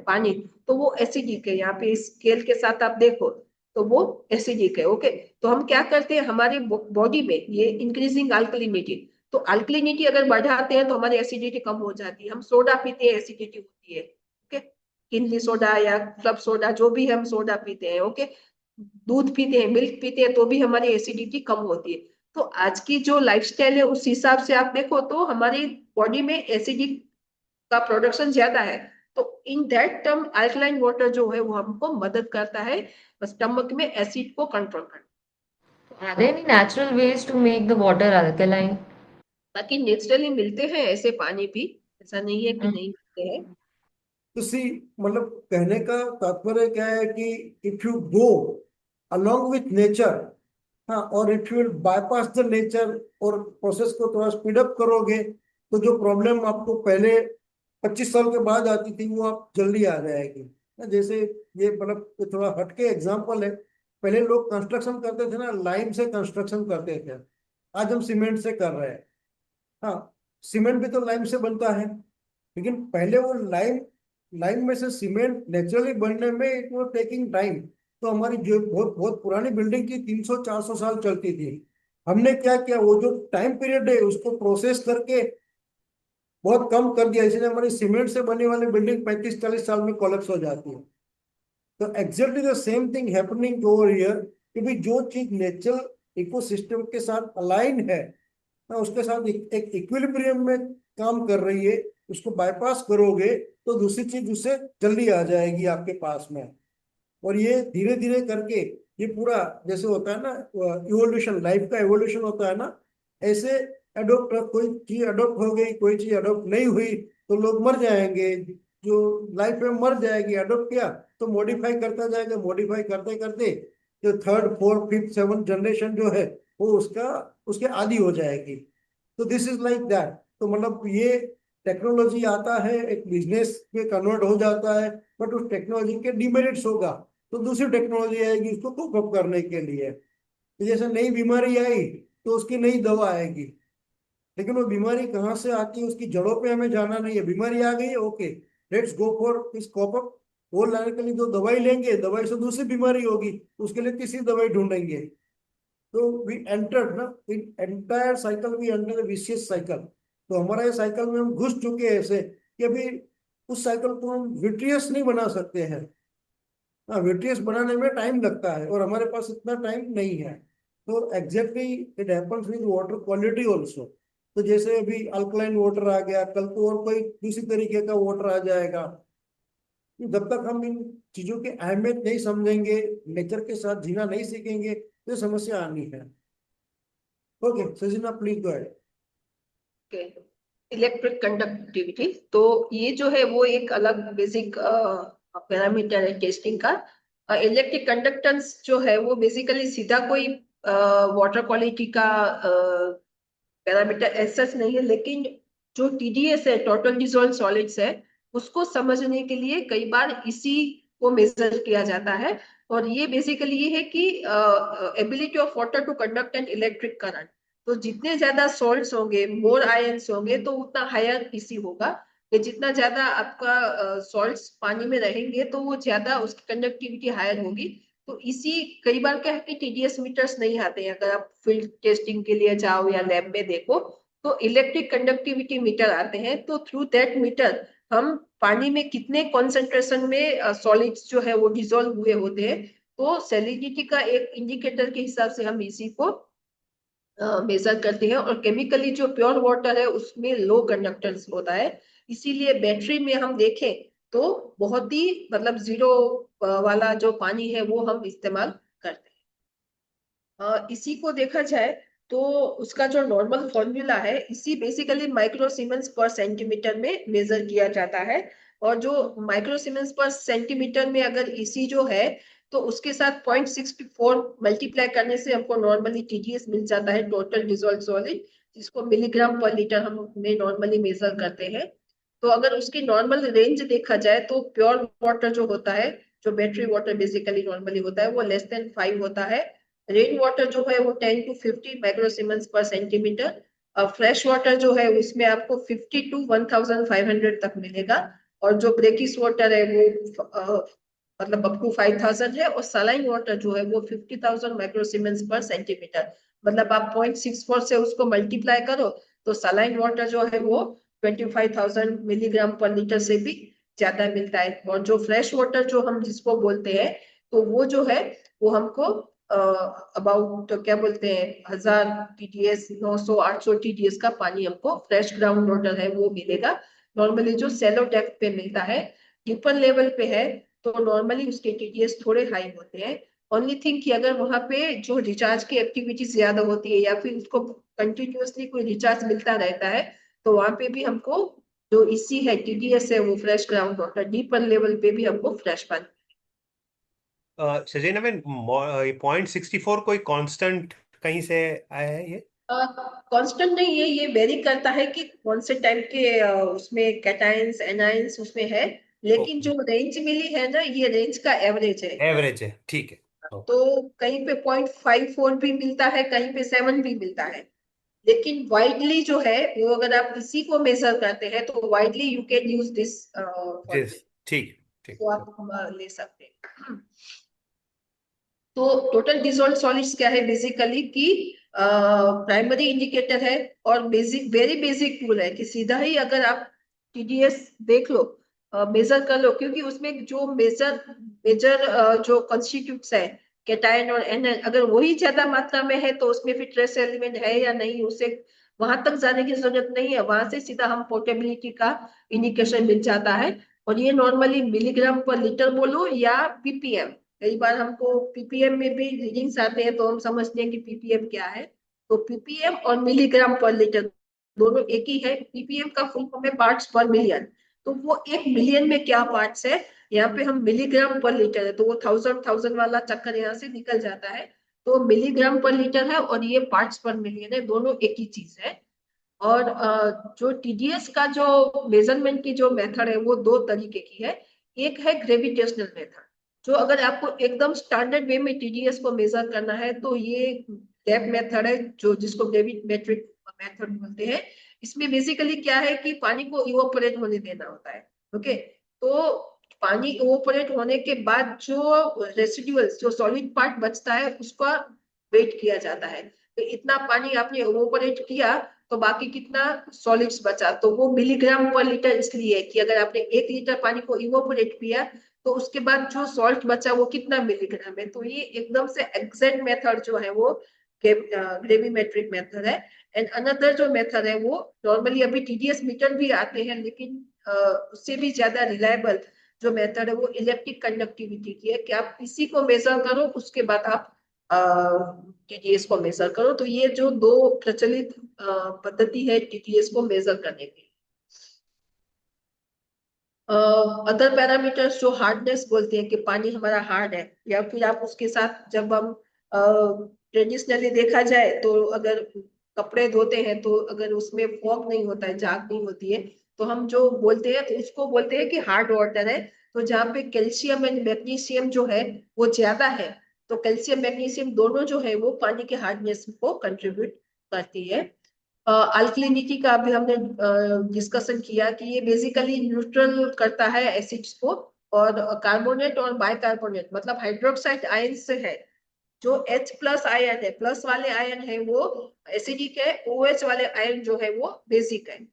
पानी, तो वो एसिडिक है। यहाँ पे स्केल के साथ आप देखो तो वो एसिडिक है। ओके, तो हम क्या करते हैं, हमारे बॉडी में ये इंक्रीजिंग अल्कलिनिटी, तो अल्कलिनिटी अगर बढ़ाते हैं तो हमारी एसिडिटी कम हो जाती है। हम सोडा पीते हैं, एसिडिटी होती है। ओके, किनली सोडा या क्लब सोडा, जो भी हम सोडा पीते हैं, ओके, दूध पीते हैं, मिल्क पीते हैं, तो भी हमारी एसिडिटी कम होती है। तो आज की जो लाइफस्टाइल है उस हिसाब से आप देखो तो हमारी बॉडी में एसिडिक का प्रोडक्शन ज्यादा है। तो in that term alkaline water जो है वो हमको मदद करता है स्टमक में एसिड को कंट्रोल करने। Are there any natural ways to make the water alkaline? बाकी नेचुरली मिलते हैं ऐसे पानी भी, ऐसा नहीं है कि नहीं मिलते हैं। तो सी, मतलब कहने का तात्पर्य क्या है कि if you go along with nature, हाँ, और if you will bypass the nature और प्रोसेस को थोड़ा स्पीड अप करोगे, तो जो प्रॉब्लम आपको पहले 25 साल के बाद आती थी वो आप जल्दी आ जाएगी। जैसे ये मतलब ये थोड़ा हटके एग्जांपल है। पहले लोग कंस्ट्रक्शन करते थे ना, लाइम से कंस्ट्रक्शन करते थे। आज हम सीमेंट से कर रहे हैं। हाँ, सीमेंट भी तो लाइम से बनता है, लेकिन पहले वो लाइम लाइम में से सीमेंट नेचुरली बनने में इट वाज टेकिंग टाइम। तो हमारी जो बहुत बहुत पुरानी बिल्डिंग की 300-400 साल चलती थी। हमने क्या किया, वो जो टाइम पीरियड है उसको प्रोसेस करके बहुत कम कर दिया, इसलिए हमारी सीमेंट से बनी वाली बिल्डिंग 35-40 साल में कोलैप्स हो जाती है। तो exactly the same thing happening over here, कि भाई जो चीज नेचुरल इकोसिस्टम के साथ अलाइन है ना, उसके साथ एक इक्विलिब्रियम में काम कर रही है, उसको बाईपास करोगे तो दूसरी चीज उससे जल्दी आ जाएगी आपके पास में। और ये धीरे धीरे करके ये पूरा जैसे होता है ना, इवोल्यूशन, लाइफ का इवोल्यूशन होता है ना, ऐसे अडोप्ट, कोई चीज अडोप्ट हो गई, कोई चीज अडोप्ट नहीं हुई तो लोग मर जाएंगे। जो लाइफ में मर जाएगी, अडोप्ट किया तो मॉडिफाई करता जाएगा, मॉडिफाई करते करते जो third fourth fifth seventh generation जो है वो उसका उसके आदी हो जाएगी। तो दिस इज लाइक दैट। तो मतलब ये टेक्नोलॉजी आता है, एक बिजनेस में कन्वर्ट हो जाता है, बट उस टेक्नोलॉजी के डिमेरिट्स होगा तो दूसरी टेक्नोलॉजी आएगी उसको कोप अप करने के लिए। तो जैसे नई बीमारी आई तो उसकी नई दवा आएगी, लेकिन वो बीमारी कहाँ से आती है उसकी जड़ों पे हमें जाना नहीं है। बीमारी आ गई है, okay, let's go for this cope up. वो लाने के लिए जो दवाई लेंगे, दवाई से दूसरी बीमारी होगी, उसके लिए तीसरी दवाई ढूंढेंगे। तो वी एंटर्ड ना in entire cycle, we enter vicious cycle. तो हमारा ये साइकिल में हम घुस चुके हैं ऐसे कि अभी उस साइकिल को हम विट्रियस नहीं बना सकते हैं। हाँ, विट्रियस बनाने में टाइम लगता है और हमारे पास इतना टाइम नहीं है। तो exactly it happens with water quality also. तो जैसे अभी अल्कलाइन वाटर आ गया, कल को और कोई किसी तरीके का वाटर आ जाएगा। जब तक हम इन चीजों की अहमियत नहीं समझेंगे, नेचर के साथ जीना नहीं सीखेंगे, तो ये समस्या आनी है। Okay सजीना, please go ahead. Electric conductivity, तो ये जो है वो एक अलग बेसिक पैरामीटर है टेस्टिंग का। इलेक्ट्रिक कंडक्टेंस जो है वो बेसिकली सीधा कोई वाटर क्वालिटी का पैरामीटर ऐसा नहीं है, लेकिन जो टीडीएस है, टोटल डिसॉल्व सॉलिड्स है, उसको समझने के लिए कई बार इसी को मेजर किया जाता है। और ये बेसिकली ये है कि ability of water to conduct an electric current. तो जितने ज्यादा सॉल्ट्स होंगे, मोर आयंस होंगे, तो उतना हायर पीसी होगा। कि जितना ज्यादा आपका सॉल्ट्स पानी में रहेंगे तो वो ज्यादा उसकी कंडक्टिविटी हायर होगी। तो इसी कई बार क्या है कि टीडीएस मीटर्स नहीं आते हैं, अगर आप फील्ड टेस्टिंग के लिए जाओ या लैब में देखो तो इलेक्ट्रिक कंडक्टिविटी मीटर आते हैं। तो थ्रू दैट मीटर हम पानी में कितने कॉन्सेंट्रेशन में सॉलिड्स जो है वो डिसॉल्व हुए होते हैं, तो सैलिनिटी का एक इंडिकेटर के हिसाब से हम इसी को मेजर करते हैं। और केमिकली जो प्योर वाटर है उसमें लो कंडक्टेंस होता है, इसीलिए बैटरी में हम देखें तो बहुत ही मतलब जीरो वाला जो पानी है वो हम इस्तेमाल करते हैं। इसी को देखा जाए तो उसका जो नॉर्मल फॉर्मूला है, इसी बेसिकली माइक्रो सीमेंस पर सेंटीमीटर में मेजर किया जाता है। और जो माइक्रो सीमेंस पर सेंटीमीटर में अगर इसी जो है तो उसके साथ 0.64 मल्टीप्लाई करने से हमको नॉर्मली टीडीएस मिल जाता है, टोटल डिसॉल्व सॉलिड, जिसको मिलीग्राम पर लीटर हम में नॉर्मली मेजर करते हैं। तो अगर उसकी नॉर्मल रेंज देखा जाए तो प्योर वाटर जो होता है, जो बैटरी वाटर बेसिकली नॉर्मली होता है, वो लेस देन 5 होता है। रेन वाटर जो है वो 10 to 50 माइक्रोसीमेंस पर सेंटीमीटर। फ्रेश वाटर जो है उसमें आपको 50 to 1500 तक मिलेगा। और जो ब्रेकिश वाटर है वो मतलब अप टू 5000 है। और सलाइन वाटर जो है वो 50,000 माइक्रोसीमेंस पर सेंटीमीटर। मतलब आप 0.64 से उसको मल्टीप्लाई करो तो सलाइन वाटर जो है वो 25,000 मिलीग्राम पर लीटर से भी ज्यादा मिलता है। और जो फ्रेश वाटर जो हम जिसको बोलते हैं, तो वो जो है वो हमको अबाउट क्या बोलते हैं 1000 टीडीएस, 900 800 टीडीएस का पानी हमको फ्रेश ग्राउंड वाटर है वो मिलेगा। नॉर्मली जो सेलो डेप्थ पे मिलता है, डीपर लेवल पे है तो नॉर्मली उसके टीडीएस थोड़े हाई होते हैं। ओनली थिंग कि अगर वहां पे जो रिचार्ज की एक्टिविटीज ज्यादा होती है या फिर उसको कंटिन्यूअसली कोई रिचार्ज मिलता रहता है, तो वहां पे भी हमको जो इसी है टीडीएस है वो fresh ground water, deeper level पे भी हमको फ्रेश पानी। सजीना में 0.64 कोई कांस्टेंट कहीं से आया है ये? कांस्टेंट नहीं है, ये वेरी करता है कि कौन से टाइप के उसमें कैटायंस एनायंस उसमें है। लेकिन जो रेंज मिली है ना, ये रेंज का एवरेज है। एवरेज है, ठीक है। तो कहीं पे 0.54 भी मिलता है, कहीं पे 7 भी मिलता है। लेकिन वाइडली जो है वो अगर आप इसी को मेजर करते हैं तो widely you can use this ठीक ठीक। तो आप ले सकते हैं। तो टोटल डिसॉल्व सॉलिड्स क्या है बेसिकली कि प्राइमरी इंडिकेटर है और बेसिक वेरी बेसिक टूल है कि सीधा ही अगर आप टीडीएस देख लो, मेजर कर लो, क्योंकि उसमें जो मेजर मेजर जो कॉन्स्टिट्यूट्स है कैटायन और एनायन, अगर वही ज्यादा मात्रा में है तो उसमें फिर ट्रेस एलिमेंट है या नहीं उसे वहां तक जाने की जरूरत नहीं है, वहां से सीधा हम पोर्टेबिलिटी का इंडिकेशन मिल जाता है। और ये नॉर्मली मिलीग्राम पर लीटर बोलो या पीपीएम, कई बार हमको पीपीएम में भी रीडिंग्स आते हैं तो हम समझते हैं कि पीपीएम क्या है। तो पीपीएम और मिलीग्राम पर लीटर दोनों एक ही है। पीपीएम का फुल फॉर्म है पार्ट्स पर मिलियन। तो वो 1 मिलियन में क्या पार्ट्स है, यहाँ पे हम मिलीग्राम पर लीटर है, तो वो थाउजेंड वाला चक्कर यहाँ से निकल जाता है। तो मिलीग्राम पर लीटर है और ये पार्ट्स पर मिलियन है, दोनों एक ही चीज है। और जो टीडीएस का जो मेजरमेंट की जो मेथड है वो 2 तरीके की है। एक है ग्रेविटेशनल मेथड, जो अगर आपको एकदम स्टैंडर्ड वे में टीडीएस को मेजर करना है तो ये लैब मेथड है, जो जिसको ग्रेविमेट्रिक मेथड बोलते हैं। इसमें बेसिकली क्या है कि पानी को इवोपोरेट होने देना होता है। ओके, तो पानी इवोपोरेट होने के बाद जो रेसिडुअल्स, जो सॉलिड पार्ट बचता है, उसका वेट किया जाता है। तो इतना पानी आपने इवोपोरेट किया तो बाकी कितना सॉलिड्स बचा, तो वो मिलीग्राम पर लीटर इसलिए कि अगर आपने 1 लीटर पानी को इवोपोरेट किया तो उसके बाद जो सॉल्ट बचा वो कितना मिलीग्राम है। तो ये एकदम से एग्जैक्ट मेथड जो है वो ग्रेविमेट्रिक मेथड है। एंड अनदर जो मेथड है वो नॉर्मली अभी टीडीएस मीटर भी आते हैं, लेकिन उससे भी ज्यादा रिलायबल जो मेथड है वो इलेक्ट्रिक कंडक्टिविटी की है, कि आप इसी को मेजर करो उसके बाद आप टीडीएस को मेजर करो। तो ये जो 2 प्रचलित पद्धति है टीडीएस को मेजर करने की। अदर पैरामीटर्स जो हार्डनेस बोलते हैं कि पानी हमारा हार्ड है, या फिर आप उसके साथ जब हम ट्रेडिशनली देखा जाए तो अगर कपड़े धोते हैं तो अगर उसमें फॉग नहीं होता है, झाग नहीं होती है, तो हम जो बोलते हैं तो उसको बोलते हैं कि हार्ड वाटर है। तो जहाँ पे कैल्शियम एंड मैग्नीशियम जो है वो ज्यादा है, तो कैल्शियम मैग्नीशियम दोनों जो है वो पानी के हार्डनेस को कंट्रीब्यूट करती है। अल्कलिनिटी का अभी हमने डिस्कशन किया कि ये बेसिकली न्यूट्रल करता है एसिड्स को। और कार्बोनेट और बाइकार्बोनेट मतलब हाइड्रोक्साइड आयन से है, जो H+ आयन है, प्लस वाले आयन है वो एसिडिक है, OH वाले आयन जो है वो बेसिक है।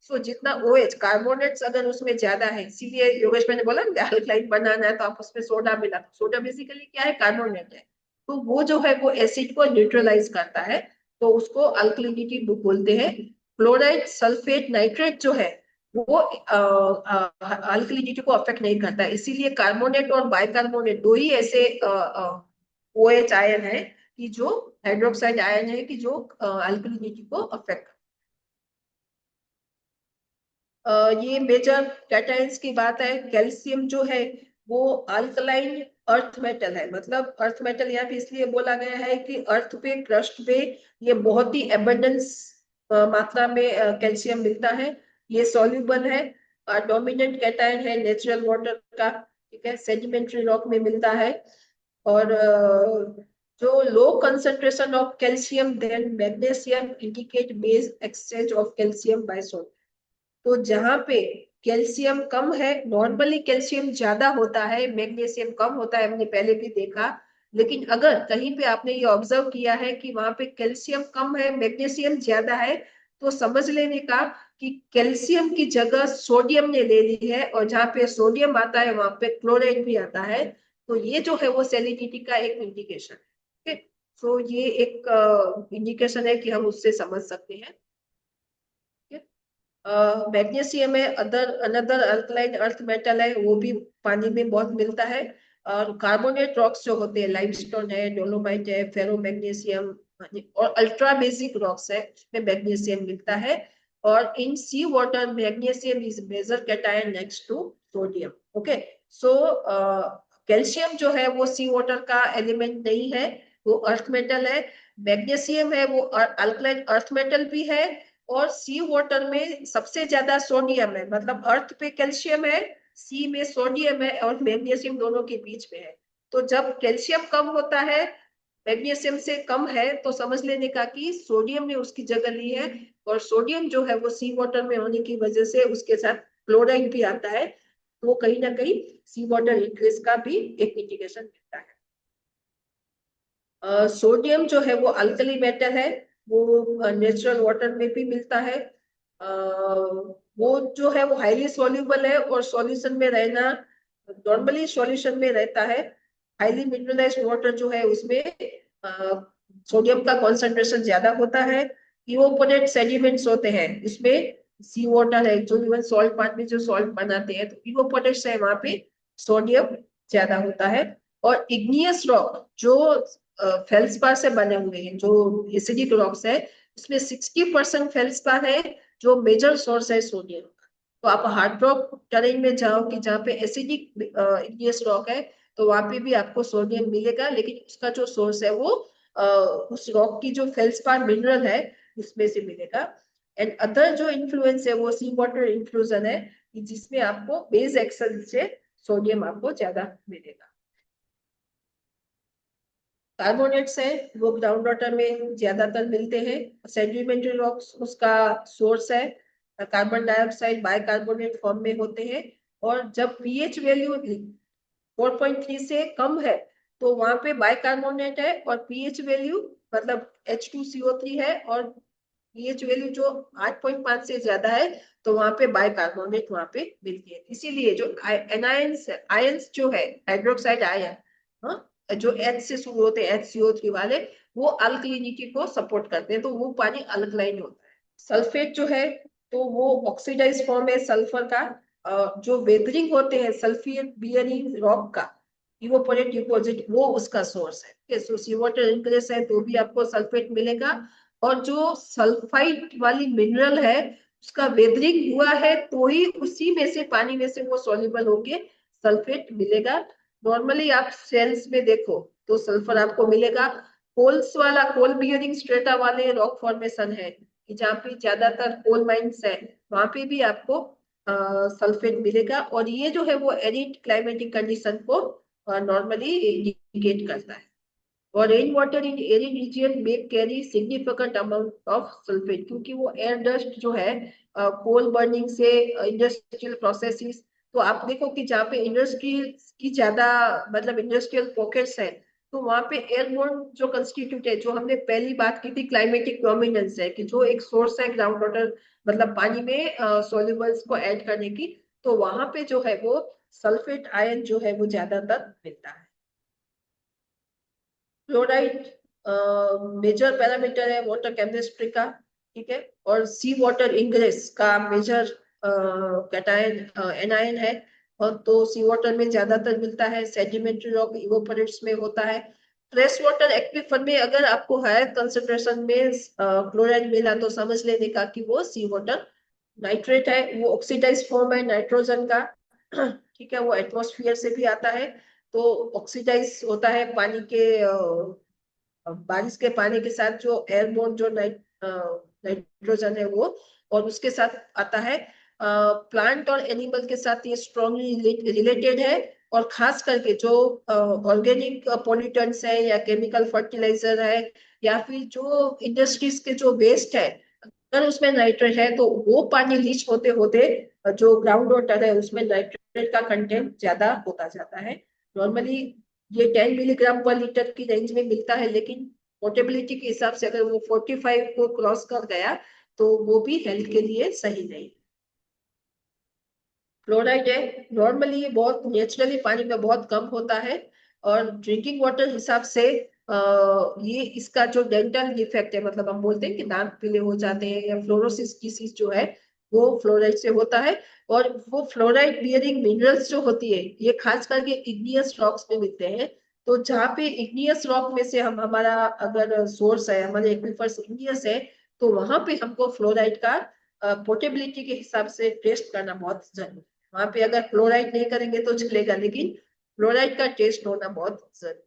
सो जितना OH कार्बोनेट्स अगर उसमें ज्यादा है, इसीलिए योगेश मैंने बोला ना अल्कलाइन बनाना है तो आप उसमें सोडा मिला, सोडा बेसिकली क्या है, कार्बोनेट है। तो वो जो है वो एसिड को न्यूट्रलाइज करता है, तो उसको अल्कलिनिटी बोलते हैं। क्लोराइड, सल्फेट, नाइट्रेट जो है वो अल्कलिनिटी को अफेक्ट नहीं करता है। इसीलिए कार्बोनेट और बाइकार्बोनेट दो ही ऐसे OH आयन है कि जो हाइड्रोक्साइड आयन है कि जो अल्कलिनिटी को अफेक्ट। ये मेजर कैटायंस की बात है। कैल्शियम जो है वो अल्कलाइन अर्थ मेटल है, मतलब अर्थ मेटल यहाँ पे इसलिए बोला गया है कि अर्थ पे, क्रस्ट पे ये बहुत ही एबंडेंस मात्रा में कैल्शियम मिलता है। ये सॉल्युबल है, डोमिनेंट कैटायन है नेचुरल वाटर का, ठीक है, सेडिमेंट्री रॉक में मिलता है। और जो low concentration of calcium then magnesium indicate base exchange of calcium by sodium. तो जहां पे कैल्शियम कम है, नॉर्मली कैल्शियम ज्यादा होता है, मैग्नीशियम कम होता है, हमने पहले भी देखा। लेकिन अगर कहीं पे आपने ये ऑब्जर्व किया है कि वहां पे कैल्शियम कम है, मैग्नीशियम ज्यादा है, तो समझ लेने का कि कैल्शियम की जगह सोडियम ने ले ली है, और जहाँ पे सोडियम आता है वहां पे क्लोराइड भी आता है। तो ये जो है वो सैलिनिटी का एक इंडिकेशन है। तो ये एक इंडिकेशन है कि हम उससे समझ सकते हैं। मैग्नीशियम है अनदर अल्कलाइन अर्थ मेटल है, वो भी पानी में बहुत मिलता है। और कार्बोनेट रॉक्स जो होते हैं, लाइमस्टोन है, डोलोमाइट है, फेरोमैग्नीशियम और अल्ट्रा बेसिक रॉक्स है, उसमें मैग्नीशियम मिलता है। और in sea water magnesium is major cation next to sodium. Okay, so calcium जो है वो सी वाटर का एलिमेंट नहीं है, वो अर्थ मेटल है। मैग्नीशियम है वो अल्कलाइन अर्थ मेटल भी है, और सी वाटर में सबसे ज्यादा सोडियम है, मतलब अर्थ पे कैल्शियम है, सी में सोडियम है, और मैग्नीशियम दोनों के बीच में है। तो जब कैल्शियम कम होता है, मैग्नीशियम से कम है, तो समझ लेने का कि सोडियम ने उसकी जगह ली है। और सोडियम जो है वो सी वाटर में होने की वजह से उसके साथ क्लोराइड भी आता है, तो कहीं ना कहीं सी वाटर इंक्रीज का भी एक इंडिकेशन मिलता है। सोडियम जो है वो अल्कली मेटल है, वो नेचुरल वाटर में भी मिलता है। वो जो है वो हाईली सॉल्युबल है, और सॉल्यूशन में रहना, नॉर्मली सॉल्यूशन में रहता है। हाईली मिनरलाइज्ड वाटर जो है उसमें सोडियम का कॉन्सेंट्रेशन ज्यादा होता है। इवोपोरेट सेडिमेंट्स होते हैं, इसमें सी वाटर है, जो इवन सॉल्ट पानी में जो सॉल्ट बनाते हैं, तो इवोपोरेट्स है, वहां पे सोडियम ज्यादा होता है। और इग्नियस रॉक जो फेल्सपार से बने हुए हैं, जो एसिडिक रॉक्स है, उसमें 60% फेल्सपार है, जो मेजर सोर्स है सोडियम का। तो आप हार्ड रॉक टेरेन में जाओ कि जहाँ पे एसिडिक इग्नियस रॉक है, तो वहां पे भी आपको सोडियम मिलेगा, लेकिन उसका जो सोर्स है वो उस रॉक की जो फेल्सपार मिनरल है उसमें से मिलेगा। एंड अदर जो इन्फ्लुएंस है वो सी वाटर इन्फ्लूजन है, जिसमें आपको बेस एक्सेल से सोडियम आपको ज्यादा मिलेगा। कार्बोनेट्स है वो ग्राउंड वाटर में ज्यादातर मिलते हैं। सेडिमेंट्री रॉक्स उसका सोर्स है, कार्बन डाइऑक्साइड बाइकार्बोनेट फॉर्म में होते हैं। और जब पीएच वैल्यू 4.3 से कम है तो वहां पे बाइकार्बोनेट है, और पीएच वैल्यू मतलब H2CO3 है, और पीएच वैल्यू जो 8.5 से ज्यादा है तो वहां पे बाइकार्बोनेट वहां पे मिलती है। इसीलिए जो आयंस जो है हाइड्रोक्साइड आयन, हाँ, जो H से शुरू होते हैं HCO3 वाले, वो अल्कलिनिटी को सपोर्ट करते हैं, तो वो पानी अल्कलाइन होता है। सल्फेट जो है तो वो ऑक्सीडाइज फॉर्म है सल्फर का। जो वेदरिंग होते हैं सल्फेट बियरिंग रॉक का, इवोपोरेट डिपॉजिट, वो उसका सोर्स है। सो सी वाटर इंक्रीज है तो भी आपको सल्फेट मिलेगा। और जो सल्फाइड वाली मिनरल है उसका वेदरिंग हुआ है तो ही उसी में से पानी में से वो सॉल्युबल होके सल्फेट मिलेगा। नॉर्मली आप सेल्स में देखो तो सल्फर आपको मिलेगा। कोल्स वाला कोल बियरिंग स्ट्रेटा वाले रॉक फॉर्मेशन है कि जहाँ पे ज्यादातर कोल माइंस है, वहां पे भी आपको सल्फेट मिलेगा। और ये जो है वो एरिड क्लाइमेटिक कंडीशन को नॉर्मली इंडिकेट करता है। और rain water in arid region में carry significant amount of sulphate, क्योंकि वो एयर डस्ट जो है कोल बर्निंग से इंडस्ट्रियल प्रोसेसेस, तो आप देखो कि जहाँ पे इंडस्ट्री की ज्यादा मतलब इंडस्ट्रियल पॉकेट्स है, तो वहां पे एयरबोर्न जो कंस्टिट्यूट है, जो हमने पहली बात की थी क्लाइमेटिक प्रोमिनेंस है कि जो एक सोर्स है ग्राउंड वाटर मतलब पानी में सॉल्युबल्स को ऐड करने की, तो वहां पे जो है वो सल्फेट आयन जो है वो ज्यादातर मिलता है। फ्लोराइड मेजर पैरामीटर है वाटर केमिस्ट्री का, ठीक है। और सी वाटर इंग्रेस का मेजर कैटायन एनायन है, और तो सी वाटर में ज्यादातर मिलता है। सेडिमेंट्री रॉक इवोपोरेट्स में होता है। फ्रेश वाटर एक्वीफर में अगर आपको हायर कंसेंट्रेशन में क्लोराइड मिला तो समझ लेने का कि वो सी वाटर नाइट्रेट है, वो ऑक्सीडाइज फॉर्म है नाइट्रोजन का, ठीक है। वो एटमॉस्फेयर से भी आता है, तो ऑक्सीडाइज होता है पानी के बारिश के पानी के साथ जो एयरबोर्न जो नाइट्रोजन है वो, और उसके साथ आता है। प्लांट और एनिमल के साथ ये स्ट्रॉन्गली रिलेटेड है। और खास करके जो ऑर्गेनिक पॉल्यूटेंट्स है या केमिकल फर्टिलाइजर है या फिर जो इंडस्ट्रीज के जो वेस्ट है, अगर उसमें नाइट्रेट है तो वो पानी लीच होते होते जो ग्राउंड वाटर है उसमें नाइट्रेट का कंटेंट ज्यादा होता जाता है। नॉर्मली ये 10 मिलीग्राम पर लीटर की रेंज में मिलता है, लेकिन पोर्टेबिलिटी के हिसाब से अगर वो 45 को क्रॉस कर गया तो वो भी हेल्थ के लिए सही नहीं। फ्लोराइड है नॉर्मली ये बहुत नेचुरली पानी में बहुत कम होता है, और ड्रिंकिंग वाटर हिसाब से ये इसका जो डेंटल इफेक्ट है, मतलब हम बोलते हैं कि दांत पीले हो जाते हैं या फ्लोरोसिस डिसीज जो है वो फ्लोराइड से होता है। और वो फ्लोराइड बियरिंग मिनरल्स जो होती है ये खास करके इग्नियस रॉक्स में मिलते हैं। तो जहाँ पे इग्नियस रॉक में से हम हमारा अगर सोर्स है हमारे एक्वीफर्स इग्नियस है, तो वहां पे हमको फ्लोराइड का पोर्टेबिलिटी के हिसाब से टेस्ट करना बहुत जरूरी है। वहां पे अगर फ्लोराइड नहीं करेंगे तो चलेगा, लेकिन फ्लोराइड का टेस्ट होना बहुत जरूरी।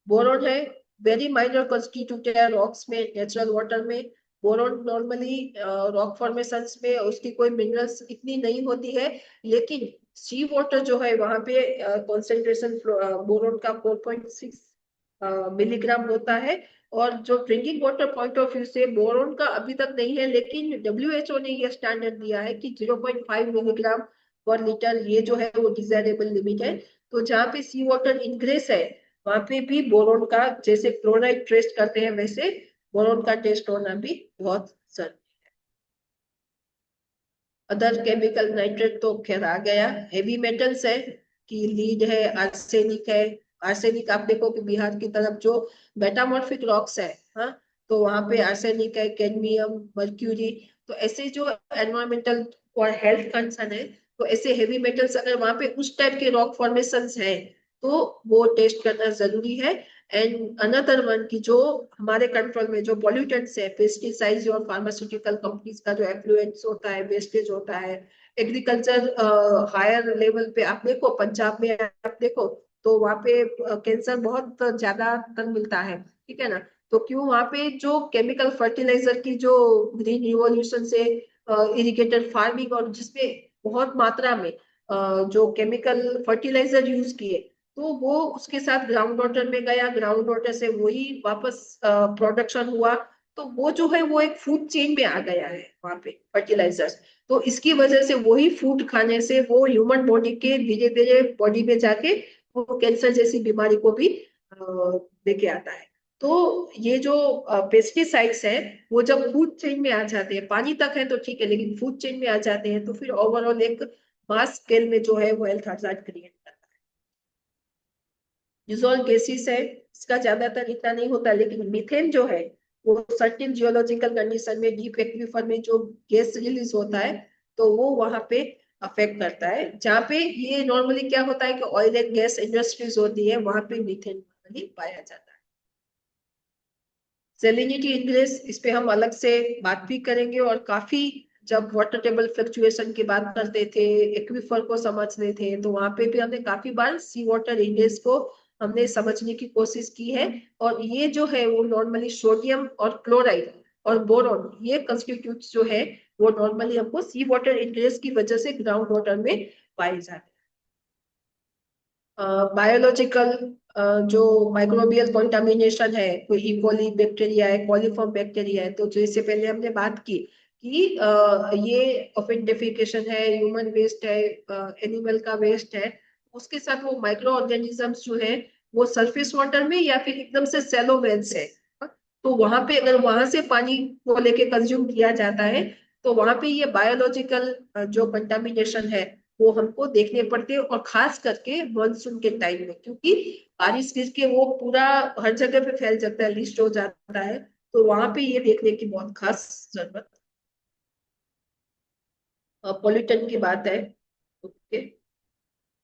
बोरोन है वेरी माइनर कॉन्स्टिट्यूट है रॉक्स में, नेचुरल वाटर में। बोरोन नॉर्मली रॉक फॉर्मेशंस में उसकी कोई मिनरल्स इतनी नहीं होती है, लेकिन सी वाटर जो है वहां पे कॉन्सेंट्रेशन बोरोन का 4.6 मिलीग्राम होता है। और जो drinking water point of view से बोरोन का अभी तक नहीं है, लेकिन WHO ने यह स्टैंडर्ड दिया है कि 0.5 मिलीग्राम पर लीटर ये जो है वो डिजायरेबल लिमिट है। तो जहाँ पे सी वाटर इंक्रीज है वहां पे भी बोरोन का, जैसे क्लोराइड टेस्ट करते हैं वैसे बोरोन का टेस्ट होना भी बहुत जरूरी है। अदर केमिकल नाइट्रेट तो खैर आ गया। हेवी मेटल्स है कि लीड है, आर्सेनिक है। आर्सेनिक आप देखो कि बिहार की तरफ जो मेटामॉर्फिक रॉक्स है, हाँ, तो वहां पे आर्सेनिक है, कैडमियम, मर्क्यूरी, तो ऐसे जो एनवायरमेंटल और हेल्थ कंसर्न है, तो ऐसे हेवी मेटल्स अगर वहां पे उस टाइप के रॉक फॉर्मेशंस है तो वो टेस्ट करना जरूरी है। एंड अनदर वन की जो हमारे कंट्रोल में जो पॉल्यूटेंट्स है, पेस्टिसाइड्स और फार्मास्यूटिकल कंपनीज का जो एफ्लुएंस होता है, वेस्टेज होता है, एग्रीकल्चर हायर लेवल पे आप देखो, पंजाब में आप देखो तो वहाँ पे कैंसर बहुत ज्यादा तर मिलता है, ठीक है ना। तो क्यों वहाँ पे जो केमिकल फर्टिलाइजर की जो ग्रीन रिवॉल्यूशन से इरिगेटेड फार्मिंग और जिसमें बहुत मात्रा में जो केमिकल फर्टिलाइजर यूज किए, तो वो उसके साथ ग्राउंड वाटर में गया, ग्राउंड वाटर से वही वापस प्रोडक्शन हुआ, तो वो जो है वो एक फूड चेन में आ गया है वहाँ पे फर्टिलाइजर्स। तो इसकी वजह से वही फूड खाने से वो ह्यूमन बॉडी के धीरे धीरे बॉडी में जाके वो कैंसर जैसी बीमारी को भी लेके आता है। तो ये जो पेस्टिसाइड्स है वो जब फूड चेन में आ जाते हैं, पानी तक है तो ठीक है, लेकिन फूड चेन में आ जाते हैं तो फिर ओवरऑल एक मास स्केल में जो है वो हेल्थ हजार्ड क्रिएट करता है। डिजोल्व गैसेस है, इसका ज्यादातर इतना नहीं होता, लेकिन मीथेन जो है वो सर्टेन जियोलॉजिकल कंडीशन में डीप एक्वीफर में जो गैस रिलीज होता है तो वो वहां पे अफेक्ट करता है। जहाँ पे ये नॉर्मली क्या होता है कि ऑयल एंड गैस इंडस्ट्रीज होती है, वहां पे मीथेन नॉर्मली पाया जाता है। सेलिनिटी इंडेक्स, इस पे हम अलग से बात भी करेंगे, और काफी जब वाटर टेबल फ्लक्चुएशन की बात करते थे, एक्वीफर को समझते थे, तो वहां पे भी हमने काफी बार सी वाटर इंडेक्स को हमने समझने की कोशिश की है। और ये जो है वो नॉर्मली सोडियम और क्लोराइड और बोरॉन, ये कंस्टिट्यूट जो है वो नॉर्मली हमको सी वाटर इंडेक्स की वजह से ग्राउंड वाटर में पाए जाते हैं। बायोलॉजिकल जो माइक्रोबियल कंटामिनेशन है, कोई इकोली बैक्टीरिया है, कॉलीफॉर्म बैक्टीरिया है, तो जैसे पहले हमने बात की कि ये ऑफेंडिफिकेशन है, ह्यूमन वेस्ट है, एनिमल का वेस्ट है, उसके साथ वो माइक्रो ऑर्गेनिजम्स जो है वो सरफेस वाटर में या फिर एकदम से सैलो वेल्स है, तो वहां पे अगर वहां से पानी को लेके कंज्यूम किया जाता है तो वहां पे ये बायोलॉजिकल जो कंटामिनेशन है वो हमको देखने पड़ते हैं, और खास करके मानसून के टाइम में, क्योंकि बारिश के वो पूरा हर जगह पे फैल जाता है, लिस्ट हो जाता है, तो वहां पे ये देखने की बहुत खास जरूरत। पॉल्यूटेंट की बात है, ओके।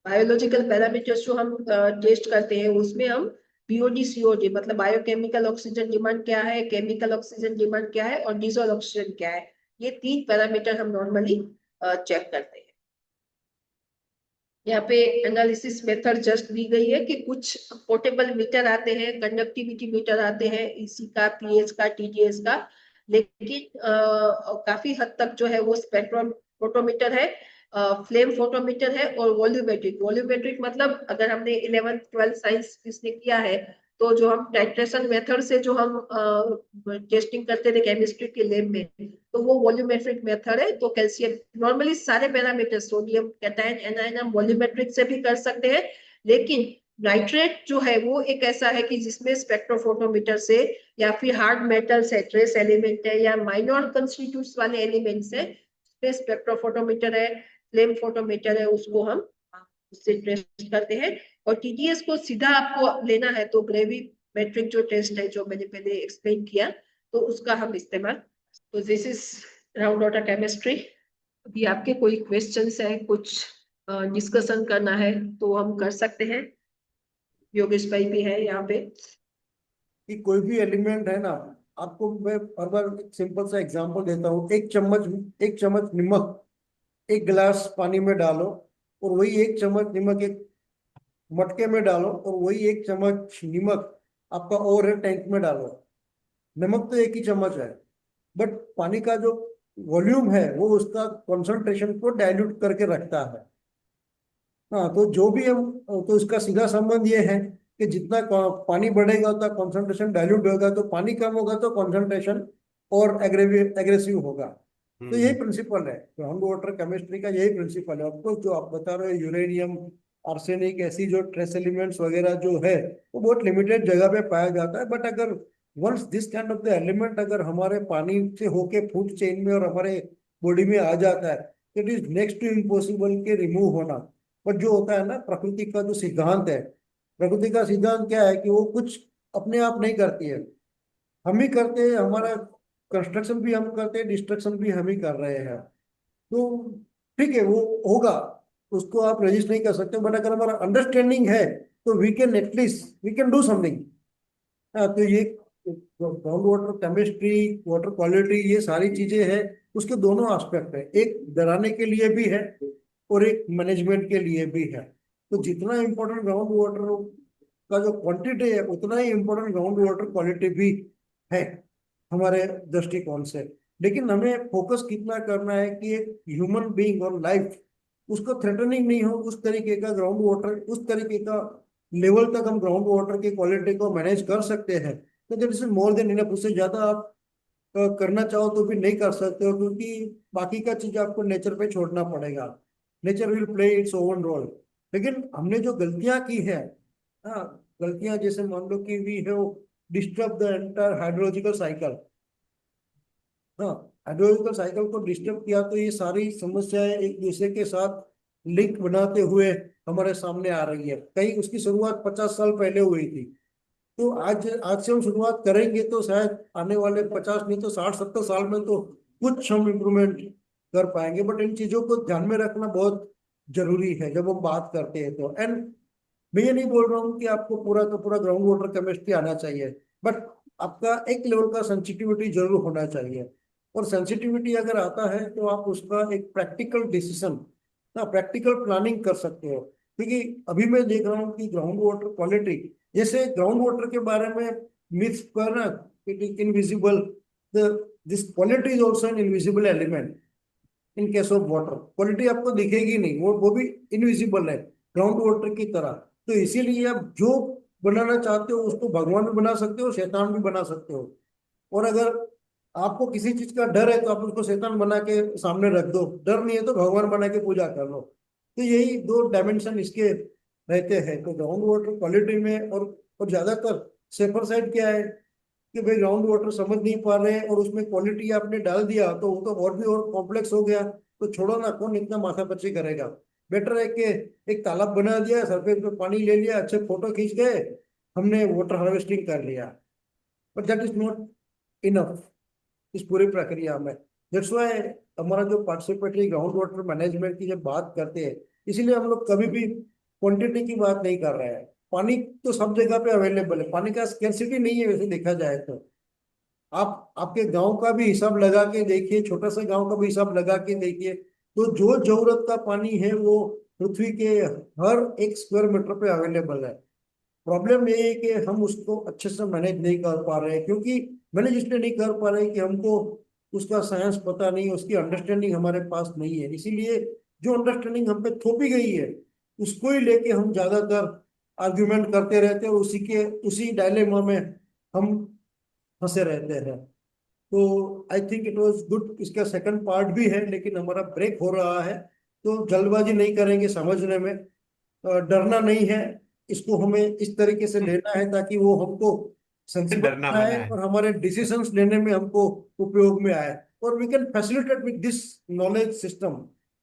बायोलॉजिकल पैरामीटर्स जो हम टेस्ट करते हैं उसमें हम बीओडी सीओडी मतलब बायोकेमिकल ऑक्सीजन डिमांड क्या है, केमिकल ऑक्सीजन डिमांड क्या है, और डीजल ऑक्सीजन क्या है, ये 3 पैरामीटर हम नॉर्मली चेक करते हैं। यहाँ पे एनालिसिस मेथड जस्ट दी गई है कि कुछ पोर्टेबल मीटर आते हैं, कंडक्टिविटी मीटर आते हैं, ईसी का, पीएच का, टीडीएस का, लेकिन काफी हद तक जो है वो स्पेक्ट्रोमीटर है, फ्लेम फोटोमीटर है, और वॉल्यूमेट्रिक। वॉल्यूमेट्रिक मतलब अगर हमने 11th 12th साइंस इसने किया है तो जो हम टाइट्रेशन मेथड से जो हम टेस्टिंग करते थे केमिस्ट्री के लैब में, तो वो वॉल्यूमेट्रिक मेथड है। तो कैल्शियम नॉर्मली सारे पैरामीटर सोडियम, कैटायन, एनायन हम वॉल्यूमेट्रिक से भी कर सकते हैं, लेकिन नाइट्रेट जो है वो एक ऐसा है कि जिसमें स्पेक्ट्रोफोटोमीटर से या फिर हार्ड मेटल्स है, ट्रेस एलिमेंट है, या माइनर कंस्टिट्यूट्स वाले एलिमेंट्स है, स्पेक्ट्रोफोटोमीटर है, फ्लेम फोटोमीटर है, उसको हम उससे टेस्ट करते हैं। और टीडीएस को सीधा आपको लेना है तो ग्रेविमेट्रिक जो टेस्ट है जो मैंने पहले एक्सप्लेन किया, तो उसका हम इस्तेमाल। तो this is ground water chemistry. अभी आपके कोई क्वेश्चंस है, कुछ डिस्कशन करना है तो हम कर सकते हैं। योगेश भाई भी है यहाँ पे। कि कोई भी एलिमेंट है ना, आपको मैं हर बार एक सिंपल सा एग्जांपल देता हूँ। एक चम्मच नमक एक गिलास पानी में डालो, और वही एक चम्मच नमक एक मटके में डालो, और वही एक चम्मच नमक आपका ओवरहेड टैंक में डालो। नमक तो एक ही चम्मच है, बट पानी का जो वॉल्यूम है वो उसका कंसंट्रेशन को डाइल्यूट करके रखता है। हाँ, तो जो भी हम, तो इसका सीधा संबंध ये है कि जितना पानी बढ़ेगा उतना कंसंट्रेशन डाइल्यूट होगा, तो पानी कम होगा तो कंसंट्रेशन और एग्रेसिव होगा। तो यही प्रिंसिपल है ग्राउंड वाटर केमिस्ट्री का, यही प्रिंसिपल है। ऑफकोर्स जो आप बता रहे हो यूरेनियम, आर्सेनिक, ऐसी जो ट्रेस एलिमेंट्स वगैरह जो है वो बहुत लिमिटेड जगह पे पाया जाता है, बट अगर once this kind of the element अगर हमारे पानी से होके फूड चेन में और हमारे बॉडी में आ जाता है, it is next to impossible के रिमूव होना। बट जो होता है ना, प्रकृति का जो सिद्धांत है, प्रकृति का सिद्धांत क्या है कि वो कुछ अपने आप नहीं करती है, हम ही करते हैं, हमारा कंस्ट्रक्शन भी हम करते हैं, डिस्ट्रक्शन भी हम ही कर रहे हैं। तो ठीक है, वो होगा, उसको आप रजिस्ट नहीं कर सकते, बट अगर हमारा अंडरस्टैंडिंग है तो we can at least we can do something. तो ये ground water chemistry, water quality, ये सारी चीजें हैं, उसके दोनों एस्पेक्ट है, एक डराने के लिए भी है और एक मैनेजमेंट के लिए भी है। तो जितना इम्पोर्टेंट ग्राउंड वाटर का जो क्वांटिटी है, उतना ही इम्पोर्टेंट ग्राउंड वाटर क्वालिटी भी है हमारे दृष्टिकोण से। लेकिन हमें फोकस कितना करना है कि एक ह्यूमन बीइंग और लाइफ उसको थ्रेटनिंग नहीं हो, उस तरीके का ग्राउंड वाटर, उस तरीके का लेवल तक हम ग्राउंड वाटर की क्वालिटी को मैनेज कर सकते हैं, तो that is more than enough. उससे ज्यादा आप करना चाहो तो भी नहीं कर सकते हो, क्योंकि बाकी का चीज आपको नेचर पे छोड़ना पड़ेगा। Nature will play its own role. लेकिन हमने जो गलतियां की है, हाँ, गलतियां जैसे मान लो कि we have disturb the entire hydrological cycle. हाँ, हाइड्रोलॉजिकल साइकिल को डिस्टर्ब किया तो ये सारी समस्याएं एक दूसरे के साथ लिंक बनाते हुए हमारे सामने आ रही है। कहीं उसकी शुरुआत 50 साल पहले हुई थी, तो आज आज से हम शुरुआत करेंगे तो शायद आने वाले 50 नहीं तो 60-70 साल में तो कुछ हम इम्प्रूवमेंट कर पाएंगे। बट इन चीजों को ध्यान में रखना बहुत जरूरी है जब हम बात करते हैं तो। एंड मैं ये नहीं बोल रहा हूँ कि आपको पूरा का पूरा ग्राउंड वाटर केमिस्ट्री आना चाहिए, बट आपका एक लेवल का सेंसिटिविटी जरूर होना चाहिए। और सेंसिटिविटी अगर आता है तो आप उसका एक प्रैक्टिकल डिसीजन, ना प्रैक्टिकल प्लानिंग कर सकते हो। क्योंकि अभी मैं देख रहा हूँ कि ग्राउंड वाटर क्वालिटी, जैसे ग्राउंड वाटर के बारे में मिथ्स पर ना, it is invisible, the this quality is also an invisible element. In case of water quality आपको दिखेगी नहीं, वो भी इनविजिबल है ग्राउंड वाटर की तरह। तो इसीलिए आप जो बनाना चाहते हो उसको भगवान भी बना सकते हो, शैतान भी बना सकते हो। और अगर आपको किसी चीज का डर है तो आप उसको शैतान बना के सामने रख दो, डर नहीं है तो भगवान बना के पूजा कर लो। तो यही दो डायमेंशन इसके रहते हैं। तो ग्राउंड वाटर क्वालिटी में और ज्यादातर सेफर साइड क्या है कि भाई ग्राउंड वाटर समझ नहीं पा रहे हैं और उसमें क्वालिटी आपने डाल दिया तो वो तो और भी और कॉम्प्लेक्स हो गया। तो छोड़ो ना, कौन इतना माथापच्ची करेगा। बेटर है कि एक तालाब बना दिया, सरफेस पे पानी ले लिया, अच्छे फोटो खींच गए, हमने वाटर हार्वेस्टिंग कर लिया। But that is not enough इस पूरी प्रक्रिया में। दैट्स व्हाई हमारा जो पार्टिसिपेटरी ग्राउंड वाटर मैनेजमेंट की जब बात करते हैं, इसीलिए हम लोग कभी भी क्वांटिटी की बात नहीं कर रहे हैं। पानी तो सब जगह पे अवेलेबल है, पानी का स्कैर्सिटी नहीं है वैसे देखा जाए तो। आप आपके गांव का भी हिसाब लगा के देखिए, छोटा सा गांव का भी हिसाब लगा के देखिए, तो जो जरूरत का पानी है वो पृथ्वी के हर एक स्क्वायर मीटर पे अवेलेबल है। प्रॉब्लम ये है कि हम उसको अच्छे से मैनेज नहीं कर पा रहे हैं, क्योंकि मैनेज इसलिए नहीं कर पा रहे कि हमको उसका साइंस पता नहीं, उसकी अंडरस्टैंडिंग हमारे पास नहीं है। इसीलिए जो अंडरस्टैंडिंग हम पे थोपी गई है उसको ही लेके हम ज्यादातर आर्ग्यूमेंट करते रहते हैं, उसी डायलेमा में हम फंसे रहते हैं। तो I think it was good. इसका सेकंड पार्ट भी है लेकिन हमारा ब्रेक हो रहा है, तो जल्दबाजी नहीं करेंगे समझने में। डरना नहीं है, इसको हमें इस तरीके से लेना है ताकि वो हमको सेंसिबल डरना बनाए मना है। और हमारे डिसीजंस लेने में हमको उपयोग में आए। और we can facilitate with this knowledge system.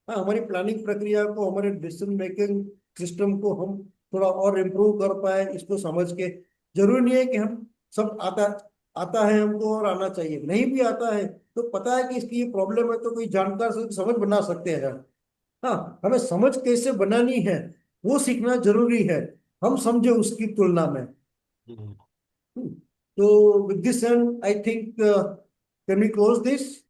हाँ, हमारी प्लानिंग प्रक्रिया को, हमारे डिसीजन मेकिंग सिस्टम को हम थोड़ा और इम्प्रूव कर पाए इसको समझ के। जरूरी नहीं है कि हम सब आता आता है हमको और आना चाहिए, नहीं भी आता है तो पता है कि इसकी ये प्रॉब्लम है तो कोई जानकार से समझ बना सकते हैं। हाँ, हमें समझ कैसे बनानी है वो सीखना जरूरी है, हम समझे उसकी तुलना में। हम्म। तो with this and I think can we close this.